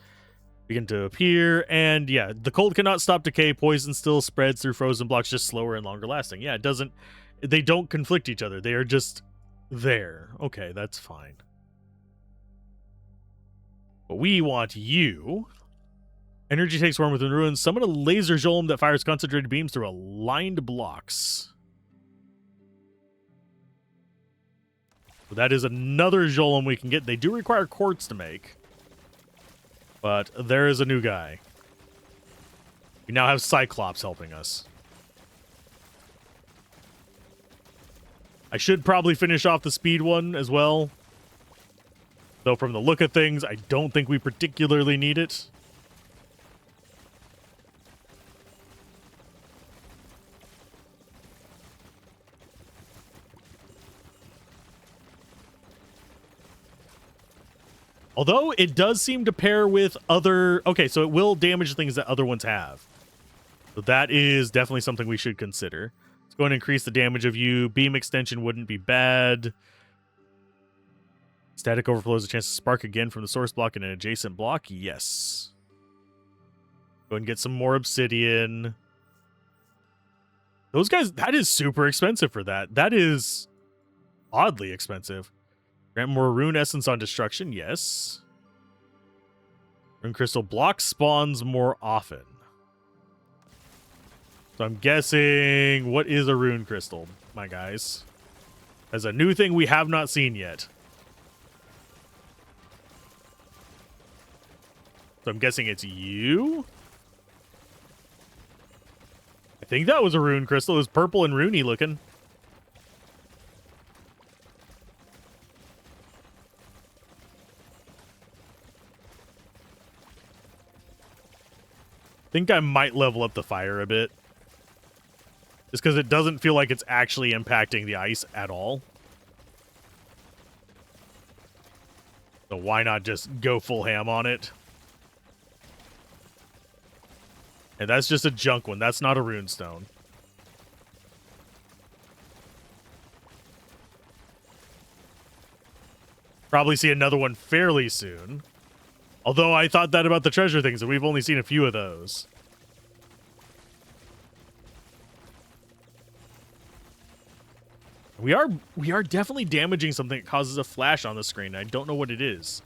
begin to appear. And yeah, the cold cannot stop decay. Poison still spreads through frozen blocks, just slower and longer lasting. Yeah, it doesn't... They don't conflict each other. They are just there. Okay, that's fine. But we want you. Energy takes form within ruins. Summon a laser Jolum that fires concentrated beams through aligned blocks. So that is another Jolum we can get. They do require quartz to make. But there is a new guy. We now have Cyclops helping us. I should probably finish off the speed one as well. Though from the look of things, I don't think we particularly need it. Although it does seem to pair with other... Okay, so it will damage things that other ones have. So that is definitely something we should consider. It's going to increase the damage of you. Beam extension wouldn't be bad. Static overflow is a chance to spark again from the source block in an adjacent block. Yes. Go and get some more obsidian. Those guys, that is super expensive for that. That is oddly expensive. Grant more rune essence on destruction. Yes. Rune crystal block spawns more often. So I'm guessing, what is a rune crystal, my guys? As a new thing we have not seen yet. So I'm guessing it's you? I think that was a rune crystal. It was purple and runey looking. Think I might level up the fire a bit. Just because it doesn't feel like it's actually impacting the ice at all. So why not just go full ham on it? And that's just a junk one. That's not a rune stone. Probably see another one fairly soon. Although I thought that about the treasure things, and we've only seen a few of those. We are definitely damaging something that causes a flash on the screen. I don't know what it is.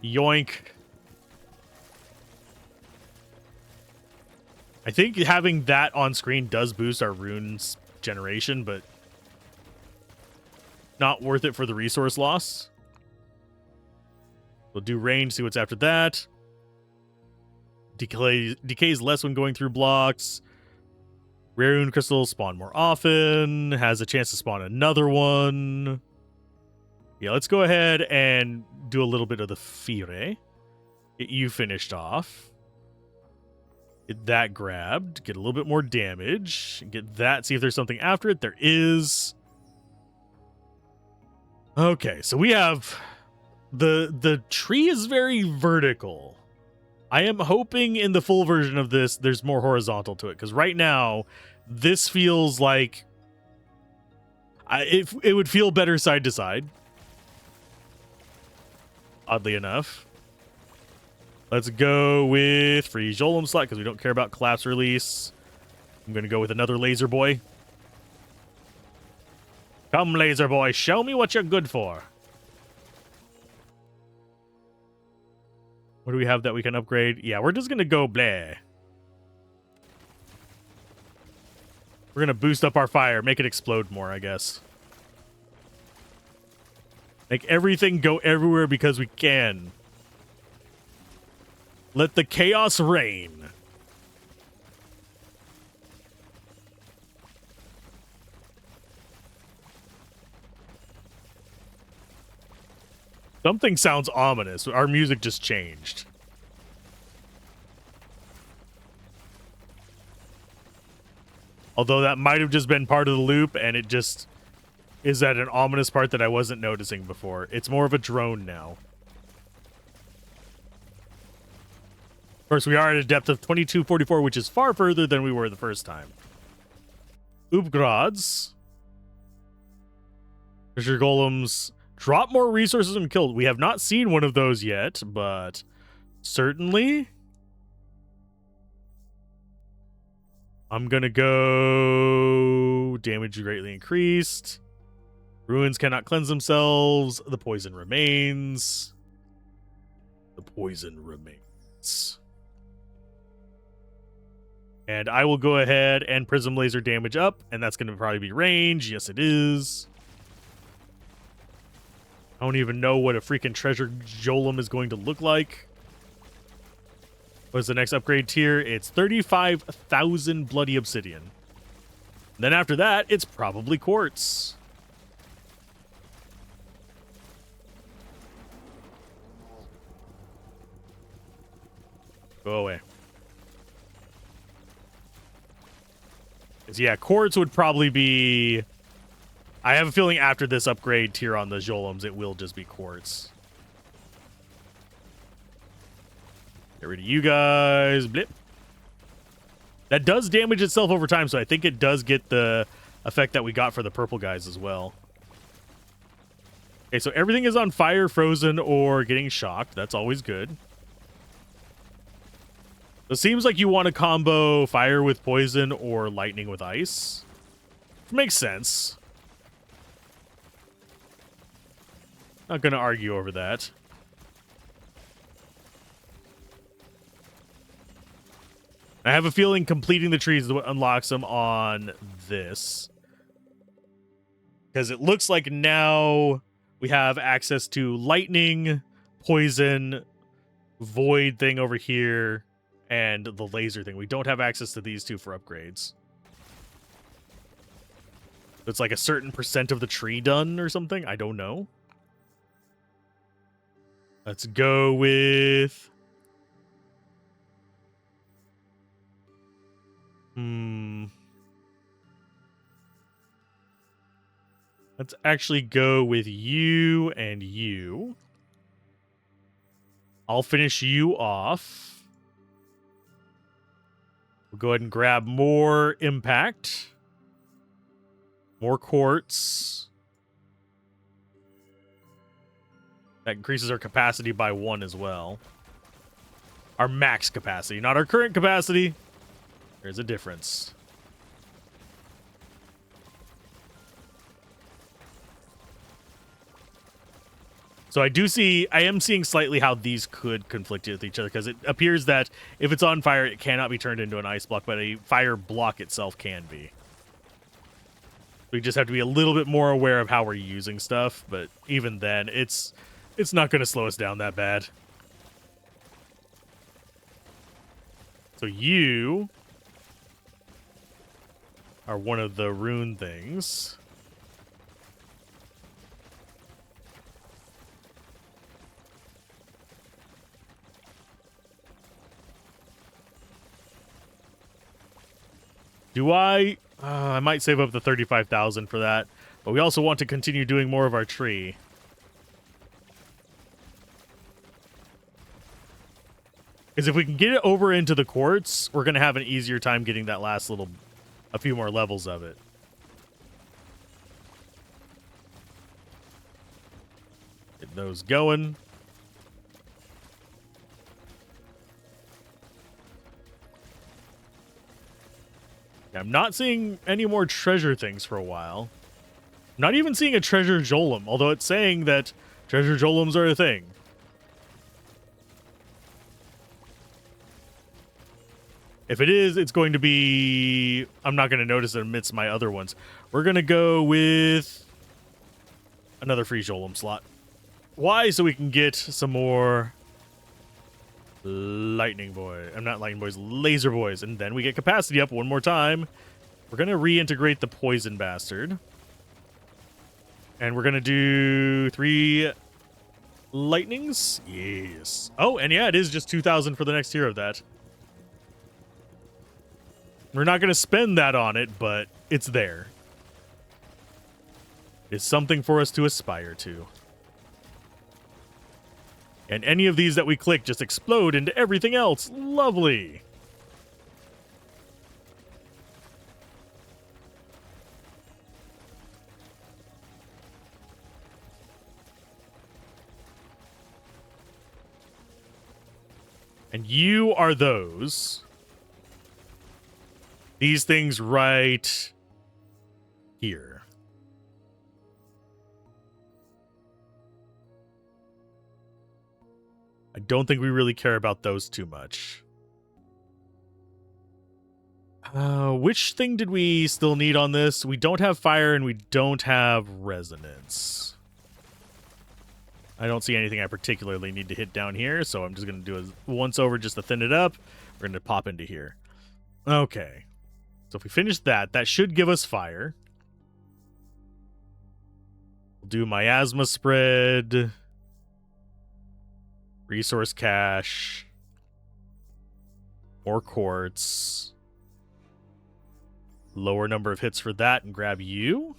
Yoink. I think having that on screen does boost our runes generation, but not worth it for the resource loss. We'll do range, see what's after that. Decays less when going through blocks. Rare rune crystals spawn more often. Has a chance to spawn another one. Yeah, let's go ahead and do a little bit of the Fire. Get you finished off. Get that grabbed. Get a little bit more damage. Get that. See if there's something after it. There is. Okay, so we have... The tree is very vertical. I am hoping in the full version of this, there's more horizontal to it. Because right now, this feels like... it would feel better side to side. Oddly enough. Let's go with free Jolum slot because we don't care about collapse release. I'm going to go with another laser boy. Come, laser boy, show me what you're good for. What do we have that we can upgrade? Yeah, we're just going to go bleh. We're going to boost up our fire, make it explode more, I guess. Make everything go everywhere because we can. Let the chaos reign. Something sounds ominous. Our music just changed. Although that might have just been part of the loop, and it just is at an ominous part that I wasn't noticing before. It's more of a drone now. Of course, we are at a depth of 2244, which is far further than we were the first time. Upgrads. Treasure golems drop more resources when killed. We have not seen one of those yet, but certainly. I'm gonna go damage greatly increased. Ruins cannot cleanse themselves. The poison remains. The poison remains. And I will go ahead and prism laser damage up, and that's going to probably be range. Yes, it is. I don't even know what a freaking treasure Jolum is going to look like. What's the next upgrade tier? It's 35,000 bloody obsidian. And then after that, it's probably quartz. Go away. Yeah, quartz would probably be... I have a feeling after this upgrade tier on the Jolums, it will just be quartz. Get rid of you guys. Blip. That does damage itself over time, so I think it does get the effect that we got for the purple guys as well. Okay, so everything is on fire, frozen, or getting shocked. That's always good. It seems like you want to combo fire with poison or lightning with ice. Which makes sense. Not going to argue over that. I have a feeling completing the trees is what unlocks them on this. Because it looks like now We have access to lightning, poison, void thing over here, and the laser thing. We don't have access to these two for upgrades. It's like a certain percent of the tree done or something. I don't know. Let's go with... Let's actually go with you and you. I'll finish you off. We'll go ahead and grab more impact. More quartz. That increases our capacity by 1 as well. Our max capacity, not our current capacity. There's a difference. So I am seeing slightly how these could conflict with each other, because it appears that if it's on fire, it cannot be turned into an ice block, but a fire block itself can be. We just have to be a little bit more aware of how we're using stuff, but even then, it's not going to slow us down that bad. So you are one of the rune things. Do I might save up the 35,000 for that, but we also want to continue doing more of our tree. Because if we can get it over into the quartz, we're going to have an easier time getting that last a few more levels of it. Get those going. I'm not seeing any more treasure things for a while. Not even seeing a treasure golem, although it's saying that treasure golems are a thing. If it is, it's going to be... I'm not going to notice it amidst my other ones. We're going to go with another free golem slot. Why? So we can get some more lightning boy. I'm not lightning boys, laser boys. And then we get capacity up one more time. We're going to reintegrate the poison bastard. And we're going to do 3 lightnings. Yes. Oh, and yeah, it is just 2,000 for the next tier of that. We're not going to spend that on it, but it's there. It's something for us to aspire to. And any of these that we click just explode into everything else. Lovely. And you are those. These things right here. I don't think we really care about those too much. Which thing did we still need on this? We don't have fire and we don't have resonance. I don't see anything I particularly need to hit down here, so I'm just going to do a once over just to thin it up. We're going to pop into here. Okay. So if we finish that, that should give us fire. We'll do miasma spread. Resource cache. More quartz. Lower number of hits for that and grab you.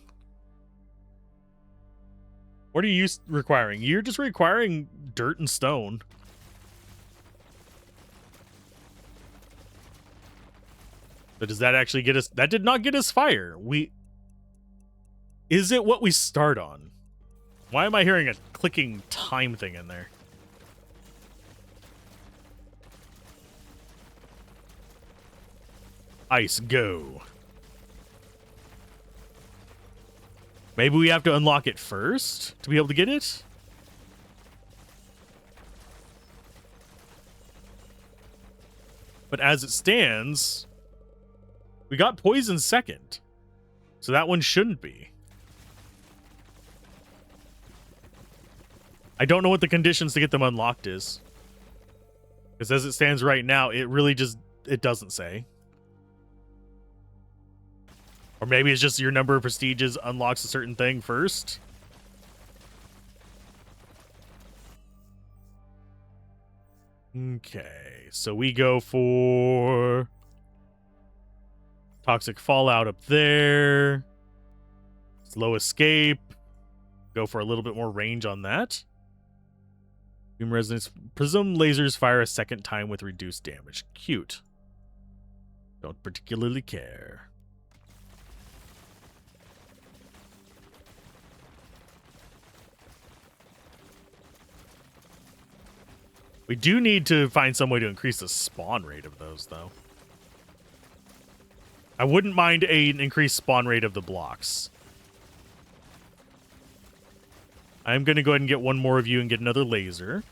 What are you requiring? You're just requiring dirt and stone. But does that actually get us... That did not get us fire. Is it what we start on? Why am I hearing a clicking time thing in there? Ice, go. Maybe we have to unlock it first to be able to get it? But as it stands, we got poison second. So that one shouldn't be. I don't know what the conditions to get them unlocked is. Because as it stands right now, it really just, it doesn't say. Or maybe it's just your number of prestiges unlocks a certain thing first. Okay, so we go for Toxic Fallout up there. Slow Escape. Go for a little bit more range on that. Doom Resonance. Prism lasers fire a second time with reduced damage. Cute. Don't particularly care. We do need to find some way to increase the spawn rate of those, though. I wouldn't mind an increased spawn rate of the blocks. I'm going to go ahead and get one more of you and get another laser.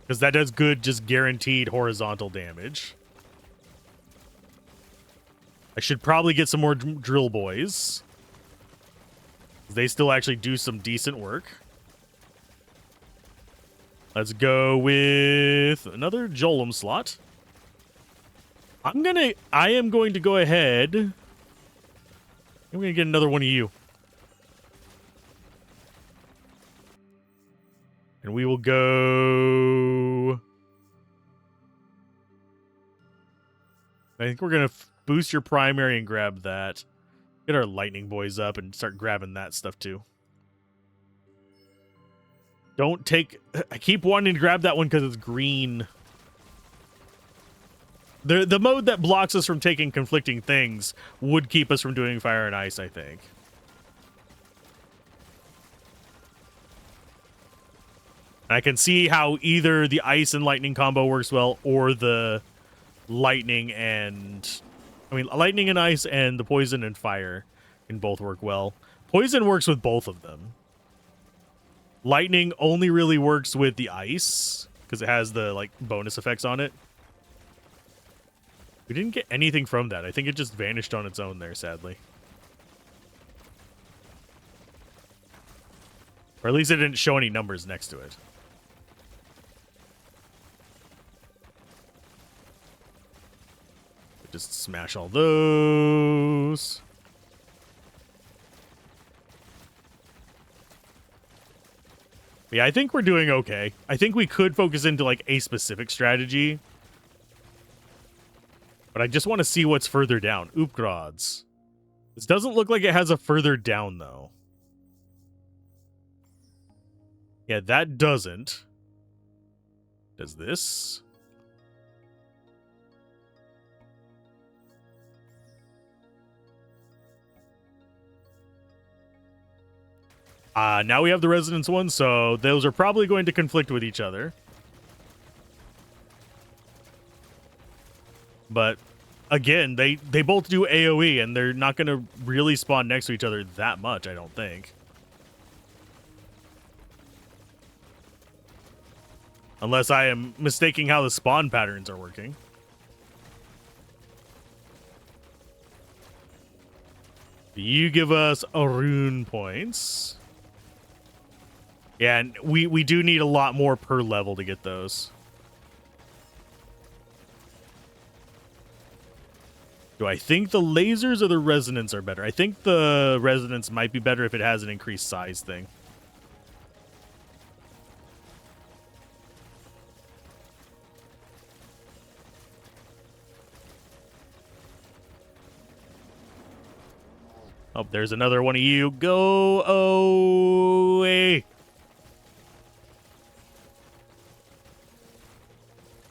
Because that does good, just guaranteed horizontal damage. I should probably get some more drill boys. They still actually do some decent work. Let's go with another Jolum slot. I am going to go ahead. I'm going to get another one of you. And we will go. I think we're going to boost your primary and grab that. Get our lightning boys up and start grabbing that stuff too. Don't take... I keep wanting to grab that one because it's green. The mode that blocks us from taking conflicting things would keep us from doing fire and ice, I think. I can see how either the ice and lightning combo works well, or the lightning and... I mean, lightning and ice and the poison and fire can both work well. Poison works with both of them. Lightning only really works with the ice, because it has the, like, bonus effects on it. We didn't get anything from that. I think it just vanished on its own there, sadly. Or at least it didn't show any numbers next to it. Just smash all those. Yeah, I think we're doing okay. I think we could focus into, like, a specific strategy. But I just want to see what's further down. Oopgrods. This doesn't look like it has a further down, though. Yeah, that doesn't. Does this? Now we have the Resonance one, so those are probably going to conflict with each other. But, again, they both do AoE, and they're not going to really spawn next to each other that much, I don't think. Unless I am mistaking how the spawn patterns are working. You give us a rune points. Yeah, and we do need a lot more per level to get those. Do I think the lasers or the resonance are better? I think the resonance might be better if it has an increased size thing. Oh, there's another one of you. Go away.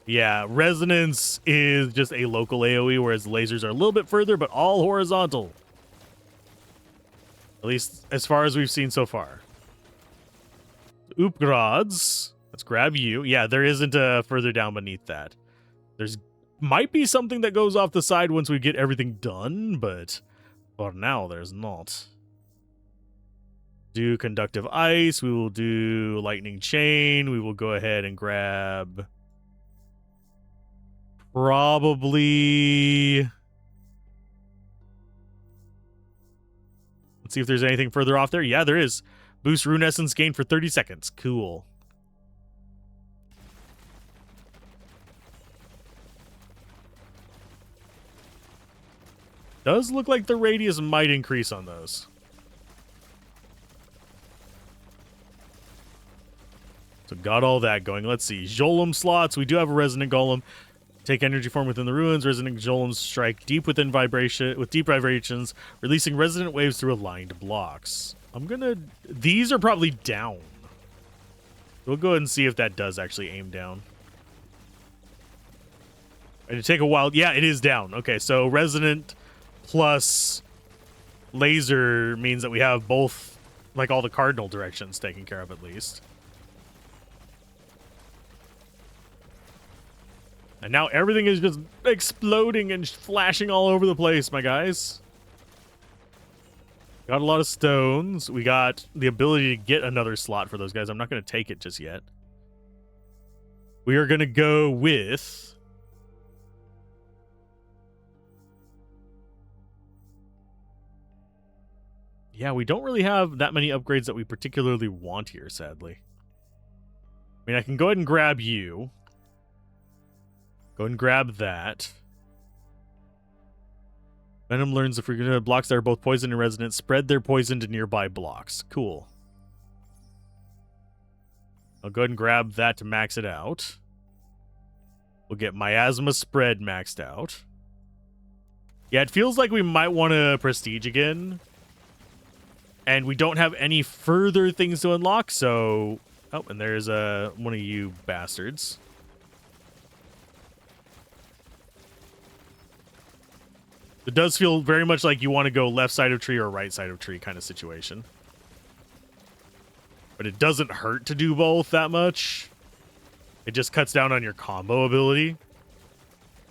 Yeah, resonance is just a local AoE, whereas lasers are a little bit further, but all horizontal. At least as far as we've seen so far. Oopgrods. Let's grab you. Yeah, there isn't a further down beneath that. There's might be something that goes off the side once we get everything done, but for now there's not. Do conductive ice. We will do lightning chain. We will go ahead and grab... probably... Let's see if there's anything further off there. Yeah, there is. Boost rune essence gain for 30 seconds. Cool. Does look like the radius might increase on those. So got all that going. Let's see. Golem slots. We do have a Resonant Golem. Take energy form within the ruins. Resonant Golems strike deep within vibration with deep vibrations, releasing resonant waves through aligned blocks. These are probably down. We'll go ahead and see if that does actually aim down. It'd take a while. Yeah, it is down. Okay, so resonant plus laser means that we have both, like, all the cardinal directions taken care of at least. And now everything is just exploding and flashing all over the place, my guys. Got a lot of stones. We got the ability to get another slot for those guys. I'm not going to take it just yet. We are going to go with... Yeah, we don't really have that many upgrades that we particularly want here, sadly. I mean, I can go ahead and grab you. Go ahead and grab that. Venom learns if we're going to blocks that are both poison and resonant, spread their poison to nearby blocks. Cool. I'll go ahead and grab that to max it out. We'll get Miasma Spread maxed out. Yeah, it feels like we might want to Prestige again. And we don't have any further things to unlock, so... Oh, and there's one of you bastards. It does feel very much like you want to go left side of tree or right side of tree kind of situation. But it doesn't hurt to do both that much. It just cuts down on your combo ability.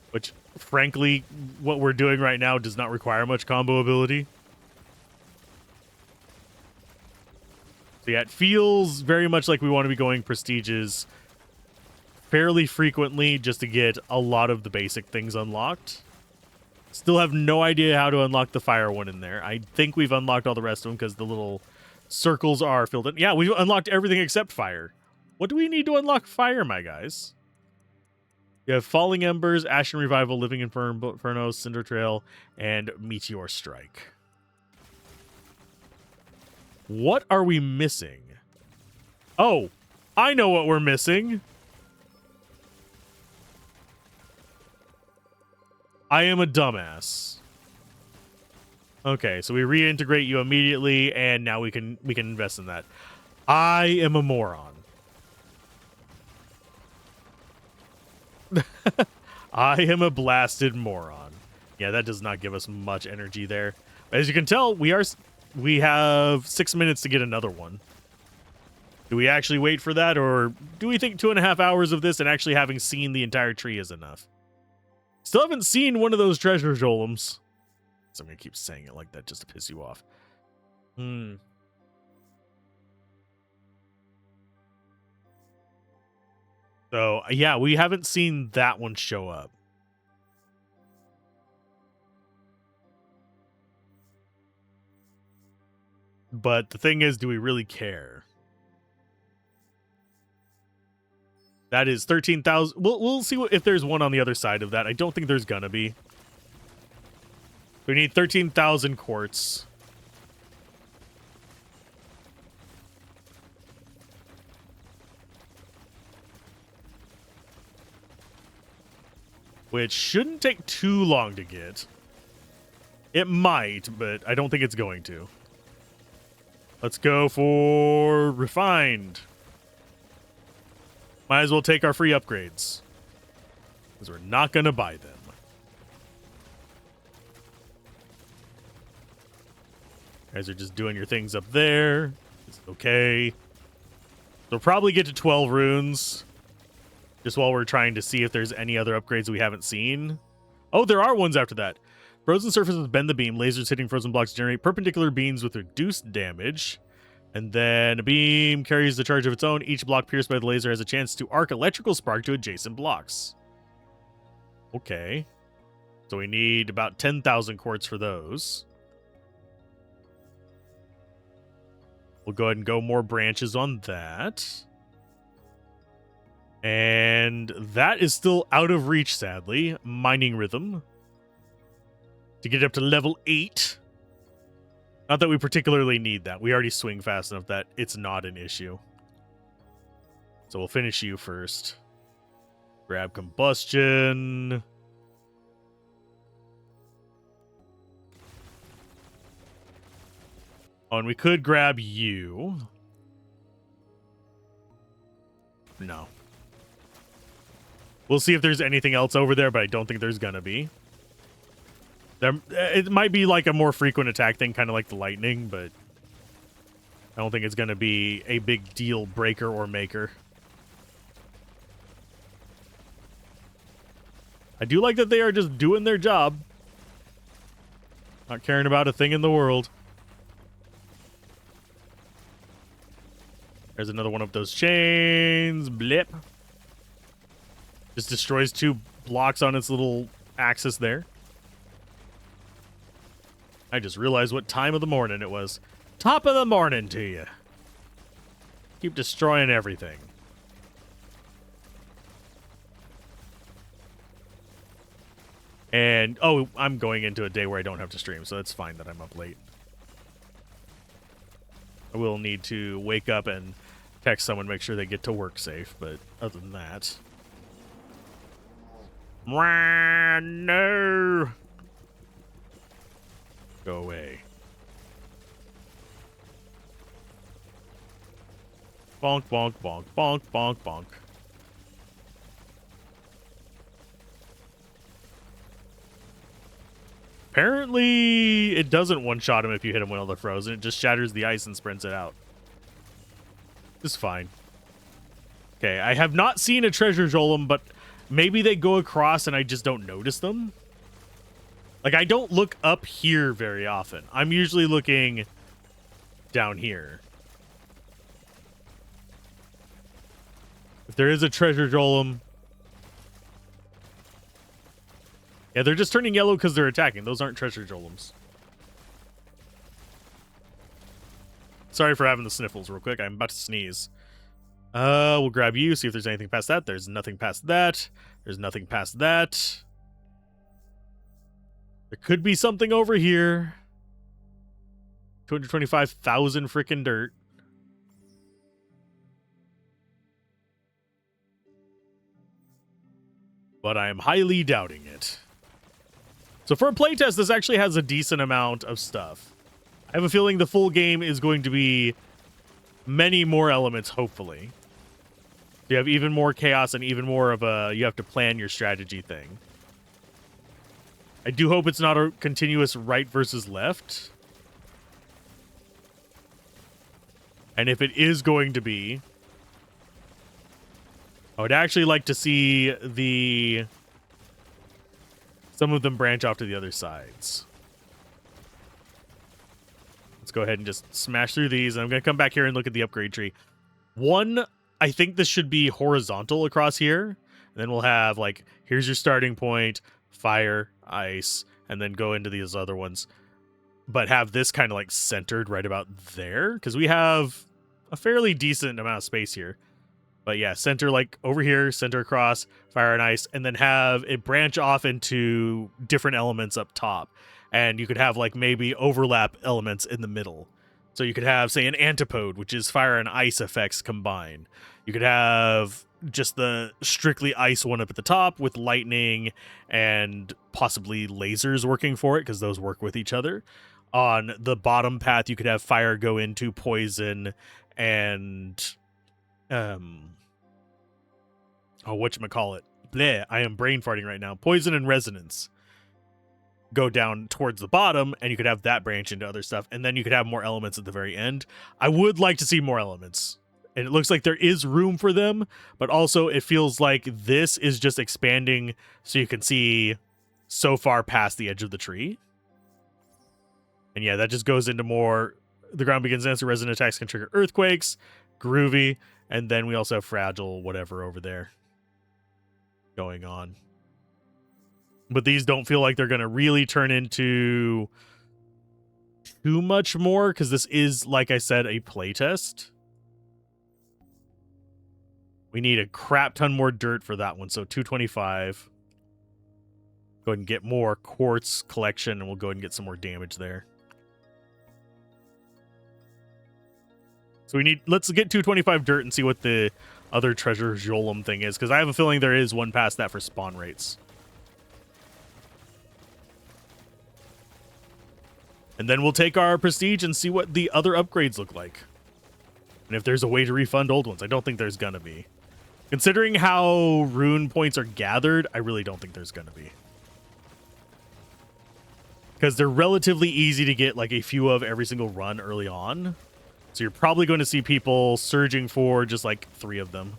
Which, frankly, what we're doing right now does not require much combo ability. So yeah, it feels very much like we want to be going prestiges fairly frequently just to get a lot of the basic things unlocked. Still have no idea how to unlock the fire one in there. I think we've unlocked all the rest of them because the little circles are filled in. Yeah, we've unlocked everything except fire. What do we need to unlock fire, my guys? You have Falling Embers, Ashen Revival, Living Inferno, Cinder Trail, and Meteor Strike. What are we missing? Oh, I know what we're missing. I am a dumbass. Okay, so we reintegrate you immediately, and now we can invest in that. I am a moron. I am a blasted moron. Yeah, that does not give us much energy there. As you can tell, we have 6 minutes to get another one. Do we actually wait for that, or do we think 2.5 hours of this and actually having seen the entire tree is enough? Still haven't seen one of those treasure golems. So I'm going to keep saying it like that just to piss you off. So, yeah, we haven't seen that one show up. But the thing is, do we really care? That is 13,000. We'll see if there's one on the other side of that. I don't think there's gonna be. We need 13,000 quartz. Which shouldn't take too long to get. It might, but I don't think it's going to. Let's go for refined. Might as well take our free upgrades. Because we're not going to buy them. You guys are just doing your things up there. It's okay. We'll probably get to 12 runes. Just while we're trying to see if there's any other upgrades we haven't seen. Oh, there are ones after that. Frozen surfaces bend the beam. Lasers hitting frozen blocks generate perpendicular beams with reduced damage. And then a beam carries the charge of its own. Each block pierced by the laser has a chance to arc electrical spark to adjacent blocks. Okay. So we need about 10,000 quartz for those. We'll go ahead and go more branches on that. And that is still out of reach, sadly. Mining Rhythm. To get up to level 8. Not that we particularly need that. We already swing fast enough that it's not an issue. So we'll finish you first. Grab Combustion. Oh, and we could grab you. No. We'll see if there's anything else over there, but I don't think there's gonna be. It might be like a more frequent attack thing, kind of like the lightning, but I don't think it's gonna be a big deal breaker or maker. I do like that they are just doing their job. Not caring about a thing in the world. There's another one of those chains. Blip. Just destroys 2 blocks on its little axis there. I just realized what time of the morning it was. Top of the morning to you. Keep destroying everything. And, oh, I'm going into a day where I don't have to stream, so it's fine that I'm up late. I will need to wake up and text someone, make sure they get to work safe, but other than that... No! Go away. Bonk, bonk, bonk, bonk, bonk, bonk. Apparently, it doesn't one-shot him if you hit him while they're frozen. It just shatters the ice and sprints it out. It's fine. Okay, I have not seen a treasure golem, but maybe they go across and I just don't notice them. Like, I don't look up here very often. I'm usually looking down here. If there is a treasure golem... Yeah, they're just turning yellow because they're attacking. Those aren't treasure golems. Sorry for having the sniffles real quick. I'm about to sneeze. We'll grab you, see if there's anything past that. There's nothing past that. There's nothing past that. There could be something over here. 225,000 freaking dirt. But I am highly doubting it. So for a playtest, this actually has a decent amount of stuff. I have a feeling the full game is going to be many more elements, hopefully. You have even more chaos and even more of a you have to plan your strategy thing. I do hope it's not a continuous right versus left. And if it is going to be, I would actually like to see some of them branch off to the other sides. Let's go ahead and just smash through these. And I'm going to come back here and look at the upgrade tree. One, I think this should be horizontal across here. And then we'll have, like, here's your starting point, fire, ice, and then go into these other ones. But have this kind of, like, centered right about there. Because we have a fairly decent amount of space here. But yeah, center like over here, center across, fire and ice, and then have it branch off into different elements up top. And you could have like maybe overlap elements in the middle. So you could have, say, an antipode, which is fire and ice effects combined. You could have just the strictly ice one up at the top with lightning and possibly lasers working for it, because those work with each other. On the bottom path, you could have fire go into poison and... whatchamacallit. Bleh, I am brain farting right now. Poison and resonance go down towards the bottom, and you could have that branch into other stuff, and then you could have more elements at the very end. I would like to see more elements, and it looks like there is room for them, but also it feels like this is just expanding so you can see so far past the edge of the tree. And yeah, that just goes into more... The ground begins to answer, resonant attacks can trigger earthquakes, groovy, and then we also have fragile whatever over there going on. But these don't feel like they're going to really turn into too much more because this is, like I said, a playtest. We need a crap ton more dirt for that one, so 225. Go ahead and get more quartz collection, and we'll go ahead and get some more damage there. So let's get 225 dirt and see what the other treasure Jolum thing is, because I have a feeling there is one past that for spawn rates. And then we'll take our prestige and see what the other upgrades look like. And if there's a way to refund old ones. I don't think there's gonna be. Considering how rune points are gathered, I really don't think there's gonna be. Because they're relatively easy to get like a few of every single run early on. So you're probably going to see people surging for just like 3 of them.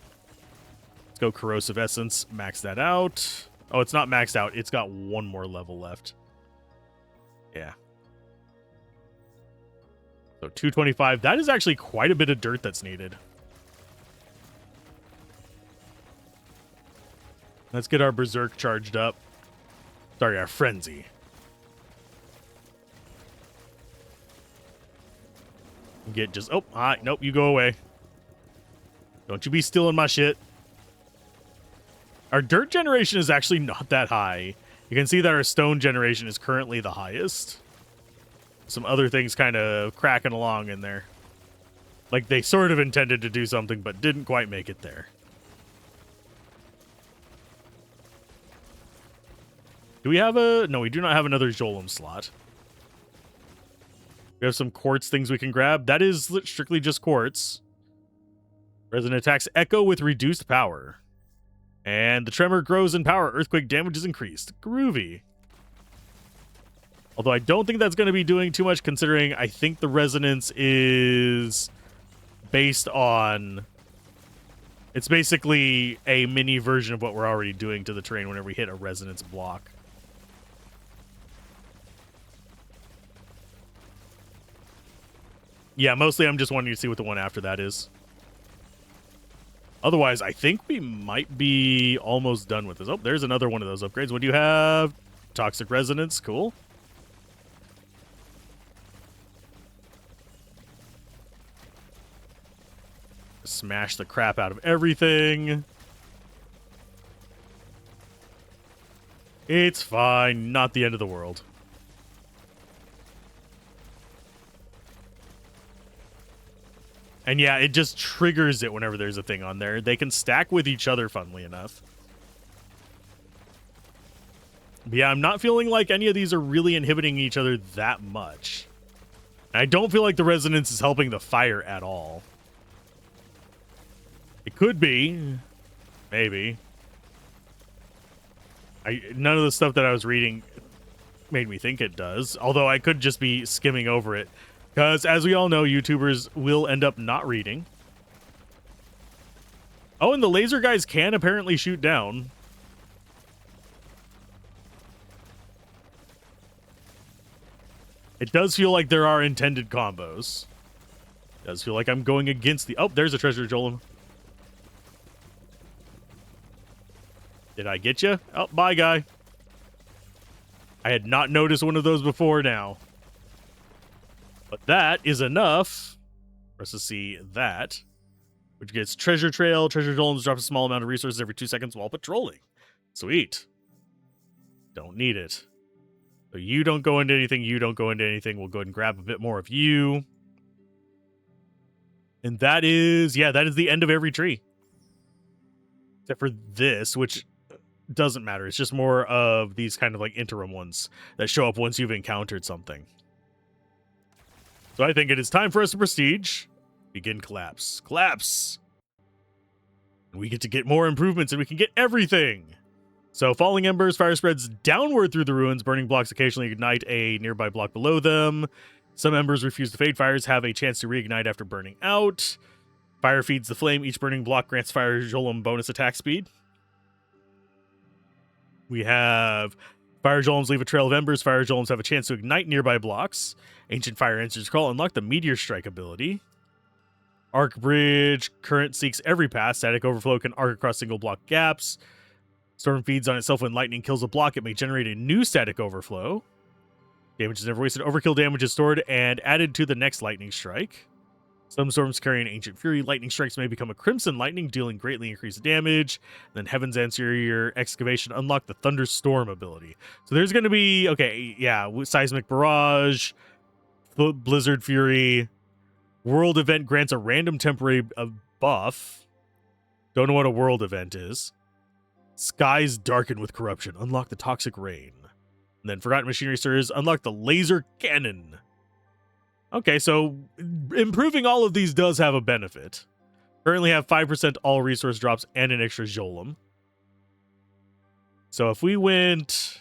Let's go Corrosive Essence, max that out. Oh, it's not maxed out. It's got 1 more level left. Yeah. So 225. That is actually quite a bit of dirt that's needed. Let's get our Berserk charged up. Sorry, our Frenzy. Get just... Oh, hi. Nope, you go away. Don't you be stealing my shit. Our dirt generation is actually not that high. You can see that our stone generation is currently the highest. Some other things kind of cracking along in there. Like they sort of intended to do something, but didn't quite make it there. Do we have a... No, we do not have another Jolum slot. We have some quartz things we can grab. That is strictly just quartz. Resonant attacks echo with reduced power. And the tremor grows in power. Earthquake damage is increased. Groovy. Although I don't think that's going to be doing too much, considering I think the resonance is based on... It's basically a mini version of what we're already doing to the terrain whenever we hit a resonance block. Yeah, mostly I'm just wanting to see what the one after that is. Otherwise, I think we might be almost done with this. Oh, there's another one of those upgrades. What do you have? Toxic Resonance. Cool. Smash the crap out of everything. It's fine. Not the end of the world. And yeah, it just triggers it whenever there's a thing on there. They can stack with each other, funnily enough. But yeah, I'm not feeling like any of these are really inhibiting each other that much. And I don't feel like the resonance is helping the fire at all. It could be. Maybe. None of the stuff that I was reading made me think it does. Although I could just be skimming over it. Because, as we all know, YouTubers will end up not reading. Oh, and the laser guys can apparently shoot down. It does feel like there are intended combos. It does feel like I'm going against the... Oh, there's a treasure, Jolum. Did I get you? Oh, bye, guy. I had not noticed one of those before now. But that is enough for us to see that. Which gets Treasure Trail. Treasure Jolums drops a small amount of resources every 2 seconds while patrolling. Sweet. Don't need it. So you don't go into anything. You don't go into anything. We'll go ahead and grab a bit more of you. And that is... Yeah, that is the end of every tree. Except for this, which doesn't matter. It's just more of these kind of like interim ones that show up once you've encountered something. So I think it is time for us to prestige. Begin collapse. Collapse! And we get to get more improvements and we can get everything. So falling embers, fire spreads downward through the ruins. Burning blocks occasionally ignite a nearby block below them. Some embers refuse to fade. Fires have a chance to reignite after burning out. Fire feeds the flame. Each burning block grants Fire Jolum bonus attack speed. We have... Fire Jolums leave a trail of embers. Fire Jolums have a chance to ignite nearby blocks. Ancient Fire Answers Call. Unlock the Meteor Strike ability. Arc Bridge. Current seeks every path. Static Overflow can arc across single block gaps. Storm feeds on itself when lightning kills a block. It may generate a new Static Overflow. Damage is never wasted. Overkill damage is stored and added to the next lightning strike. Some storms carry an ancient fury. Lightning strikes may become a crimson lightning, dealing greatly increased damage. Then Heaven's Anterior Excavation unlock the thunderstorm ability. So there's going to be, okay, yeah, seismic barrage, blizzard fury. World event grants a random temporary buff. Don't know what a world event is. Skies darken with corruption. Unlock the toxic rain. And then Forgotten Machinery Stirs. Unlock the laser cannon. Okay, so improving all of these does have a benefit. Currently have 5% all resource drops and an extra Jolum. So if we went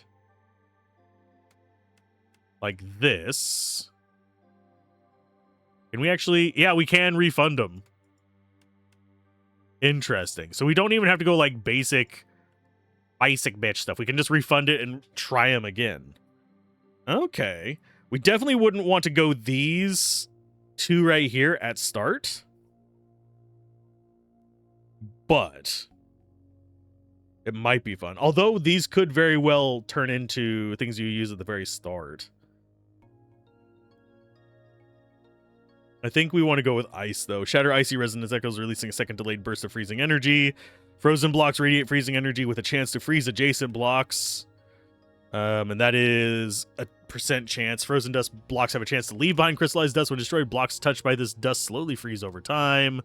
like this, can we actually, yeah, we can refund them. Interesting. So we don't even have to go like basic bitch stuff. We can just refund it and try them again. Okay. We definitely wouldn't want to go these two right here at start. But it might be fun. Although these could very well turn into things you use at the very start. I think we want to go with ice, though. Shatter Icy Resonance Echoes, releasing a second delayed burst of freezing energy. Frozen blocks radiate freezing energy with a chance to freeze adjacent blocks. And that is a % chance. Frozen dust blocks have a chance to leave behind crystallized dust when destroyed. Blocks touched by this dust slowly freeze over time.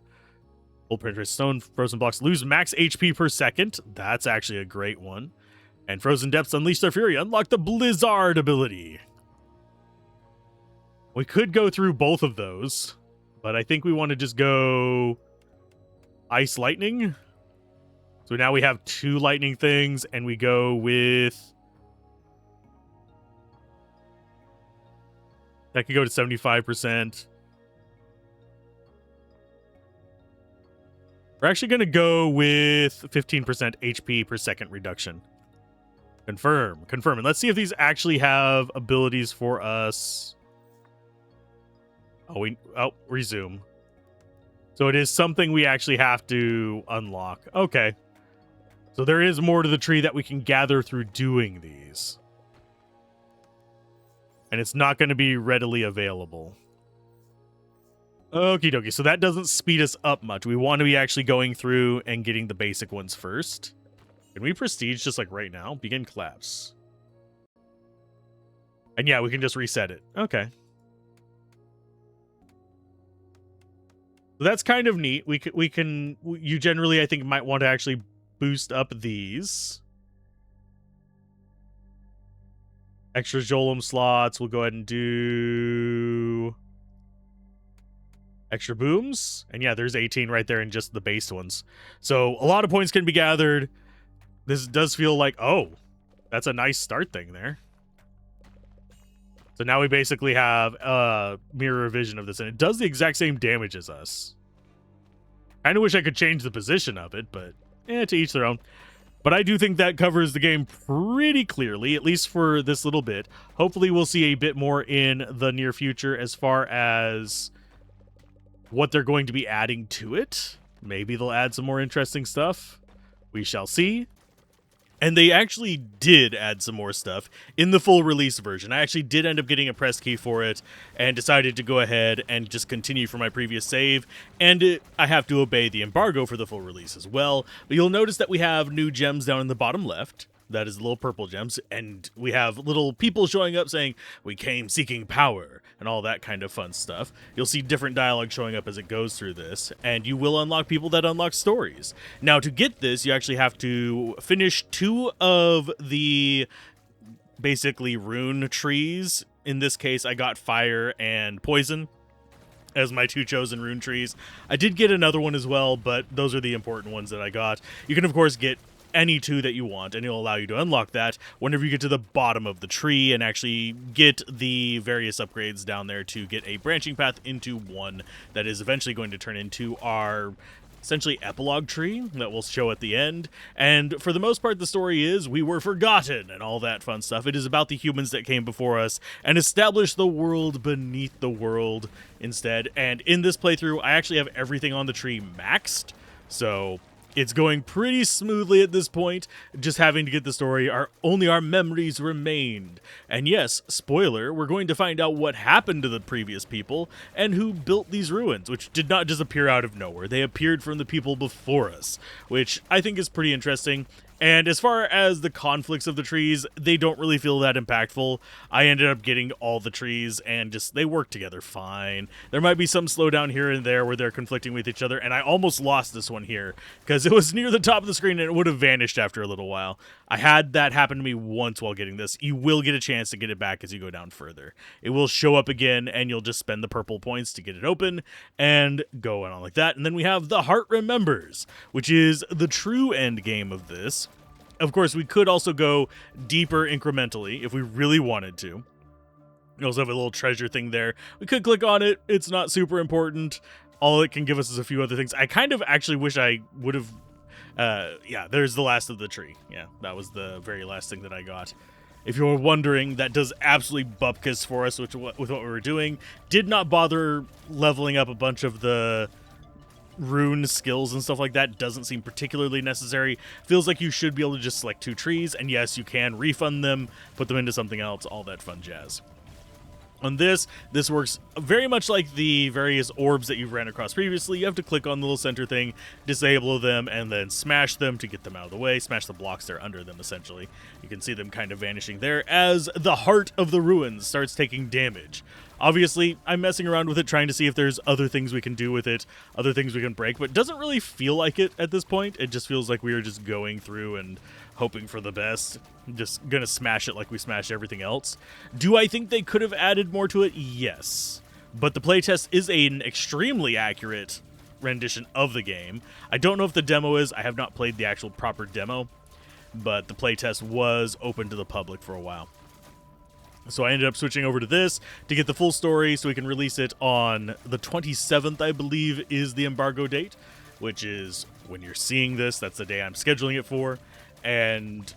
Full penetrated stone. Frozen blocks lose max HP per second. That's actually a great one. And Frozen Depths unleash their fury. Unlock the Blizzard ability. We could go through both of those, but I think we want to just go Ice Lightning. So now we have 2 lightning things, and we go with... That could go to 75%. We're actually going to go with 15% HP per second reduction. Confirm. Confirm. And let's see if these actually have abilities for us. Resume. So it is something we actually have to unlock. Okay. So there is more to the tree that we can gather through doing these. And it's not going to be readily available. Okie dokie. So that doesn't speed us up much. We want to be actually going through and getting the basic ones first. Can we prestige just like right now? Begin collapse. And yeah, we can just reset it. Okay. So that's kind of neat. You generally, I think, might want to actually boost up these. Extra Jolum slots. We'll go ahead and do extra booms. And yeah, there's 18 right there in just the base ones. So a lot of points can be gathered. This does feel like, oh, that's a nice start thing there. So now we basically have a mirror vision of this, and it does the exact same damage as us. I kind of wish I could change the position of it, but to each their own. But I do think that covers the game pretty clearly, at least for this little bit. Hopefully we'll see a bit more in the near future as far as what they're going to be adding to it. Maybe they'll add some more interesting stuff. We shall see. And they actually did add some more stuff in the full release version. I actually did end up getting a press key for it and decided to go ahead and just continue from my previous save. And I have to obey the embargo for the full release as well. But you'll notice that we have new gems down in the bottom left. That is the little purple gems. And we have little people showing up saying, "We came seeking power," and all that kind of fun stuff. You'll see different dialogue showing up as it goes through this, and you will unlock people that unlock stories. Now, to get this, you actually have to finish 2 of the basically rune trees. In this case, I got fire and poison as my 2 chosen rune trees. I did get another one as well, but those are the important ones that I got. You can, of course, get any 2 that you want, and it'll allow you to unlock that whenever you get to the bottom of the tree and actually get the various upgrades down there to get a branching path into one that is eventually going to turn into our essentially epilogue tree that we'll show at the end. And for the most part, the story is we were forgotten and all that fun stuff. It is about the humans that came before us and established the world beneath the world instead. And in this playthrough, I actually have everything on the tree maxed, so It's going pretty smoothly at this point, just having to get the story. Only our memories remained. And yes, spoiler, we're going to find out what happened to the previous people and who built these ruins, which did not just appear out of nowhere. They appeared from the people before us, which I think is pretty interesting. And as far as the conflicts of the trees, they don't really feel that impactful. I ended up getting all the trees, and just they work together fine. There might be some slowdown here and there where they're conflicting with each other, and I almost lost this one here because it was near the top of the screen and it would have vanished after a little while. I had that happen to me once while getting this. You will get a chance to get it back as you go down further. It will show up again, and you'll just spend the purple points to get it open and go on like that. And then we have the Heart Remembers, which is the true end game of this. Of course, we could also go deeper incrementally if we really wanted to. We also have a little treasure thing there. We could click on it. It's not super important. All it can give us is a few other things. I kind of actually wish I would have... yeah, there's the last of the tree. Yeah, that was the very last thing that I got. If you were wondering, that does absolutely bupkis for us with what we were doing. Did not bother leveling up a bunch of the rune skills and stuff like that. Doesn't seem particularly necessary. Feels like you should be able to just select 2 trees, and yes, you can refund them, put them into something else, all that fun jazz. On this works very much like the various orbs that you've ran across previously. You have to click on the little center thing, disable them, and then smash them to get them out of the way. Smash the blocks there under them, essentially. You can see them kind of vanishing there as the heart of the ruins starts taking damage. Obviously, I'm messing around with it, trying to see if there's other things we can do with it, other things we can break, but it doesn't really feel like it at this point. It just feels like we are just going through and hoping for the best. Just gonna smash it like we smashed everything else. Do I think they could have added more to it? Yes. But the playtest is an extremely accurate rendition of the game. I don't know if the demo is. I have not played the actual proper demo, but the playtest was open to the public for a while. So I ended up switching over to this to get the full story so we can release it on the 27th, I believe, is the embargo date, which is when you're seeing this. That's the day I'm scheduling it for. And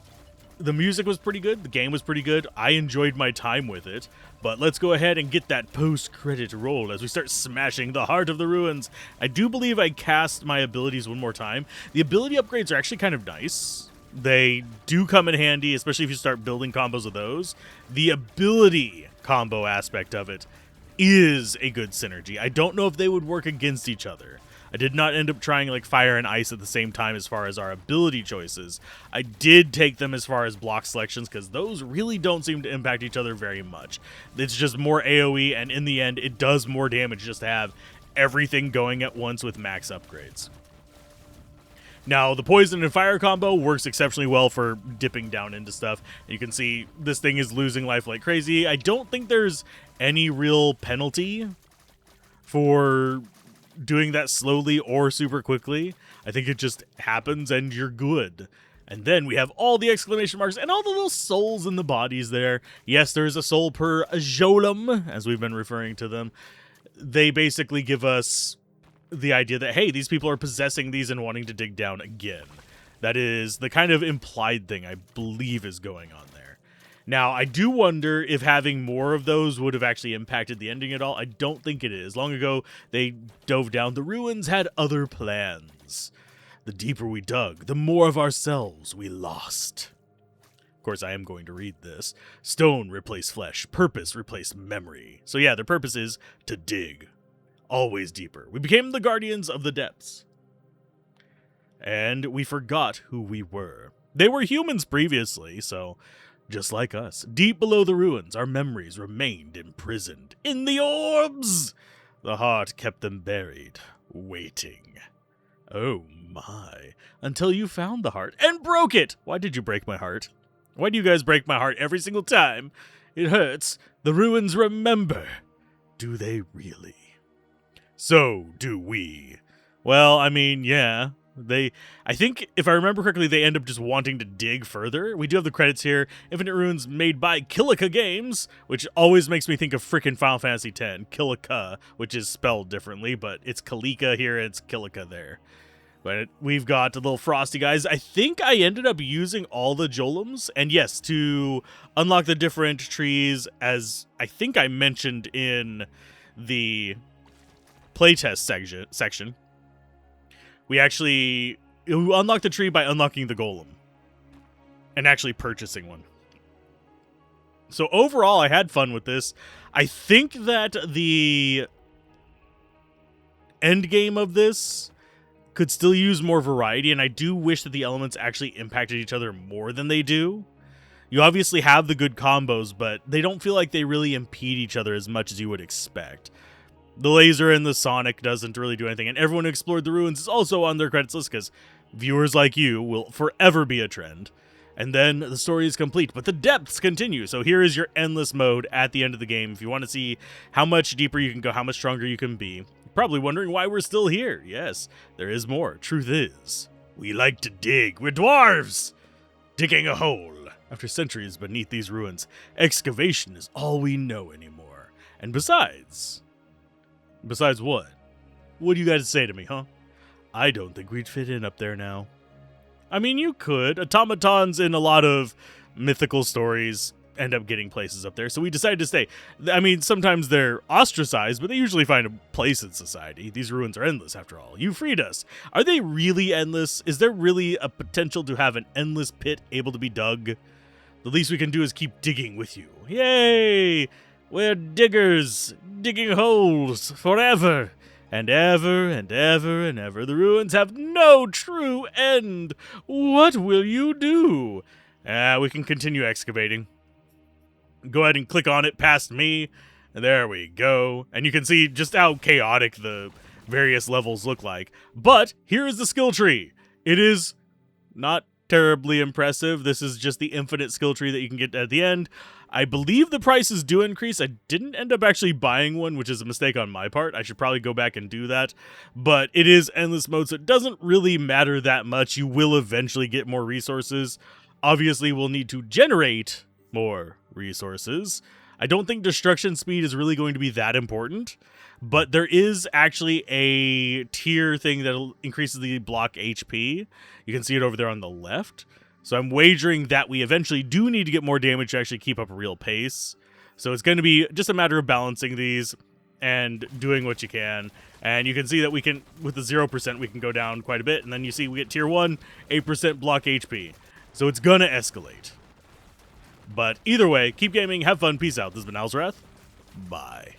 the music was pretty good. The game was pretty good. I enjoyed my time with it. But let's go ahead and get that post-credit roll as we start smashing the heart of the ruins. I do believe I cast my abilities one more time. The ability upgrades are actually kind of nice. They do come in handy, especially if you start building combos of those. The ability combo aspect of it is a good synergy. I don't know if they would work against each other. I did not end up trying like fire and ice at the same time as far as our ability choices. I did take them as far as block selections because those really don't seem to impact each other very much. It's just more AoE, and in the end, it does more damage just to have everything going at once with max upgrades. Now, the poison and fire combo works exceptionally well for dipping down into stuff. You can see this thing is losing life like crazy. I don't think there's any real penalty for doing that slowly or super quickly. I think it just happens and you're good. And then we have all the exclamation marks and all the little souls in the bodies there. Yes, there is a soul per Jolum, as we've been referring to them. They basically give us the idea that, hey, these people are possessing these and wanting to dig down again. That is the kind of implied thing I believe is going on there. Now, I do wonder if having more of those would have actually impacted the ending at all. I don't think it is. Long ago, they dove down. The ruins had other plans. The deeper we dug, the more of ourselves we lost. Of course, I am going to read this. Stone replace flesh. Purpose replace memory. So yeah, their purpose is to dig. Always deeper. We became the guardians of the depths. And we forgot who we were. They were humans previously, so just like us. Deep below the ruins, our memories remained imprisoned. In the orbs! The heart kept them buried, waiting. Oh my. Until you found the heart and broke it! Why did you break my heart? Why do you guys break my heart every single time? It hurts. The ruins remember. Do they really? So do we. Well, I mean, yeah. I think, if I remember correctly, they end up just wanting to dig further. We do have the credits here. Infinite Ruins made by Kilika Games, which always makes me think of frickin' Final Fantasy X. Kilika, which is spelled differently, but it's Kalika here, it's Kilika there. But we've got the little frosty guys. I think I ended up using all the Jolums. And yes, to unlock the different trees, as I think I mentioned in the playtest section, we actually You unlock the tree by unlocking the golem and actually purchasing one. So overall, I had fun with this. I think that the end game of this could still use more variety, and I do wish that the elements actually impacted each other more than they do. You obviously have the good combos, but they don't feel like they really impede each other as much as you would expect. The laser and the sonic doesn't really do anything, and everyone who explored the ruins is also on their credits list because viewers like you will forever be a trend. And then the story is complete, but the depths continue. So here is your endless mode at the end of the game. If you want to see how much deeper you can go, how much stronger you can be. You're probably wondering why we're still here. Yes, there is more. Truth is, we like to dig. We're dwarves! Digging a hole. After centuries beneath these ruins, excavation is all we know anymore. And besides what? What do you got to say to me, huh? I don't think we'd fit in up there now. I mean, you could. Automatons in a lot of mythical stories end up getting places up there, so we decided to stay. I mean, sometimes they're ostracized, but they usually find a place in society. These ruins are endless, after all. You freed us. Are they really endless? Is there really a potential to have an endless pit able to be dug? The least we can do is keep digging with you. Yay! We're diggers, digging holes forever. And ever and ever and ever. The ruins have no true end. What will you do? We can continue excavating. Go ahead and click on it past me. There we go. And you can see just how chaotic the various levels look like. But here is the skill tree. It is not terribly impressive. This is just the infinite skill tree that you can get at the end. I believe the prices do increase. I didn't end up actually buying one, which is a mistake on my part. I should probably go back and do that. But it is endless mode, so it doesn't really matter that much. You will eventually get more resources. Obviously, we'll need to generate more resources. I don't think destruction speed is really going to be that important. But there is actually a tier thing that increases the block HP. You can see it over there on the left. So I'm wagering that we eventually do need to get more damage to actually keep up a real pace. So it's going to be just a matter of balancing these and doing what you can. And you can see that we can, with the 0%, we can go down quite a bit. And then you see we get tier 1, 8% block HP. So it's going to escalate. But either way, keep gaming, have fun, peace out. This has been Alzorath. Bye.